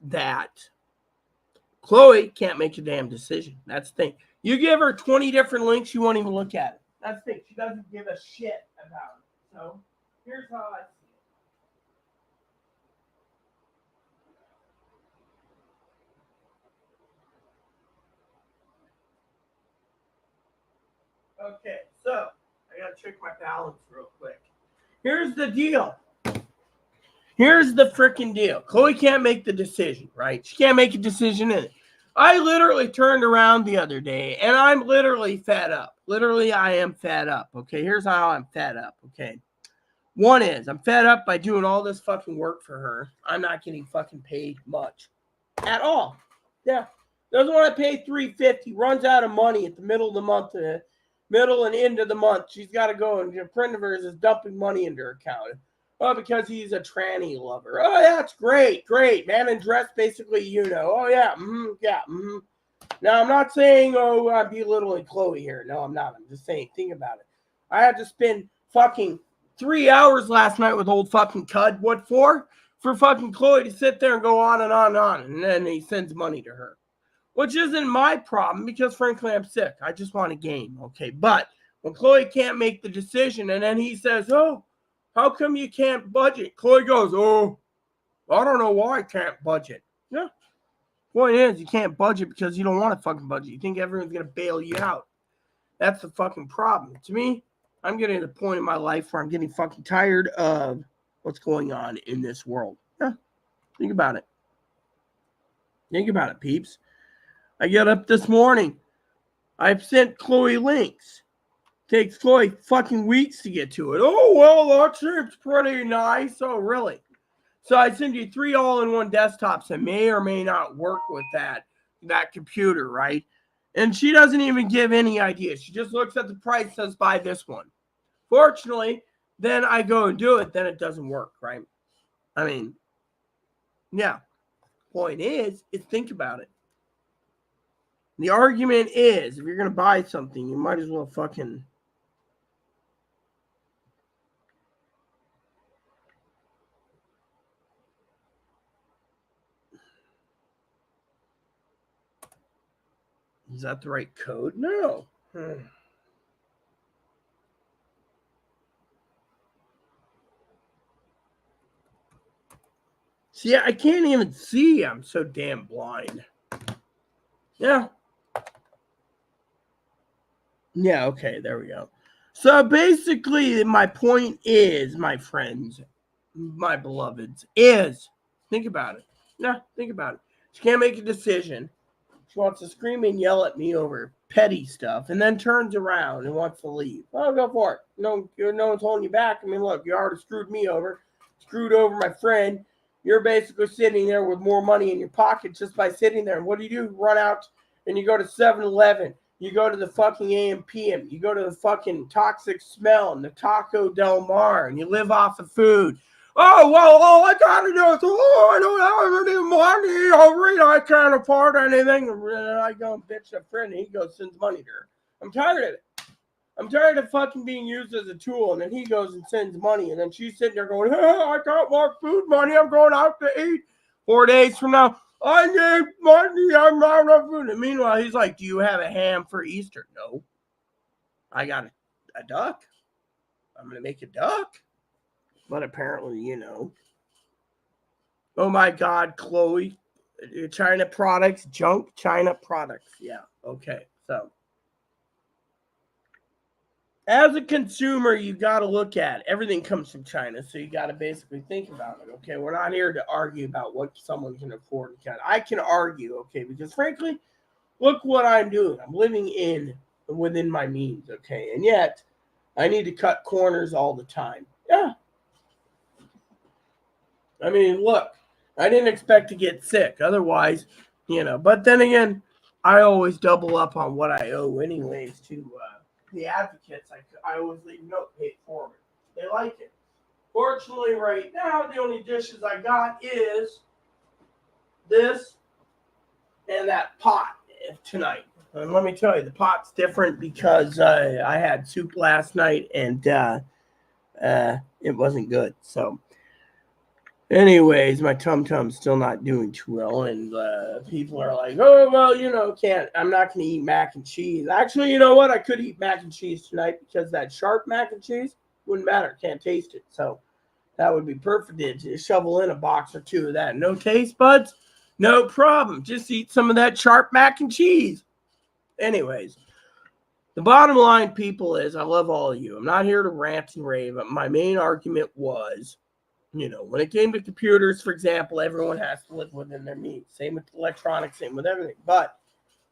Speaker 1: that Chloe can't make a damn decision. That's the thing. You give her 20 different links, you won't even look at it. That's the thing. She doesn't give a shit about it. So here's how I see it. Okay, so I got to check my balance real quick. Here's the deal. Here's the freaking deal. Chloe can't make the decision, right? She can't make a decision in it. I literally turned around the other day, and I'm literally fed up. Literally, I am fed up, okay? Here's how I'm fed up, okay? One is, I'm fed up by doing all this fucking work for her. I'm not getting fucking paid much at all. Yeah. Doesn't want to pay $350. Runs out of money at the middle of the month, middle and end of the month. She's got to go, and a friend of hers is dumping money into her account. Oh, because he's a tranny lover. Oh, yeah, that's great, man. And dress basically, Oh, yeah, Now, I'm not saying, I'm belittling Chloe here. No, I'm not. I'm just saying, think about it. I had to spend fucking 3 hours last night with old fucking Cud. What for? For fucking Chloe to sit there and go on and on and on. And then he sends money to her. Which isn't my problem because, frankly, I'm sick. I just want a game, okay? But when Chloe can't make the decision and then he says, oh, how come you can't budget? Chloe goes, oh, I don't know why I can't budget. Yeah. Point is, you can't budget because you don't want to fucking budget. You think everyone's going to bail you out. That's the fucking problem. To me, I'm getting to the point in my life where I'm getting fucking tired of what's going on in this world. Yeah. Think about it. Think about it, peeps. I get up this morning. I've sent Chloe links. Takes Chloe fucking weeks to get to it. Oh, well, that seems pretty nice. Oh, really? So I send you 3 all-in-one desktops that may or may not work with that computer, right? And she doesn't even give any idea. She just looks at the price, says, buy this one. Fortunately, then I go and do it, then it doesn't work, right? I mean, yeah. Point is think about it. The argument is, if you're going to buy something, you might as well fucking... Is that the right code? No. See, I can't even see. I'm so damn blind. Yeah. Yeah, okay, there we go. So basically, my point is, my friends, my beloveds, is think about it. Yeah, think about it. She can't make a decision. She wants to scream and yell at me over petty stuff and then turns around and wants to leave. Oh, go for it. No one's holding you back. I mean, look, you already screwed me over, screwed over my friend. You're basically sitting there with more money in your pocket just by sitting there. And what do? Run out and you go to 7-Eleven. You go to the fucking AM/PM. You go to the fucking Toxic Smell and the Taco Del Mar and you live off the food. Oh, well, all I got to do is, I don't have any money. I can't afford anything. And I go and bitch a friend and he goes, sends money to her. I'm tired of it. I'm tired of fucking being used as a tool. And then he goes and sends money. And then she's sitting there going, I got more food money. I'm going out to eat. 4 days from now, I need money. I'm out of food. And meanwhile, he's like, do you have a ham for Easter? No. I got a duck. I'm going to make a duck. But apparently, Oh my God, Chloe. China products, junk China products. Yeah, okay. So, as a consumer, you got to look at everything comes from China. So, you got to basically think about it. Okay, we're not here to argue about what someone can afford. I can argue, okay, because frankly, look what I'm doing. I'm living within my means, okay, and yet I need to cut corners all the time. Yeah. I mean, look, I didn't expect to get sick. Otherwise, but then again, I always double up on what I owe anyways to the advocates. I always leave note paid forward. They like it. Fortunately, right now, the only dishes I got is this and that pot tonight. And let me tell you, the pot's different because I had soup last night and it wasn't good. So, anyways, my tum-tum's still not doing too well, and people are like, oh, well, I'm not going to eat mac and cheese. Actually, you know what? I could eat mac and cheese tonight because that sharp mac and cheese wouldn't matter. Can't taste it. So that would be perfect to shovel in a box or two of that. No taste buds? No problem. Just eat some of that sharp mac and cheese. Anyways, the bottom line, people, is I love all of you. I'm not here to rant and rave. My main argument was, when it came to computers, for example, everyone has to live within their means. Same with electronics, same with everything. But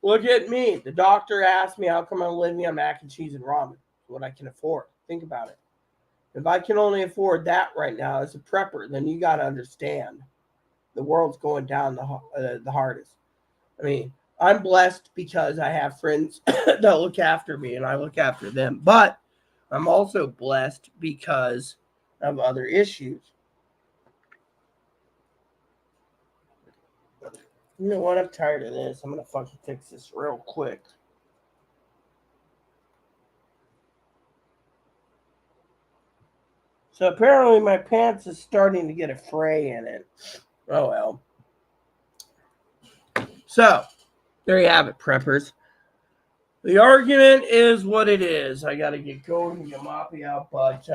Speaker 1: look at me. The doctor asked me how come I'm living on mac and cheese and ramen. What I can afford. Think about it. If I can only afford that right now as a prepper, then you got to understand the world's going down the hardest. I mean, I'm blessed because I have friends that look after me and I look after them. But I'm also blessed because of other issues. You know what? I'm tired of this. I'm going to fucking fix this real quick. So apparently my pants is starting to get a fray in it. Oh well. So there you have it, preppers. The argument is what it is. I got to get going and get Moppy out, but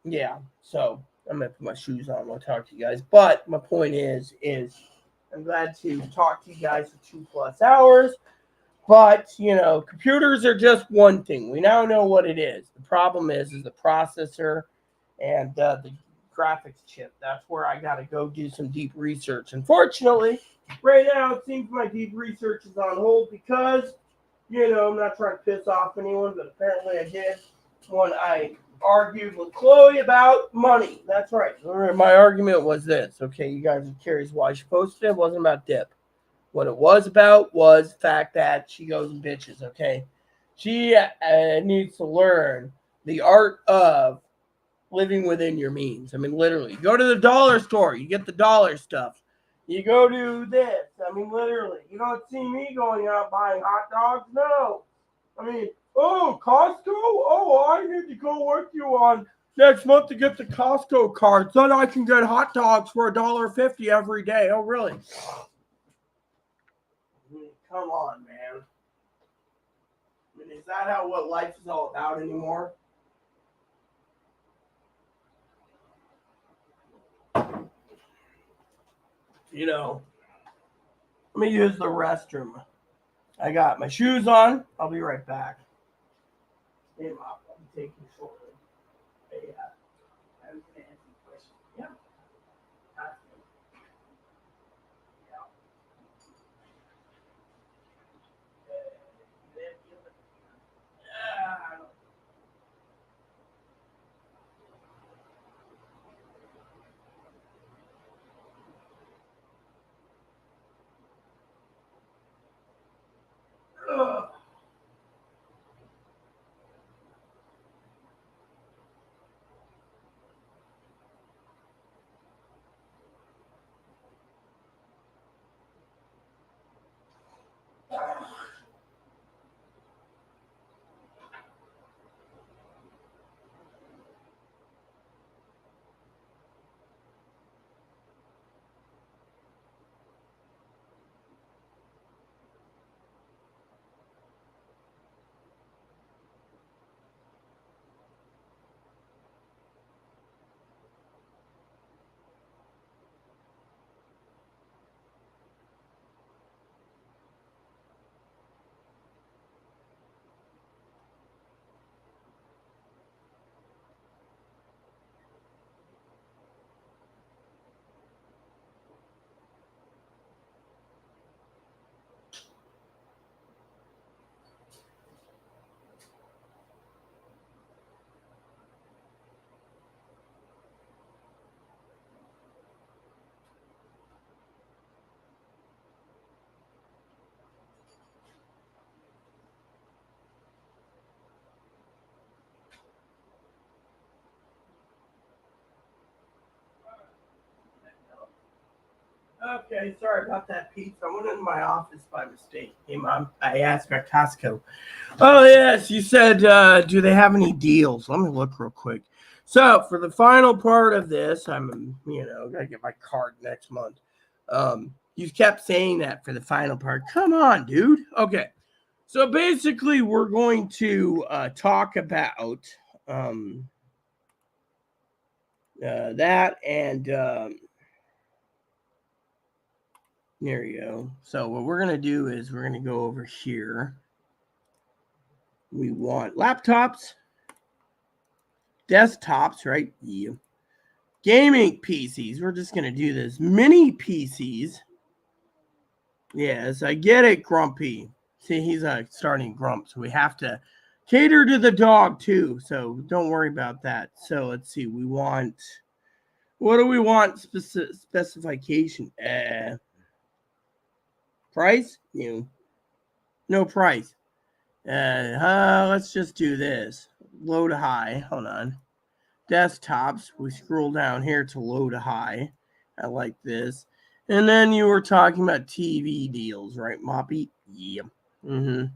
Speaker 1: yeah. So I'm gonna put my shoes on. I'll talk to you guys. But my point is I'm glad to talk to you guys for 2+ hours. But computers are just one thing. We now know what it is. The problem is the processor and the graphics chip. That's where I got to go do some deep research. Unfortunately, right now it seems my deep research is on hold because I'm not trying to piss off anyone, but apparently I did when I argued with Chloe about money. That's right. My argument was this. Okay, you guys are curious why she posted it. It wasn't about dip. What it was about was the fact that she goes and bitches, okay? She needs to learn the art of living within your means. I mean, literally. You go to the dollar store, you get the dollar stuff. You go to this. I mean, literally. You don't see me going out buying hot dogs. No. I mean, oh, Costco? Oh, I need to go with you on next month to get the Costco card so that I can get hot dogs for $1.50 every day. Oh, really? Come on, man. I mean, is that what life is all about anymore? Let me use the restroom. I got my shoes on. I'll be right back. Hey, Mom, I'll be taking shortly. Hey, I was going to answer the question. Yeah. Okay, sorry about that, Pete. I went into my office by mistake. Hey, Mom, I asked about Costco. Oh, yes, you said, do they have any deals? Let me look real quick. So, for the final part of this, I'm, got to get my card next month. You kept saying that for the final part. Come on, dude. Okay. So, basically, we're going to talk about that and there you go. So what we're going to do is we're going to go over here. We want laptops, desktops, right? Yeah. Gaming PCs. We're just going to do this. Mini PCs. Yes, I get it, Grumpy. See, he's starting grump, so we have to cater to the dog too. So don't worry about that. So let's see. We want, what do we want? Specification. Price? No price. Let's just do this. Low to high. Hold on. Desktops. We scroll down here to low to high. I like this. And then you were talking about TV deals, right, Moppy? Yeah. All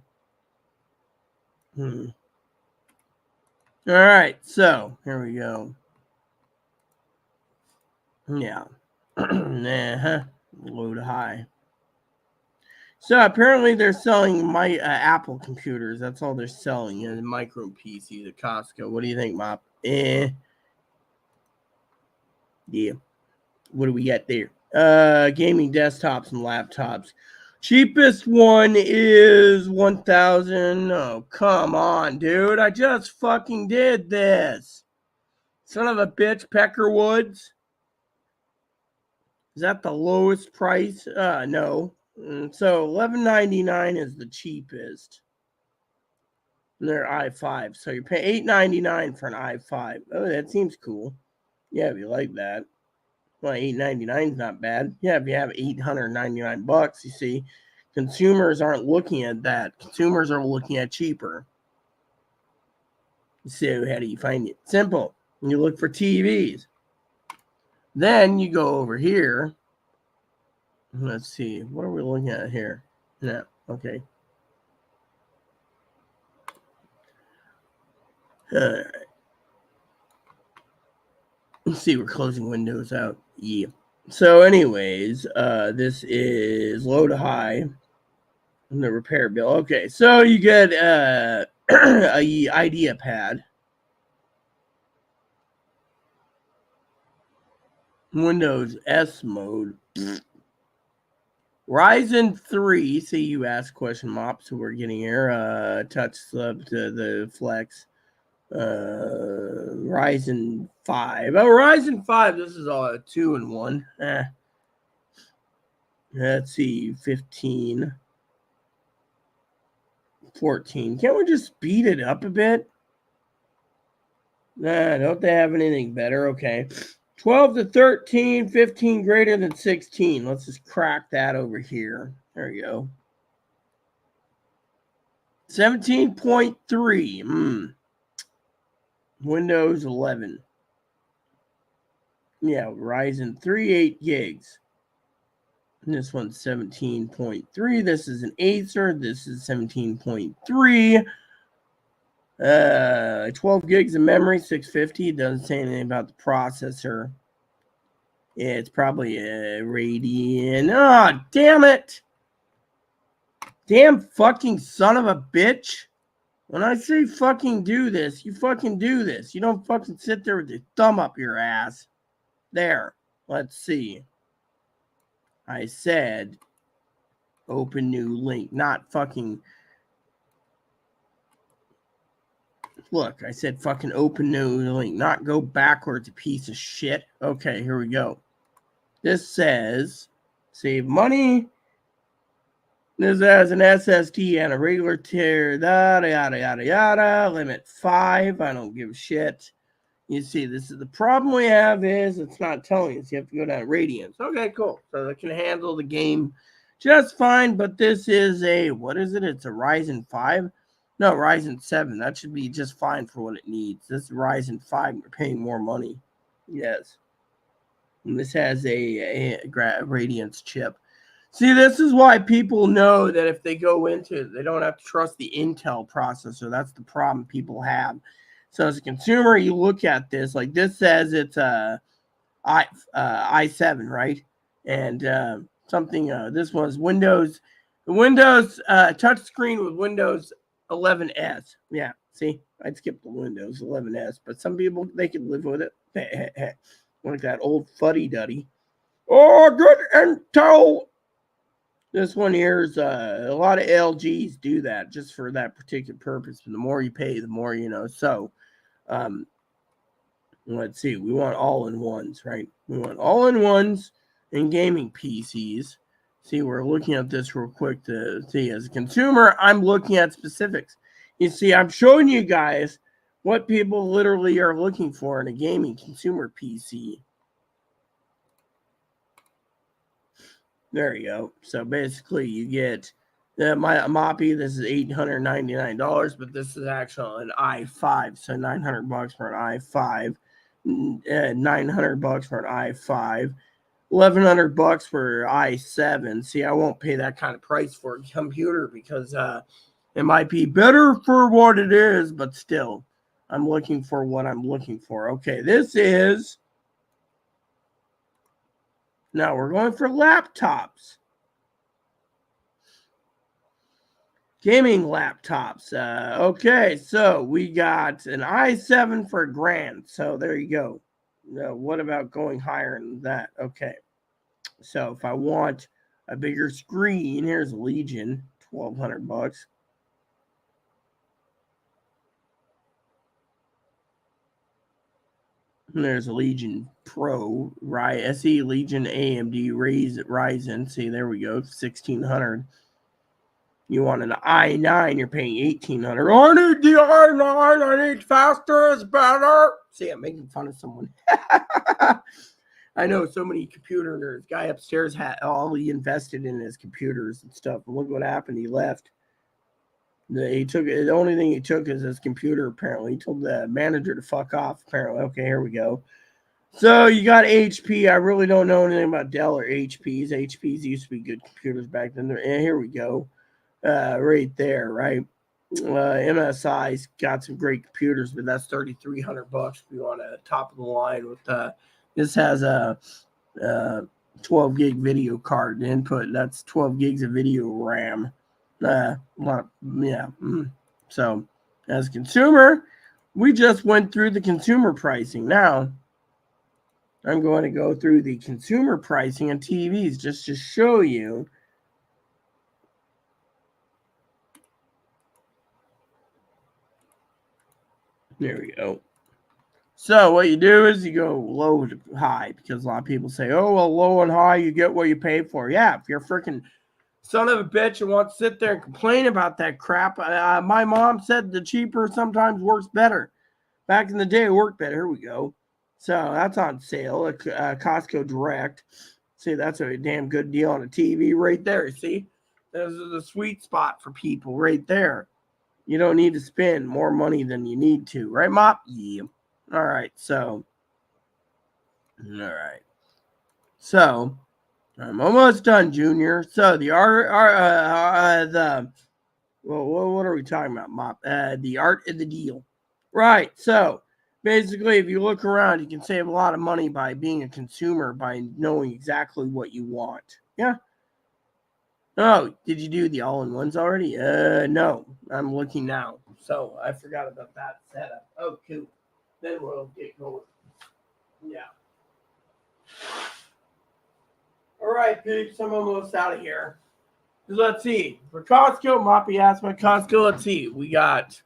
Speaker 1: right. So here we go. Yeah. Low to high. So apparently they're selling my Apple computers. That's all they're selling. And micro PCs at Costco. What do you think, Mop? Yeah. What do we got there? Gaming desktops and laptops. Cheapest one is 1,000. Oh, come on, dude. I just fucking did this. Son of a bitch, Peckerwoods. Is that the lowest price? No. So $11.99 is the cheapest. And they're i5. So you pay $8.99 for an i5. Oh, that seems cool. Yeah, if you like that. Well, $8.99 is not bad. Yeah, if you have $899, you see, consumers aren't looking at that. Consumers are looking at cheaper. So how do you find it? Simple. You look for TVs. Then you go over here. Let's see. What are we looking at here? No. Okay. All right. Let's see. We're closing windows out. Yeah. So, anyways, this is low to high. The repair bill. Okay, so you get a idea pad. Windows S mode. Ryzen 3. See, you asked question mop, so we're getting here. Touch sub to the flex. Ryzen 5. Oh, Ryzen 5. This is all a 2-in-1. Let's see. 15. 14. Can't we just speed it up a bit? Nah, don't they have anything better? Okay. 12 to 13, 15 greater than 16. Let's just crack that over here. There you go. 17.3. Windows 11. Yeah, Ryzen 3, 8 gigs. And this one's 17.3. This is an Acer. This is 17.3. 12 gigs of memory, 650. It doesn't say anything about the processor. Yeah, it's probably a Radeon. Oh, damn it. Damn fucking son of a bitch. When I say fucking do this, you fucking do this. You don't fucking sit there with your thumb up your ass. There. Let's see. I said open new link, not fucking. Look, I said fucking open new link, not go backwards, a piece of shit. Okay, here we go. This says save money. This has an SSD and a regular tier, yada, yada, yada, yada. Limit 5. I don't give a shit. You see, this is the problem we have is it's not telling us. You have to go down Radiance. Okay, cool. So it can handle the game just fine, but this is a, what is it? It's a Ryzen 5? No, Ryzen 7. That should be just fine for what it needs. This is Ryzen 5. You're paying more money. Yes. And this has a Radiance chip. See, this is why people know that if they go into it, they don't have to trust the Intel processor. That's the problem people have. So as a consumer, you look at this, like this says it's a i7, right? And something, this was Windows touchscreen with Windows 11S. Yeah, see, I'd skip the Windows 11S, but some people, they can live with it. Like that old fuddy-duddy. Oh, good Intel. This one here is a lot of LGs do that just for that particular purpose. And the more you pay, the more you know. So, let's see. We want all-in-ones, right? We want all-in-ones in gaming PCs. See, we're looking at this real quick to see. As a consumer, I'm looking at specifics. You see, I'm showing you guys what people literally are looking for in a gaming consumer PC. There you go. So basically, you get my Moppy. This is $899, but this is actually an i5, so $900 for an i5, $900 for an i5, $1,100 for i7. See, I won't pay that kind of price for a computer because it might be better for what it is, but still, I'm looking for what I'm looking for. Okay, this is Now we're going for laptops. Gaming laptops. Okay, so we got an i7 for $1,000. So there you go. What about going higher than that? Okay. So if I want a bigger screen, here's a Legion, $1,200. And there's a Legion Pro, right? SE Legion AMD Ryzen. See, there we go, 1,600. You want an i9, you're paying 1,800. I need the i9. I need faster. It's better. See, I'm making fun of someone. I know so many computer nerds. Guy upstairs had all he invested in his computers and stuff. And look what happened. He left. The only thing he took is his computer, apparently. He told the manager to fuck off, apparently. Okay, here we go. So you got HP. I really don't know anything about Dell or HPs. HPs used to be good computers back then. And here we go. Right there, right? MSI's got some great computers, but that's $3,300 if you want a top of the line with this has a 12 gig video card input. That's 12 gigs of video RAM. A lot of, yeah. So as a consumer, we just went through the consumer pricing. Now I'm going to go through the consumer pricing on TVs just to show you. There we go. So what you do is you go low to high, because a lot of people say, oh, well, low and high, you get what you pay for. Yeah, if you're a freaking son of a bitch and want to sit there and complain about that crap, my mom said the cheaper sometimes works better. Back in the day, it worked better. Here we go. So that's on sale at Costco Direct. See, that's a damn good deal on a TV right there. See, this is the sweet spot for people right there. You don't need to spend more money than you need to, right, Mop? Yeah. All right, so, I'm almost done, Junior. So what are we talking about, Mop? The art of the deal, right? So basically, if you look around, you can save a lot of money by being a consumer, by knowing exactly what you want. Yeah. Oh, did you do the all-in-ones already? No, I'm looking now. So I forgot about that setup. Oh, cool. Then we'll get going. Yeah. All right, peeps. I'm almost out of here. Let's see. For Costco, Moppy asked my Costco. Let's see. We got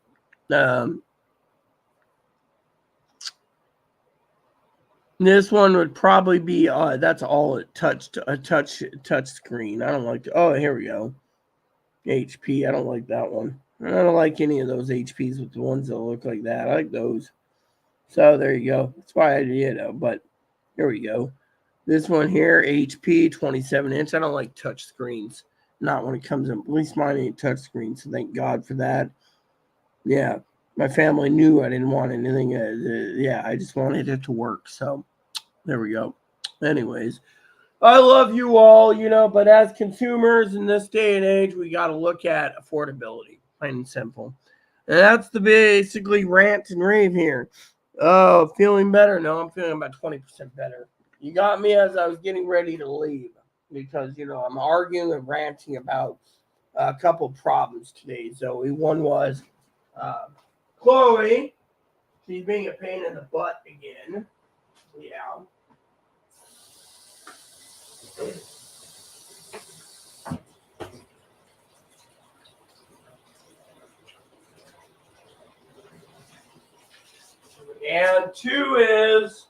Speaker 1: this one would probably be that's all a touch screen. I don't like oh, here we go. HP. I don't like that one. I don't like any of those HPs with the ones that look like that. I like those. So there you go. That's why I did it. But here we go. This one here, HP 27-inch. I don't like touch screens. Not when it comes in. At least mine ain't touch screens. So thank God for that. Yeah. My family knew I didn't want anything. I just wanted it to work. So there we go. Anyways, I love you all, but as consumers in this day and age, we got to look at affordability, plain and simple. And that's the basically rant and rave here. Oh, feeling better? No, I'm feeling about 20% better. You got me as I was getting ready to leave because, I'm arguing and ranting about a couple problems today. Zoe, one was Chloe. She's being a pain in the butt again. Yeah. And two is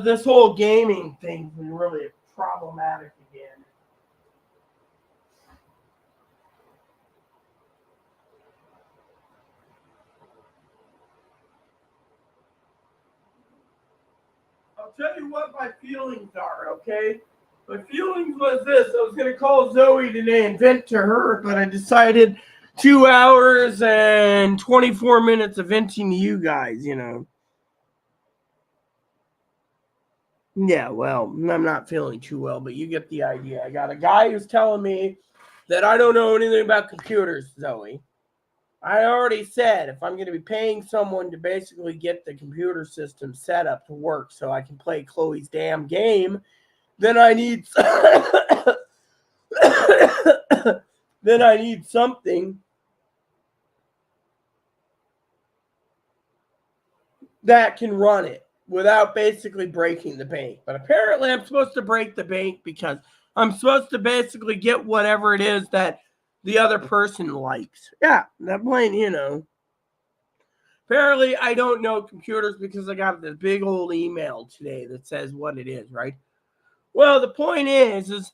Speaker 1: this whole gaming thing's been really problematic again. I'll tell you what my feelings are, okay? My feelings was this. I was going to call Zoe today and vent to her, but I decided 2 hours and 24 minutes of venting to you guys, Yeah, well, I'm not feeling too well, but you get the idea. I got a guy who's telling me that I don't know anything about computers, Zoe. I already said if I'm going to be paying someone to basically get the computer system set up to work so I can play Chloe's damn game, then I need then I need something that can run it without basically breaking the bank. But apparently I'm supposed to break the bank because I'm supposed to basically get whatever it is that the other person likes. Yeah, that plain. Apparently I don't know computers because I got this big old email today that says what it is, right? Well, the point is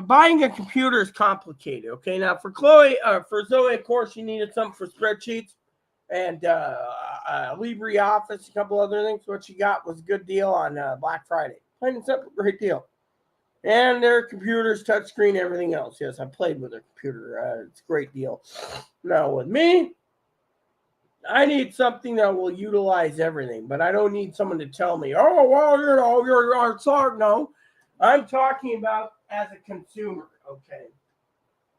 Speaker 1: buying a computer is complicated. Okay, now for Zoe, of course, she needed something for spreadsheets and LibreOffice, a couple other things. What she got was a good deal on Black Friday. Plain and simple, great deal. And their computers, touchscreen, everything else. Yes, I played with their computer. It's a great deal. Now with me, I need something that will utilize everything, but I don't need someone to tell me, oh, well, you're sorry. No, I'm talking about as a consumer, okay?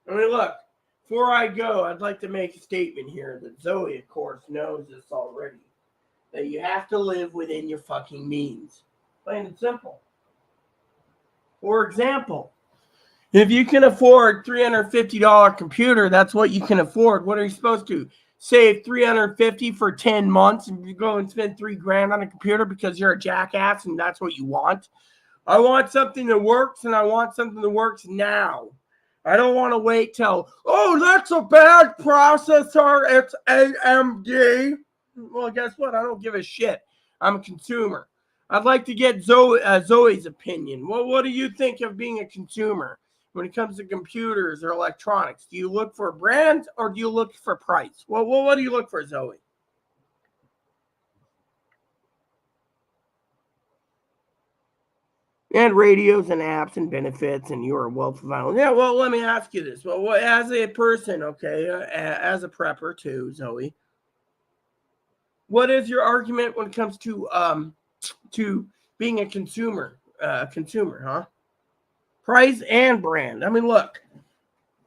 Speaker 1: I mean, look, before I go, I'd like to make a statement here that Zoe, of course, knows this already, that you have to live within your fucking means. Plain and simple. For example, if you can afford $350 computer, that's what you can afford. What are you supposed to save $350 for 10 months and you go and spend $3,000 on a computer because you're a jackass and that's what you want? I want something that works and I want something that works now. I don't want to wait till, oh, that's a bad processor. It's AMD. Well, guess what? I don't give a shit. I'm a consumer. I'd like to get Zoe's opinion. Well, what do you think of being a consumer when it comes to computers or electronics? Do you look for brand or do you look for price? Well, what do you look for, Zoe? And radios and apps and benefits, and you're a wealth of knowledge. Yeah, well, let me ask you this. Well, as a person, okay, as a prepper too, Zoe, what is your argument when it comes to being a consumer? Huh? Price and brand. I mean, look,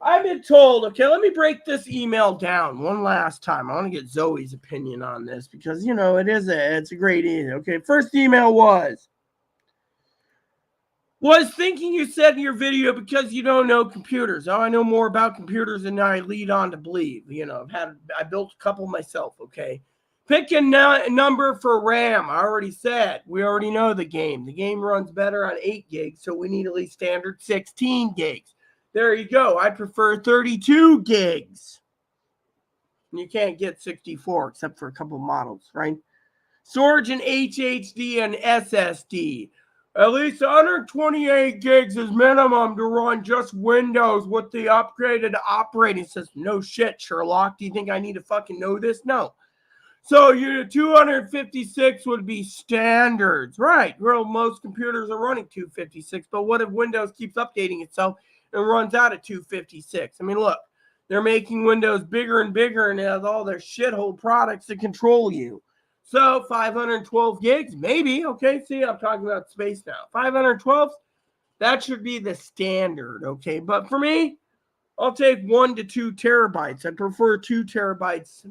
Speaker 1: I've been told. Okay, let me break this email down one last time. I want to get Zoe's opinion on this because it's a great email. Okay, first email was thinking you said in your video because you don't know computers. Oh, I know more about computers than I lead on to believe. I built a couple myself. Okay, pick a number for RAM. I already said we already know the game. The game runs better on 8 gigs, so we need at least standard 16 gigs. There you go. I prefer 32 gigs. You can't get 64 except for a couple models, right? Storage and HDD and SSD. At least 128 gigs is minimum to run just Windows with the upgraded operating system. No shit, Sherlock. Do you think I need to fucking know this? No. So 256 would be standards. Right. Well, most computers are running 256, but what if Windows keeps updating itself and runs out of 256? I mean, look, they're making Windows bigger and bigger and it has all their shithole products to control you. So 512 gigs, maybe. Okay, see, I'm talking about space now. 512, that should be the standard, okay? But for me, I'll take 1 to 2 terabytes. I prefer 2 terabytes,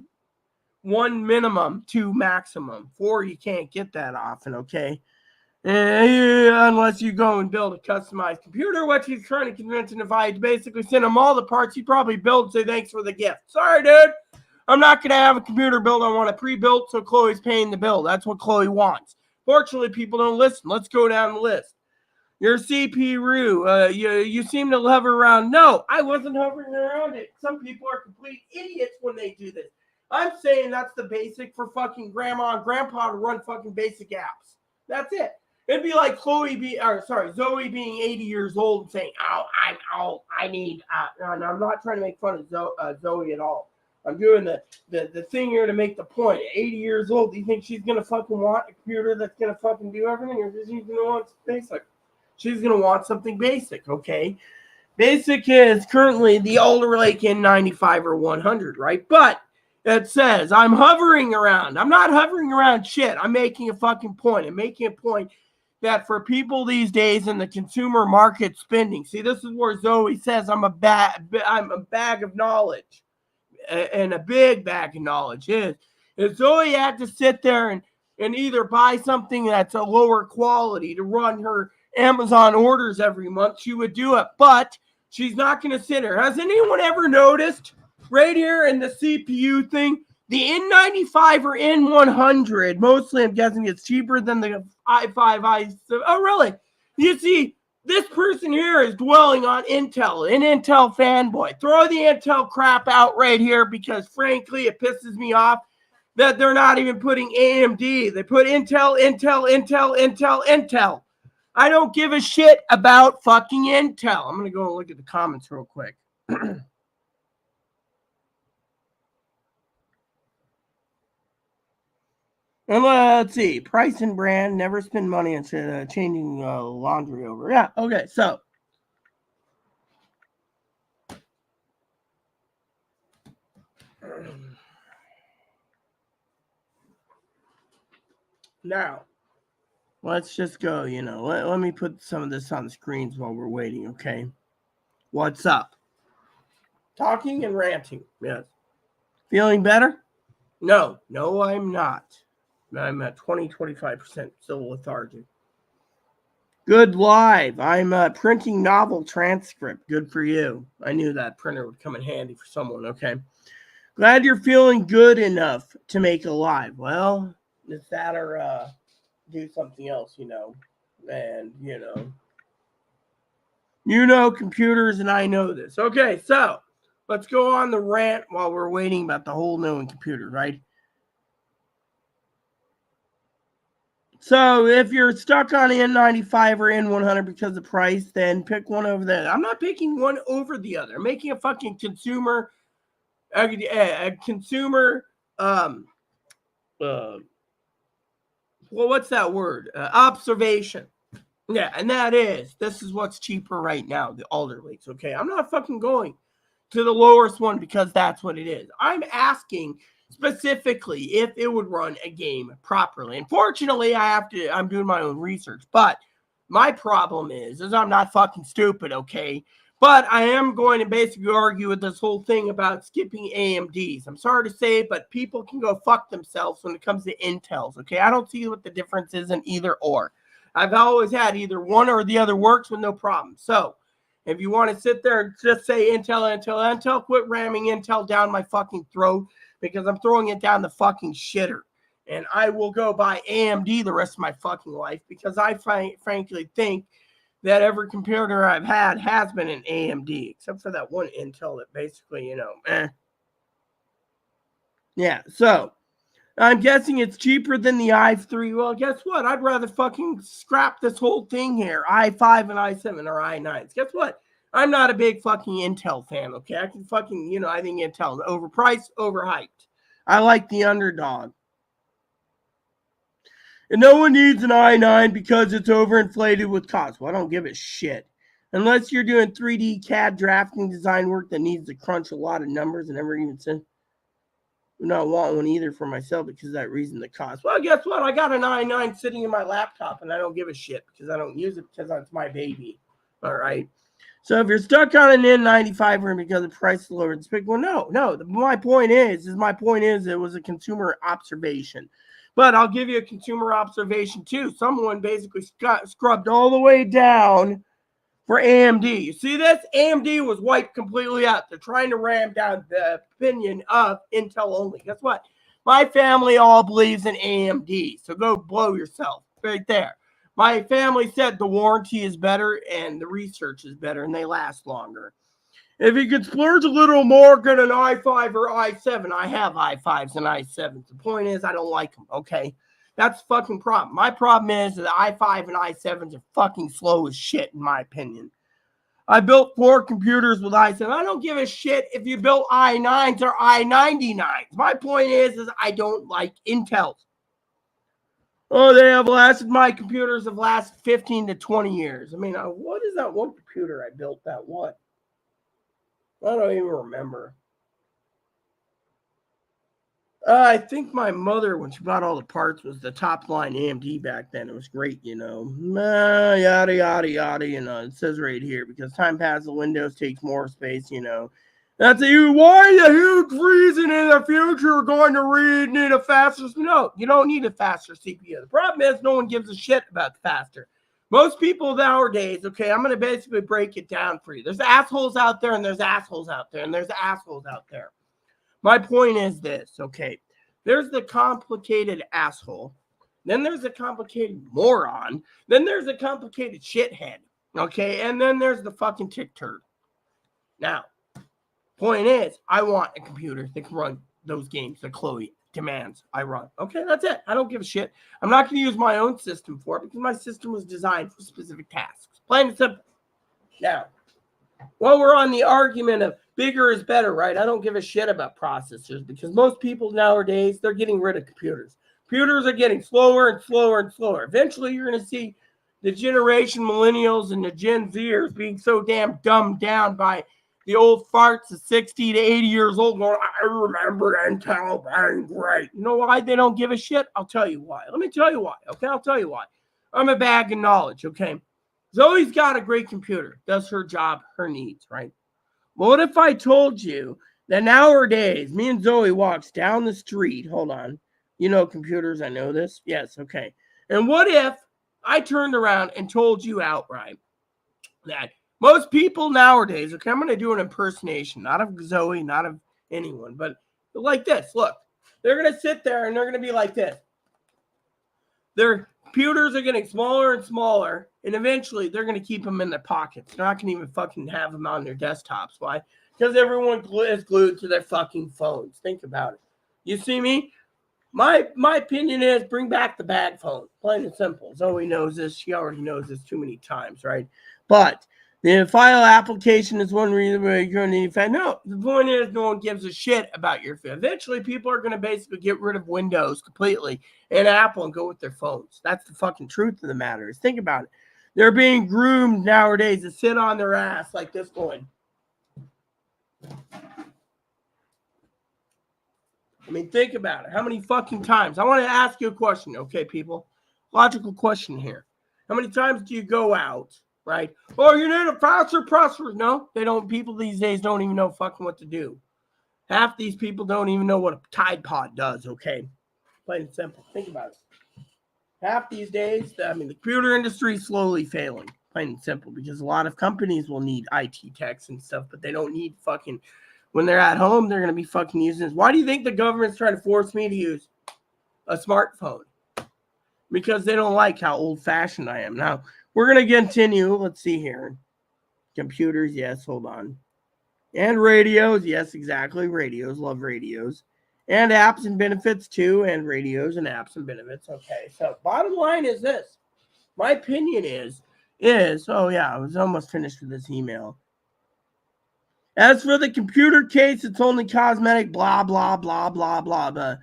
Speaker 1: 1 minimum, 2 maximum. 4, you can't get that often, okay? Unless you go and build a customized computer, which he's trying to convince him if I basically send him all the parts, he'd probably build and say thanks for the gift. Sorry, dude. I'm not going to have a computer build. I want a pre-built, so Chloe's paying the bill. That's what Chloe wants. Fortunately, people don't listen. Let's go down the list. Your CPU, you seem to hover around. No, I wasn't hovering around it. Some people are complete idiots when they do this. I'm saying that's the basic for fucking grandma and grandpa to run fucking basic apps. That's it. It'd be like Zoe being 80 years old and saying, "Oh, I'm old. I need." And I'm not trying to make fun of Zoe at all. I'm doing the thing here to make the point. 80 years old, do you think she's gonna fucking want a computer that's gonna fucking do everything, or she's gonna want basic? She's gonna want something basic, okay? Basic is currently the Alder Lake N95 or 100, right? But it says I'm hovering around. I'm not hovering around shit. I'm making a fucking point. I'm making a point that for people these days in the consumer market spending, see, this is where Zoe says I'm a bag of knowledge. and a big bag of knowledge is so you have to sit there and either buy something that's a lower quality to run her Amazon orders every month. She would do it, but she's not going to sit here. Has anyone ever noticed right here in the CPU thing, the N95 or N100, mostly I'm guessing it's cheaper than the i5, i7. Oh, really? You see, this person here is dwelling on Intel, an Intel fanboy. Throw the Intel crap out right here because, frankly, it pisses me off that they're not even putting AMD. They put Intel, Intel, Intel, Intel, Intel. I don't give a shit about fucking Intel. I'm going to go and look at the comments real quick. And let's see. Price and brand. Never spend money on changing laundry over. Yeah, okay. So, now, let's just go, let me put some of this on the screens while we're waiting, okay? What's up? Talking and ranting, yes. Feeling better? No, I'm not. I'm at 20-25% still lethargic. Good live. I'm printing novel transcript. Good for you. I knew that printer would come in handy for someone, okay? Glad you're feeling good enough to make a live. Well, it's that or do something else, and computers, and I know this. Okay, so let's go on the rant while we're waiting about the whole knowing computer, right? So if you're stuck on N95 or N100 because of price, then pick one over there. I'm not picking one over the other. I'm making a fucking consumer, well, what's that word? Observation. Yeah, and this is what's cheaper right now, the Alder Lakes, okay? I'm not fucking going to the lowest one because that's what it is. I'm asking specifically if it would run a game properly. Unfortunately, I'm doing my own research, but my problem is I'm not fucking stupid, okay? But I am going to basically argue with this whole thing about skipping AMDs. I'm sorry to say, but people can go fuck themselves when it comes to Intels, okay? I don't see what the difference is in either or. I've always had either one or the other works with no problem. So if you want to sit there and just say Intel, quit ramming Intel down my fucking throat because I'm throwing it down the fucking shitter. And I will go buy AMD the rest of my fucking life because I frankly think that every computer I've had has been an AMD, except for that one Intel that basically, Yeah, so I'm guessing it's cheaper than the i3. Well, guess what? I'd rather fucking scrap this whole thing here. i5 and i7 or i9s. Guess what? I'm not a big fucking Intel fan, okay? I can fucking, I think Intel is overpriced, overhyped. I like the underdog. And no one needs an i9 because it's overinflated with cost. Well, I don't give a shit. Unless you're doing 3D CAD drafting design work that needs to crunch a lot of numbers and never even said, I don't want one either for myself because of that reason, the cost. Well, guess what? I got an i9 sitting in my laptop and I don't give a shit because I don't use it because it's my baby. All right. So if you're stuck on an N95 or because the price is lower, it's big. Well, no. My point is it was a consumer observation. But I'll give you a consumer observation too. Someone basically scrubbed all the way down for AMD. You see this? AMD was wiped completely out. They're trying to ram down the opinion of Intel only. Guess what? My family all believes in AMD. So go blow yourself right there. My family said the warranty is better and the research is better and they last longer. If you could splurge a little more, get an i5 or i7. I have i5s and i7s. The point is, I don't like them, okay? That's the fucking problem. My problem is that the i5 and i7s are fucking slow as shit, in my opinion. I built 4 computers with i7. I don't give a shit if you built i9s or i99s. My point is I don't like Intels. Oh, my computers have lasted 15 to 20 years. I mean, what is that one computer I built that what? I don't even remember. I think my mother, when she bought all the parts, was the top line AMD back then. It was great, yada, yada, yada, It says right here, because time passes, Windows takes more space, That's a huge reason in the future you're going to need a faster. No, you don't need a faster CPU. The problem is no one gives a shit about the faster. Most people nowadays, okay, I'm going to basically break it down for you. There's assholes out there and there's assholes out there and there's assholes out there. My point is this, okay, there's the complicated asshole. Then there's a complicated moron. Then there's a complicated shithead, okay, and then there's the fucking tick turd. Now, point is, I want a computer that can run those games that Chloe demands I run. Okay, that's it. I don't give a shit. I'm not going to use my own system for it because my system was designed for specific tasks. Plain and simple. Now, while we're on the argument of bigger is better, right? I don't give a shit about processors because most people nowadays, they're getting rid of computers. Computers are getting slower and slower and slower. Eventually, you're going to see the generation millennials and the Gen Zers being so damn dumbed down by the old farts of 60 to 80 years old going, I remember Intel being great. You know why they don't give a shit? I'll tell you why. Let me tell you why, okay? I'll tell you why. I'm a bag of knowledge, okay? Zoe's got a great computer, does her job, her needs, right? Well, what if I told you that nowadays, me and Zoe walks down the street, hold on, you know computers, I know this, yes, okay. And what if I turned around and told you outright that most people nowadays, okay, I'm going to do an impersonation, not of Zoe, not of anyone, but like this. Look, they're going to sit there and they're going to be like this. Their computers are getting smaller and smaller, and eventually they're going to keep them in their pockets. They're not going to even fucking have them on their desktops. Why? Because everyone is glued to their fucking phones. Think about it. You see me? My opinion is bring back the bag phone. Plain and simple. Zoe knows this. She already knows this too many times, right? But the file application is one reason why you're going to need file. No, the point is no one gives a shit about your file. Eventually, people are going to basically get rid of Windows completely and Apple and go with their phones. That's the fucking truth of the matter. Is think about it. They're being groomed nowadays to sit on their ass like this going. I mean, think about it. How many fucking times? I want to ask you a question, okay, people? Logical question here. How many times do you go out, right? Oh, you need a faster processor. No, they don't. People these days don't even know fucking what to do. Half these people don't even know what a Tide Pod does, okay? Plain and simple. Think about it. Half these days, I mean, the computer industry is slowly failing. Plain and simple. Because a lot of companies will need IT techs and stuff, but they don't need fucking... When they're at home, they're going to be fucking using this. Why do you think the government's trying to force me to use a smartphone? Because they don't like how old-fashioned I am. Now, we're going to continue. Let's see here. Computers, yes, hold on. And radios, yes, exactly. Radios, love radios. And apps and benefits, too. And radios and apps and benefits. Okay, so bottom line is this. My opinion is, oh yeah, I was almost finished with this email. As for the computer case, it's only cosmetic, blah, blah, blah, blah, blah, blah.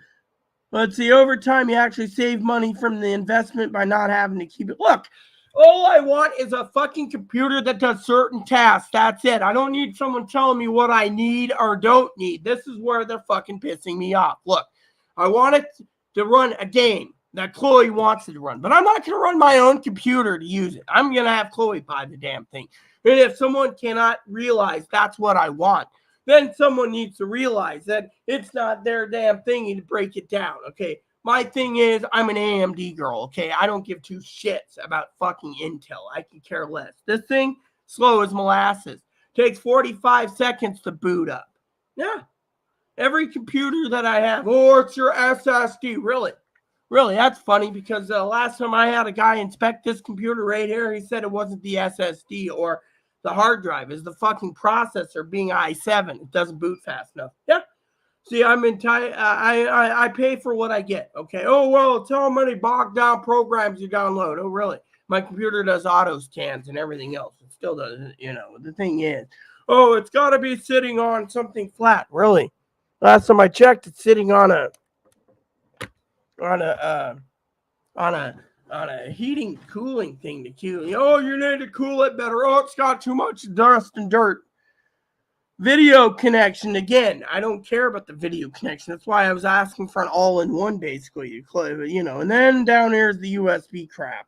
Speaker 1: Let's see, over time, you actually save money from the investment by not having to keep it. Look, all I want is a fucking computer that does certain tasks. That's it. I don't need someone telling me what I need or don't need. This is where they're fucking pissing me off. Look, I want it to run a game that Chloe wants it to run, but I'm not going to run my own computer to use it. I'm going to have Chloe buy the damn thing. And if someone cannot realize that's what I want, then someone needs to realize that it's not their damn thing to break it down, okay? My thing is, I'm an AMD girl, okay? I don't give two shits about fucking Intel. I can care less. This thing, slow as molasses. Takes 45 seconds to boot up. Yeah. Every computer that I have, oh, it's your SSD. Really? Really, that's funny because last time I had a guy inspect this computer right here, he said it wasn't the SSD or the hard drive. It's the fucking processor being i7. It doesn't boot fast enough. Yeah. See, I pay for what I get. Okay. Oh, well, tell how many bogged down programs you download. Oh, really? My computer does auto scans and everything else. It still doesn't, you know. The thing is, oh, it's got to be sitting on something flat. Really? Last time I checked, it's sitting on a heating cooling thing to cool. Oh, you need to cool it better. Oh, it's got too much dust and dirt. Video connection again. I don't care about the video connection. That's why I was asking for an all-in-one, basically. You know. And then down here is the USB crap.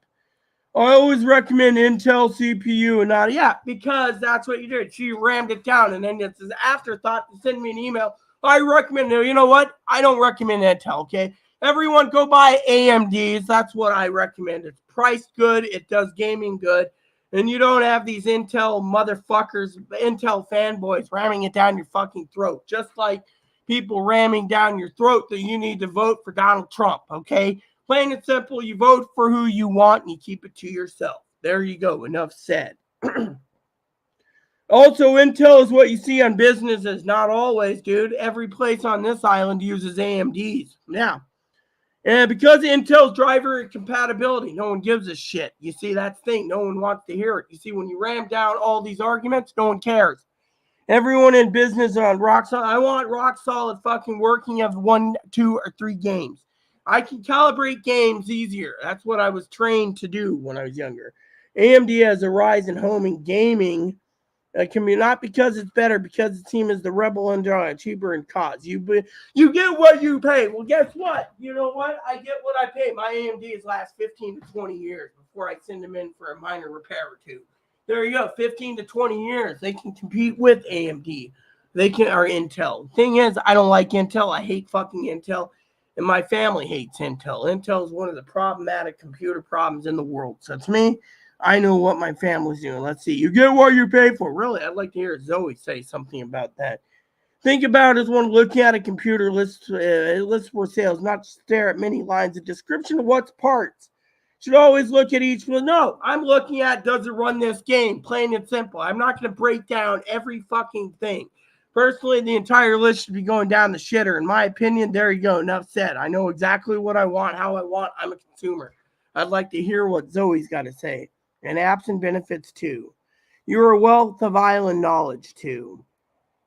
Speaker 1: I always recommend Intel CPU and not, yeah, because that's what you did. She rammed it down, and then it's an afterthought to send me an email. I recommend, you know what? I don't recommend Intel, okay? Everyone go buy AMDs. That's what I recommend. It's priced good. It does gaming good. And you don't have these Intel motherfuckers, Intel fanboys ramming it down your fucking throat. Just like people ramming down your throat that you need to vote for Donald Trump, okay? Plain and simple, you vote for who you want and you keep it to yourself. There you go. Enough said. Also, Intel is what you see on businesses. Not always, dude. Every place on this island uses AMDs. Yeah. And because of Intel's driver compatibility, no one gives a shit. You see, that's the thing. No one wants to hear it. You see, when you ram down all these arguments, no one cares. Everyone in business on rock solid. I want rock solid fucking working of 1, 2, or 3 games. I can calibrate games easier. That's what I was trained to do when I was younger. AMD has a rise in home and gaming. Can be not because it's better, because the team is the rebel and cheaper in cost. You get what you pay. Well, guess what? You know what? I get what I pay. My AMDs last 15 to 20 years before I send them in for a minor repair or two. There you go. 15 to 20 years. They can compete with AMD. They can, or Intel. Thing is, I don't like Intel. I hate fucking Intel. And my family hates Intel. Intel is one of the problematic computer problems in the world. So to me, I know what my family's doing. Let's see. You get what you pay for. Really, I'd like to hear Zoe say something about that. Think about it as one looking at a computer list for sales, not stare at many lines of description of what's parts. Should always look at each one. No, I'm looking at, does it run this game? Plain and simple. I'm not going to break down every fucking thing. Personally, the entire list should be going down the shitter. In my opinion, there you go. Enough said. I know exactly what I want, how I want. I'm a consumer. I'd like to hear what Zoe's got to say. And apps and benefits too. You're a wealth of island knowledge too.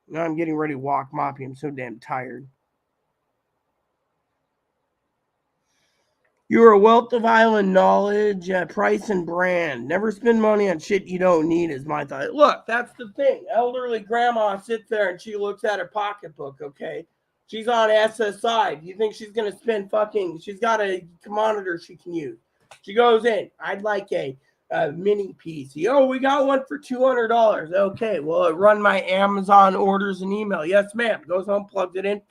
Speaker 1: Now I'm getting ready to walk Moppy. I'm so damn tired. You're a wealth of island knowledge, price and brand. Never spend money on shit you don't need is my thought. Look, that's the thing. Elderly grandma sits there and she looks at her pocketbook, okay? She's on SSI. Do you think she's going to spend she's got a monitor she can use. She goes in. I'd like a mini PC. Oh, we got one for $200. Okay, well, it run my Amazon orders and email. Yes, ma'am. Goes home, plugs it in,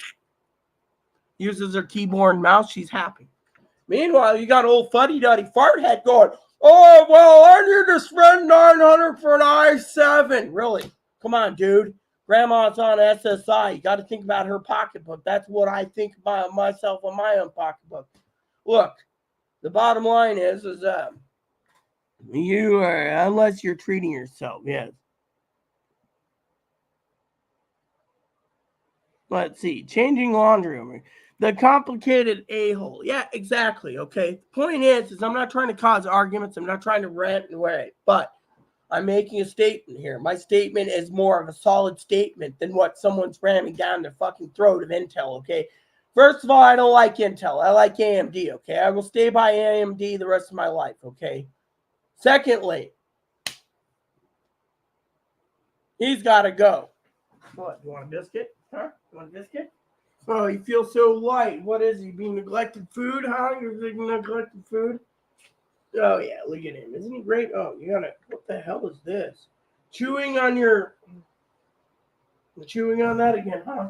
Speaker 1: uses her keyboard and mouse. She's happy. Meanwhile, you got old fuddy-duddy farthead going, oh, well, I need to spend $900 for an i7. Really? Come on, dude. Grandma's on SSI. You got to think about her pocketbook. That's what I think about myself on my own pocketbook. Look, the bottom line is you are, unless you're treating yourself, yes. Let's see. Changing laundry room. The complicated a-hole. Yeah, exactly. Okay. The point is I'm not trying to cause arguments. I'm not trying to rant and worry, but I'm making a statement here. My statement is more of a solid statement than what someone's ramming down their fucking throat of Intel, okay? First of all, I don't like Intel. I like AMD, okay? I will stay by AMD the rest of my life, okay? Secondly, he's got to go. What, you want a biscuit? Huh? You want a biscuit? Oh, you feel so light. What is he, being neglected food, huh? You're being neglected food? Oh, yeah, look at him. Isn't he great? Oh, you got to, what the hell is this? Chewing on that again, huh?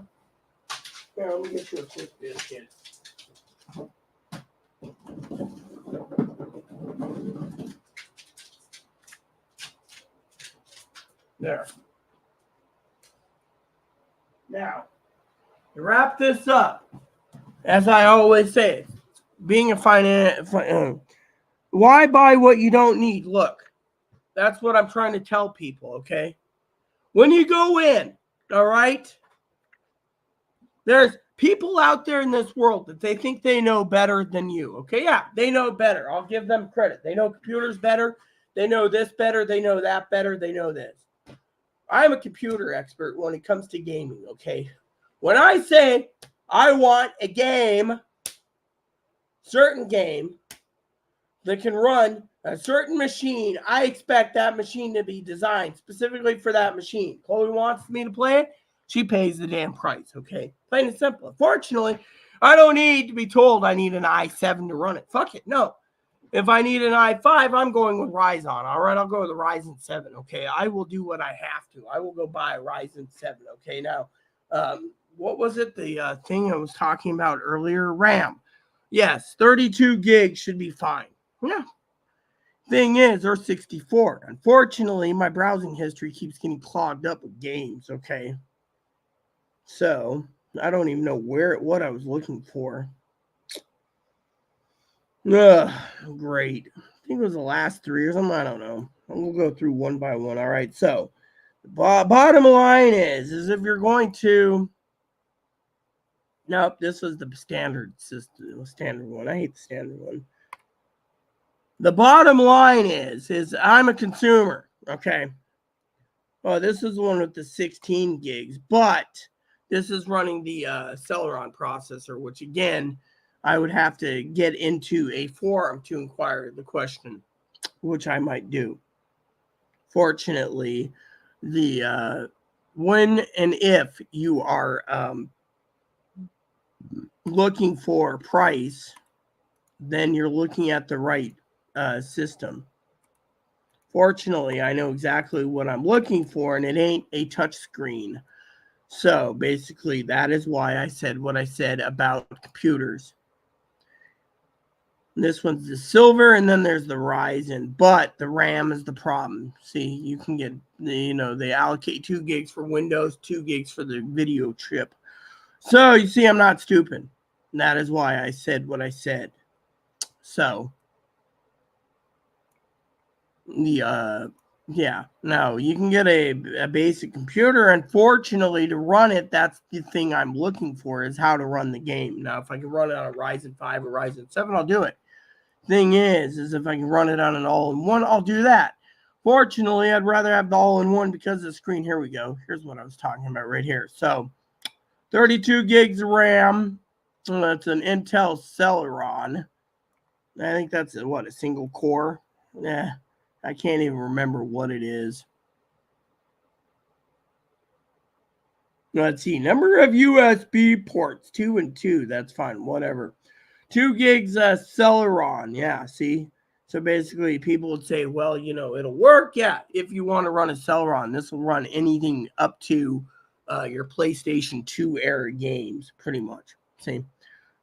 Speaker 1: Here, let me get you a quick biscuit. There. Now, to wrap this up, as I always say, being a why buy what you don't need? Look, that's what I'm trying to tell people, okay? When you go in, all right, there's people out there in this world that they think they know better than you, okay? Yeah, they know better. I'll give them credit. They know computers better. They know this better. They know that better. They know this. I'm a computer expert when it comes to gaming, okay? When I say I want a game, certain game, that can run a certain machine, I expect that machine to be designed specifically for that machine. Chloe wants me to play it, she pays the damn price, okay? Plain and simple. Fortunately, I don't need to be told I need an i7 to run it. Fuck it, no. If I need an i5, I'm going with Ryzen. All right, I'll go with the Ryzen 7. Okay, I will do what I have to. I will go buy a Ryzen 7. Okay, now, what was it? The thing I was talking about earlier, RAM. Yes, 32 gigs should be fine. Yeah. Thing is, or 64. Unfortunately, my browsing history keeps getting clogged up with games. Okay, so I don't even know what I was looking for. Ugh, great. I think it was the last three or something. I don't know. We'll go through one by one. All right. So, the bottom line is if you're going to. Nope, this was the standard system, standard one. I hate the standard one. The bottom line is I'm a consumer. Okay. Well, this is the one with the 16 gigs, but this is running the Celeron processor, which again, I would have to get into a forum to inquire the question, which I might do. Fortunately, the when and if you are looking for price, then you're looking at the right system. Fortunately, I know exactly what I'm looking for, and it ain't a touch screen. So basically, that is why I said what I said about computers. This one's the silver, and then there's the Ryzen, but the RAM is the problem. See, you can get, they allocate 2 gigs for Windows, 2 gigs for the video chip. So you see, I'm not stupid. And that is why I said what I said. So, yeah, no, you can get a basic computer. Unfortunately, to run it, that's the thing I'm looking for is how to run the game. Now, if I can run it on a Ryzen 5 or Ryzen 7, I'll do it. Thing is if I can run it on an all-in-one, I'll do that. Fortunately, I'd rather have the all-in-one because of the screen. Here we go. Here's what I was talking about right here. So, 32 gigs of RAM. That's an Intel Celeron. I think that's a single core? Yeah, I can't even remember what it is. Let's see. Number of USB ports, 2 and 2. That's fine. Whatever. 2 gigs Celeron. Yeah, see? So basically, people would say, well, it'll work. Yeah, if you want to run a Celeron, this will run anything up to your PlayStation 2 era games, pretty much. See?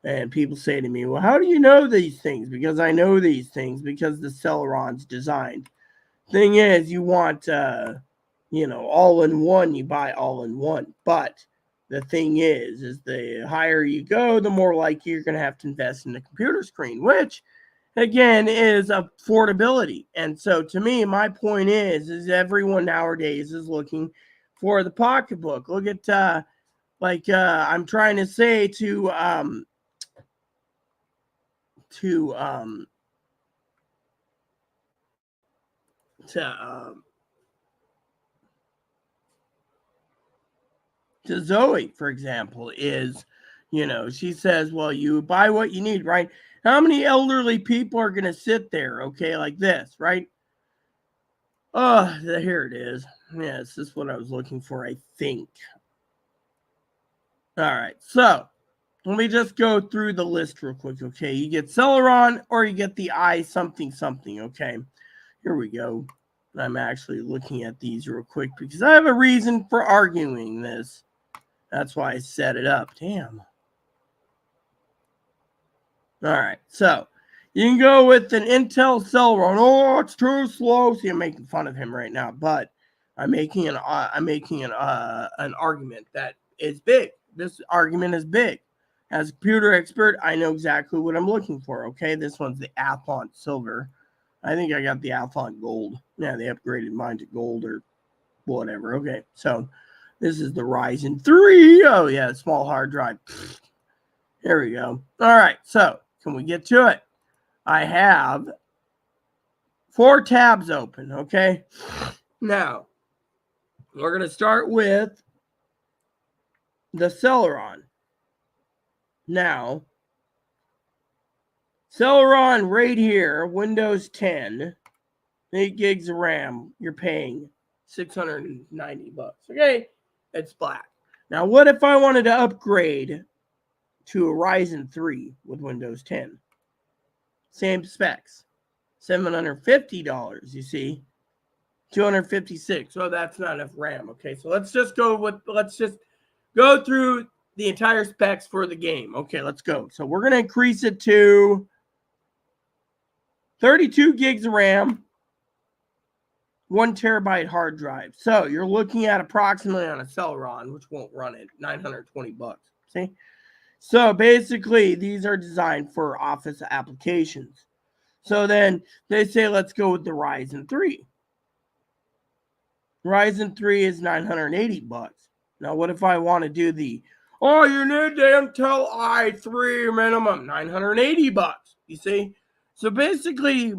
Speaker 1: And people say to me, well, how do you know these things? Because I know these things because the Celeron's designed. Thing is, you want, all in one, you buy all in one. But the thing is the higher you go, the more likely you're going to have to invest in the computer screen, which, again, is affordability. And so to me, my point is everyone nowadays is looking for the pocketbook. Look at, I'm trying to say to Zoe, for example, is, she says, well, you buy what you need, right? How many elderly people are going to sit there, okay, like this, right? Oh, here it is. Yes, this is what I was looking for, I think. All right, so let me just go through the list real quick, okay? You get Celeron or you get the I something, okay? Here we go. I'm actually looking at these real quick because I have a reason for arguing this. That's why I set it up. Damn. All right, so you can go with an Intel Celeron. Oh, it's too slow. See, I'm making fun of him right now, but I'm making an argument that is big. This argument is big. As a computer expert, I know exactly what I'm looking for. Okay, this one's the Alphon Silver. I think I got the Alphon Gold. Yeah, they upgraded mine to gold or whatever. Okay, so this is the Ryzen 3. Oh yeah, small hard drive. Here we go. All right, so can we get to it? I have 4 tabs open, okay? Now, we're going to start with the Celeron. Now, Celeron right here, Windows 10, 8 gigs of RAM, you're paying $690, okay? It's black. Now, what if I wanted to upgrade to a Ryzen 3 with Windows 10? Same specs. $750, you see. 256. Well, that's not enough RAM. Okay, so let's just go through the entire specs for the game. Okay, let's go. So we're going to increase it to 32 gigs of RAM, 1 terabyte hard drive. So you're looking at approximately on a Celeron, which won't run it, $920. See? So basically, these are designed for office applications. So then they say, let's go with the Ryzen 3. Ryzen 3 is $980. Now, what if I want to do you need the Intel i3 minimum, $980. You see? So basically,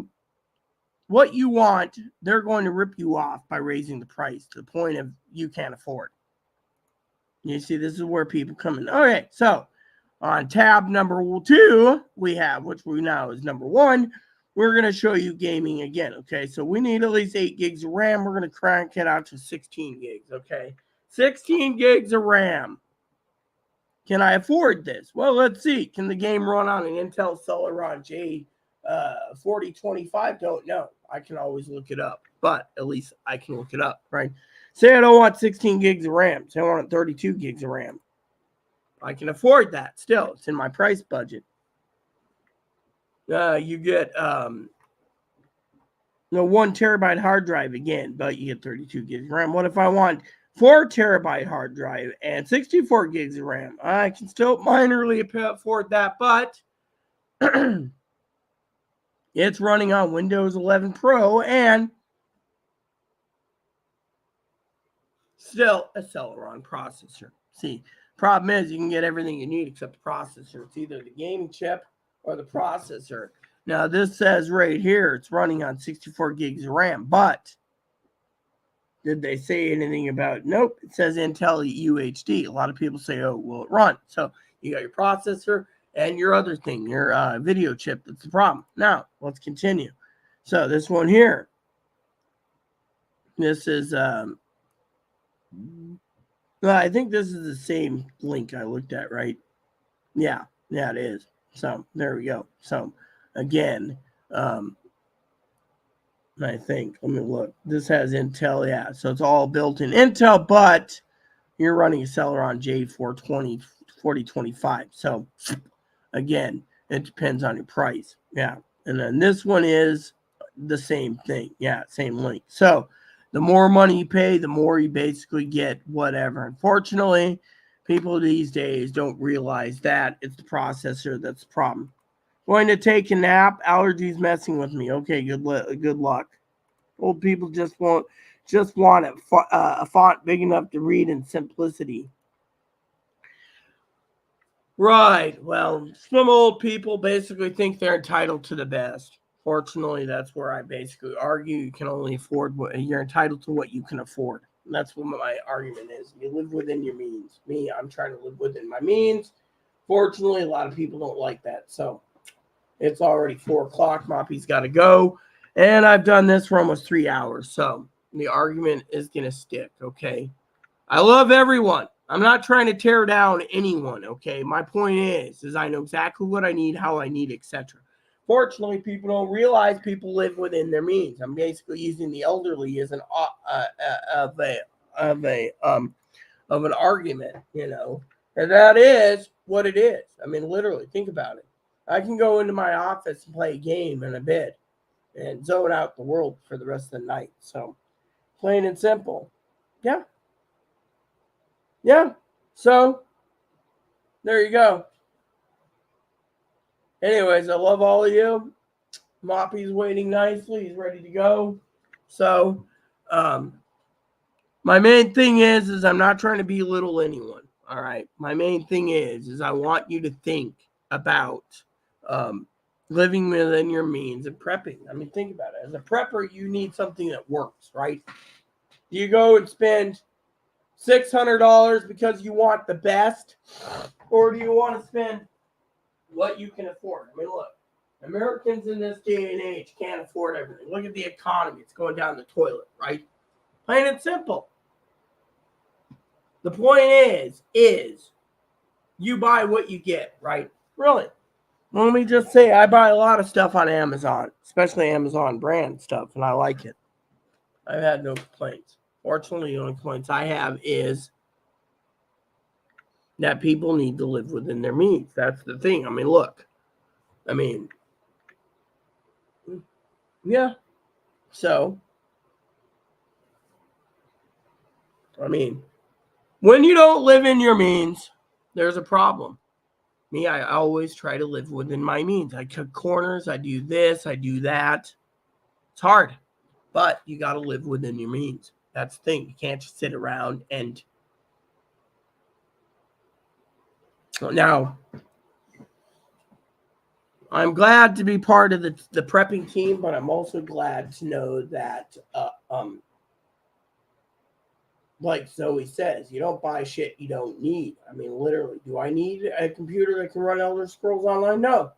Speaker 1: what you want, they're going to rip you off by raising the price to the point of you can't afford. You see, this is where people come in. Okay, so on tab number 2, we have, which we now is number 1, we're going to show you gaming again, okay? So we need at least 8 gigs of RAM. We're going to crank it out to 16 gigs, okay? 16 gigs of RAM. Can I afford this? Well, let's see. Can the game run on an Intel Celeron J 4025? Don't know. I can always look it up, but at least I can look it up, right? Say I don't want 16 gigs of RAM. Say I want 32 gigs of RAM. I can afford that still. It's in my price budget. You get 1 terabyte hard drive again, but you get 32 gigs of RAM. What if I want 4 terabyte hard drive and 64 gigs of RAM? I can still minorly afford that, but it's running on Windows 11 Pro and still a Celeron processor. See, problem is you can get everything you need except the processor. It's either the gaming chip or the processor. Now, this says right here it's running on 64 gigs of RAM, but did they say anything about, nope, it says Intel UHD. A lot of people say, oh, will it run? So you got your processor and your other thing, your video chip. That's the problem. Now, let's continue. So this one here, this is, I think this is the same link I looked at, right? Yeah, it is. So there we go. So again, I think, let me look. This has Intel, yeah. So it's all built in Intel, but you're running a Celeron J420 4025. So again, it depends on your price. Yeah. And then this one is the same thing. Yeah, same link. So the more money you pay, the more you basically get whatever. Unfortunately, people these days don't realize that it's the processor that's the problem. Going to take a nap. Allergies messing with me. Okay, good luck. Old people just want a font big enough to read in simplicity. Right. Well, some old people basically think they're entitled to the best. Fortunately, that's where I basically argue. You can only afford you're entitled to what you can afford. And that's what my argument is. You live within your means. Me, I'm trying to live within my means. Fortunately, a lot of people don't like that. So it's already 4:00. Moppy's got to go. And I've done this for almost 3 hours. So the argument is going to stick, okay? I love everyone. I'm not trying to tear down anyone, okay? My point is I know exactly what I need, how I need, etc. Fortunately, people don't realize people live within their means. I'm basically using the elderly as an argument, you know, and that is what it is. I mean, literally, think about it. I can go into my office and play a game in a bed and zone out the world for the rest of the night. So, plain and simple. Yeah. So, there you go. Anyways, I love all of you. Moppy's waiting nicely. He's ready to go. So, my main thing is I'm not trying to belittle anyone. All right. My main thing is I want you to think about living within your means and prepping. I mean, think about it. As a prepper, you need something that works, right? Do you go and spend $600 because you want the best, or do you want to spend what you can afford? I mean, look, Americans in this day and age can't afford everything. Look at the economy. It's going down the toilet, right? Plain and simple. The point is you buy what you get, right? Really. Let me just say, I buy a lot of stuff on Amazon, especially Amazon brand stuff, and I like it. I've had no complaints. Fortunately, the only complaints I have is that people need to live within their means. That's the thing. I mean, look. I mean, yeah. So, I mean, when you don't live in your means, there's a problem. Me, I always try to live within my means. I cut corners. I do this. I do that. It's hard, but you got to live within your means. That's the thing. You can't just sit around and now. I'm glad to be part of the prepping team, but I'm also glad to know that, like Zoe says, you don't buy shit you don't need. I mean, literally, do I need a computer that can run Elder Scrolls Online? No.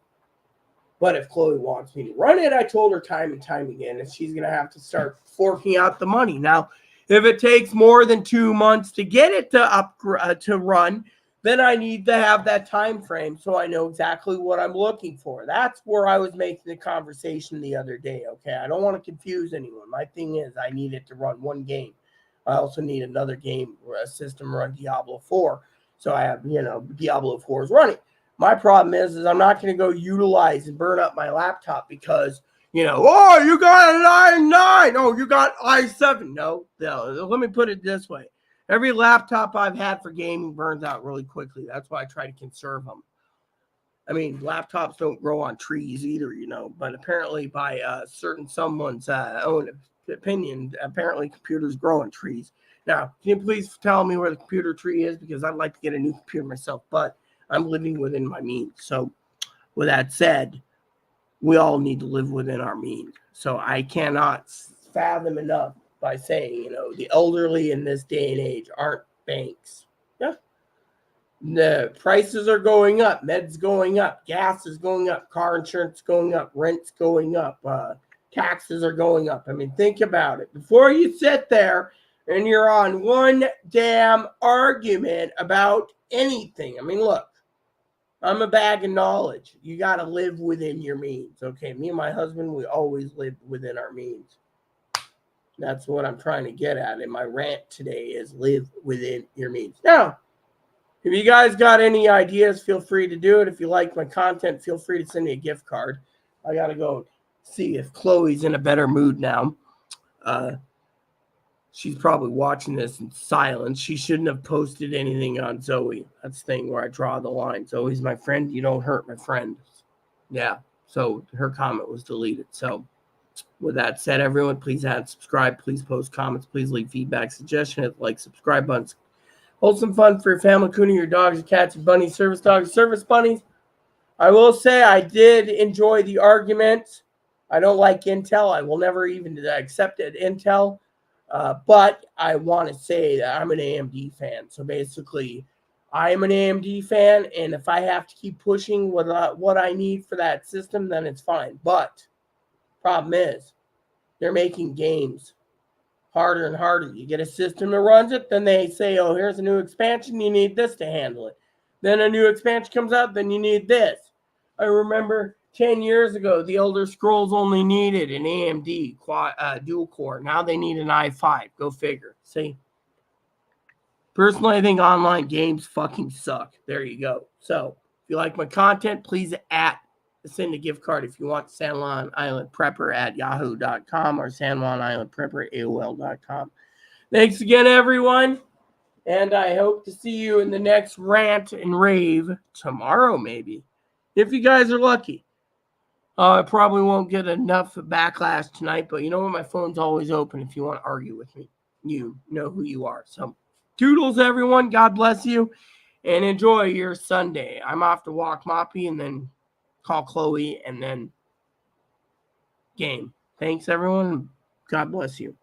Speaker 1: But if Chloe wants me to run it, I told her time and time again that she's going to have to start forking out the money. Now, if it takes more than 2 months to get it to run, then I need to have that time frame so I know exactly what I'm looking for. That's where I was making the conversation the other day, okay? I don't want to confuse anyone. My thing is I need it to run one game. I also need another game, a system run Diablo 4. So I have, Diablo 4 is running. My problem is I'm not going to go utilize and burn up my laptop because, oh, you got an i9. Oh, you got i7. No, let me put it this way. Every laptop I've had for gaming burns out really quickly. That's why I try to conserve them. I mean, laptops don't grow on trees either, but apparently by certain someone's own opinion, apparently computers grow on trees. Now, can you please tell me where the computer tree is? Because I'd like to get a new computer myself, but I'm living within my means. So with that said, we all need to live within our means. So I cannot fathom enough by saying, the elderly in this day and age aren't banks. Yeah. The prices are going up, meds going up, gas is going up, car insurance going up, rent's going up, taxes are going up. I mean, think about it. Before you sit there and you're on one damn argument about anything. I mean, look, I'm a bag of knowledge. You got to live within your means. Okay, me and my husband, we always live within our means. That's what I'm trying to get at. And my rant today is live within your means. Now, if you guys got any ideas, feel free to do it. If you like my content, feel free to send me a gift card. I got to go see if Chloe's in a better mood now. She's probably watching this in silence. She shouldn't have posted anything on Zoe. That's the thing where I draw the line. Zoe's my friend. You don't hurt my friend. Yeah. So her comment was deleted. So with that said, everyone, please add, subscribe. Please post comments. Please leave feedback, suggestion, hit like, subscribe buttons. Hold some fun for your family, including your dogs, your cats, your bunnies, service dogs, service bunnies. I will say I did enjoy the argument. I don't like Intel. I will never even accept it, Intel. But I want to say that I'm an AMD fan. So basically, I am an AMD fan, and if I have to keep pushing what I need for that system, then it's fine. But problem is, they're making games harder and harder. You get a system that runs it, then they say, oh, here's a new expansion. You need this to handle it. Then a new expansion comes out, then you need this. I remember 10 years ago, the Elder Scrolls only needed an AMD dual core. Now they need an i5. Go figure. See? Personally, I think online games fucking suck. There you go. So, if you like my content, please send a gift card if you want. San Juan Island Prepper at yahoo.com or San Juan Island Prepper at AOL.com. Thanks again, everyone. And I hope to see you in the next rant and rave tomorrow, maybe. If you guys are lucky. I probably won't get enough backlash tonight, but you know what? My phone's always open if you want to argue with me. You know who you are. So, toodles, everyone. God bless you. And enjoy your Sunday. I'm off to walk Moppy and then call Chloe and then game. Thanks, everyone. God bless you.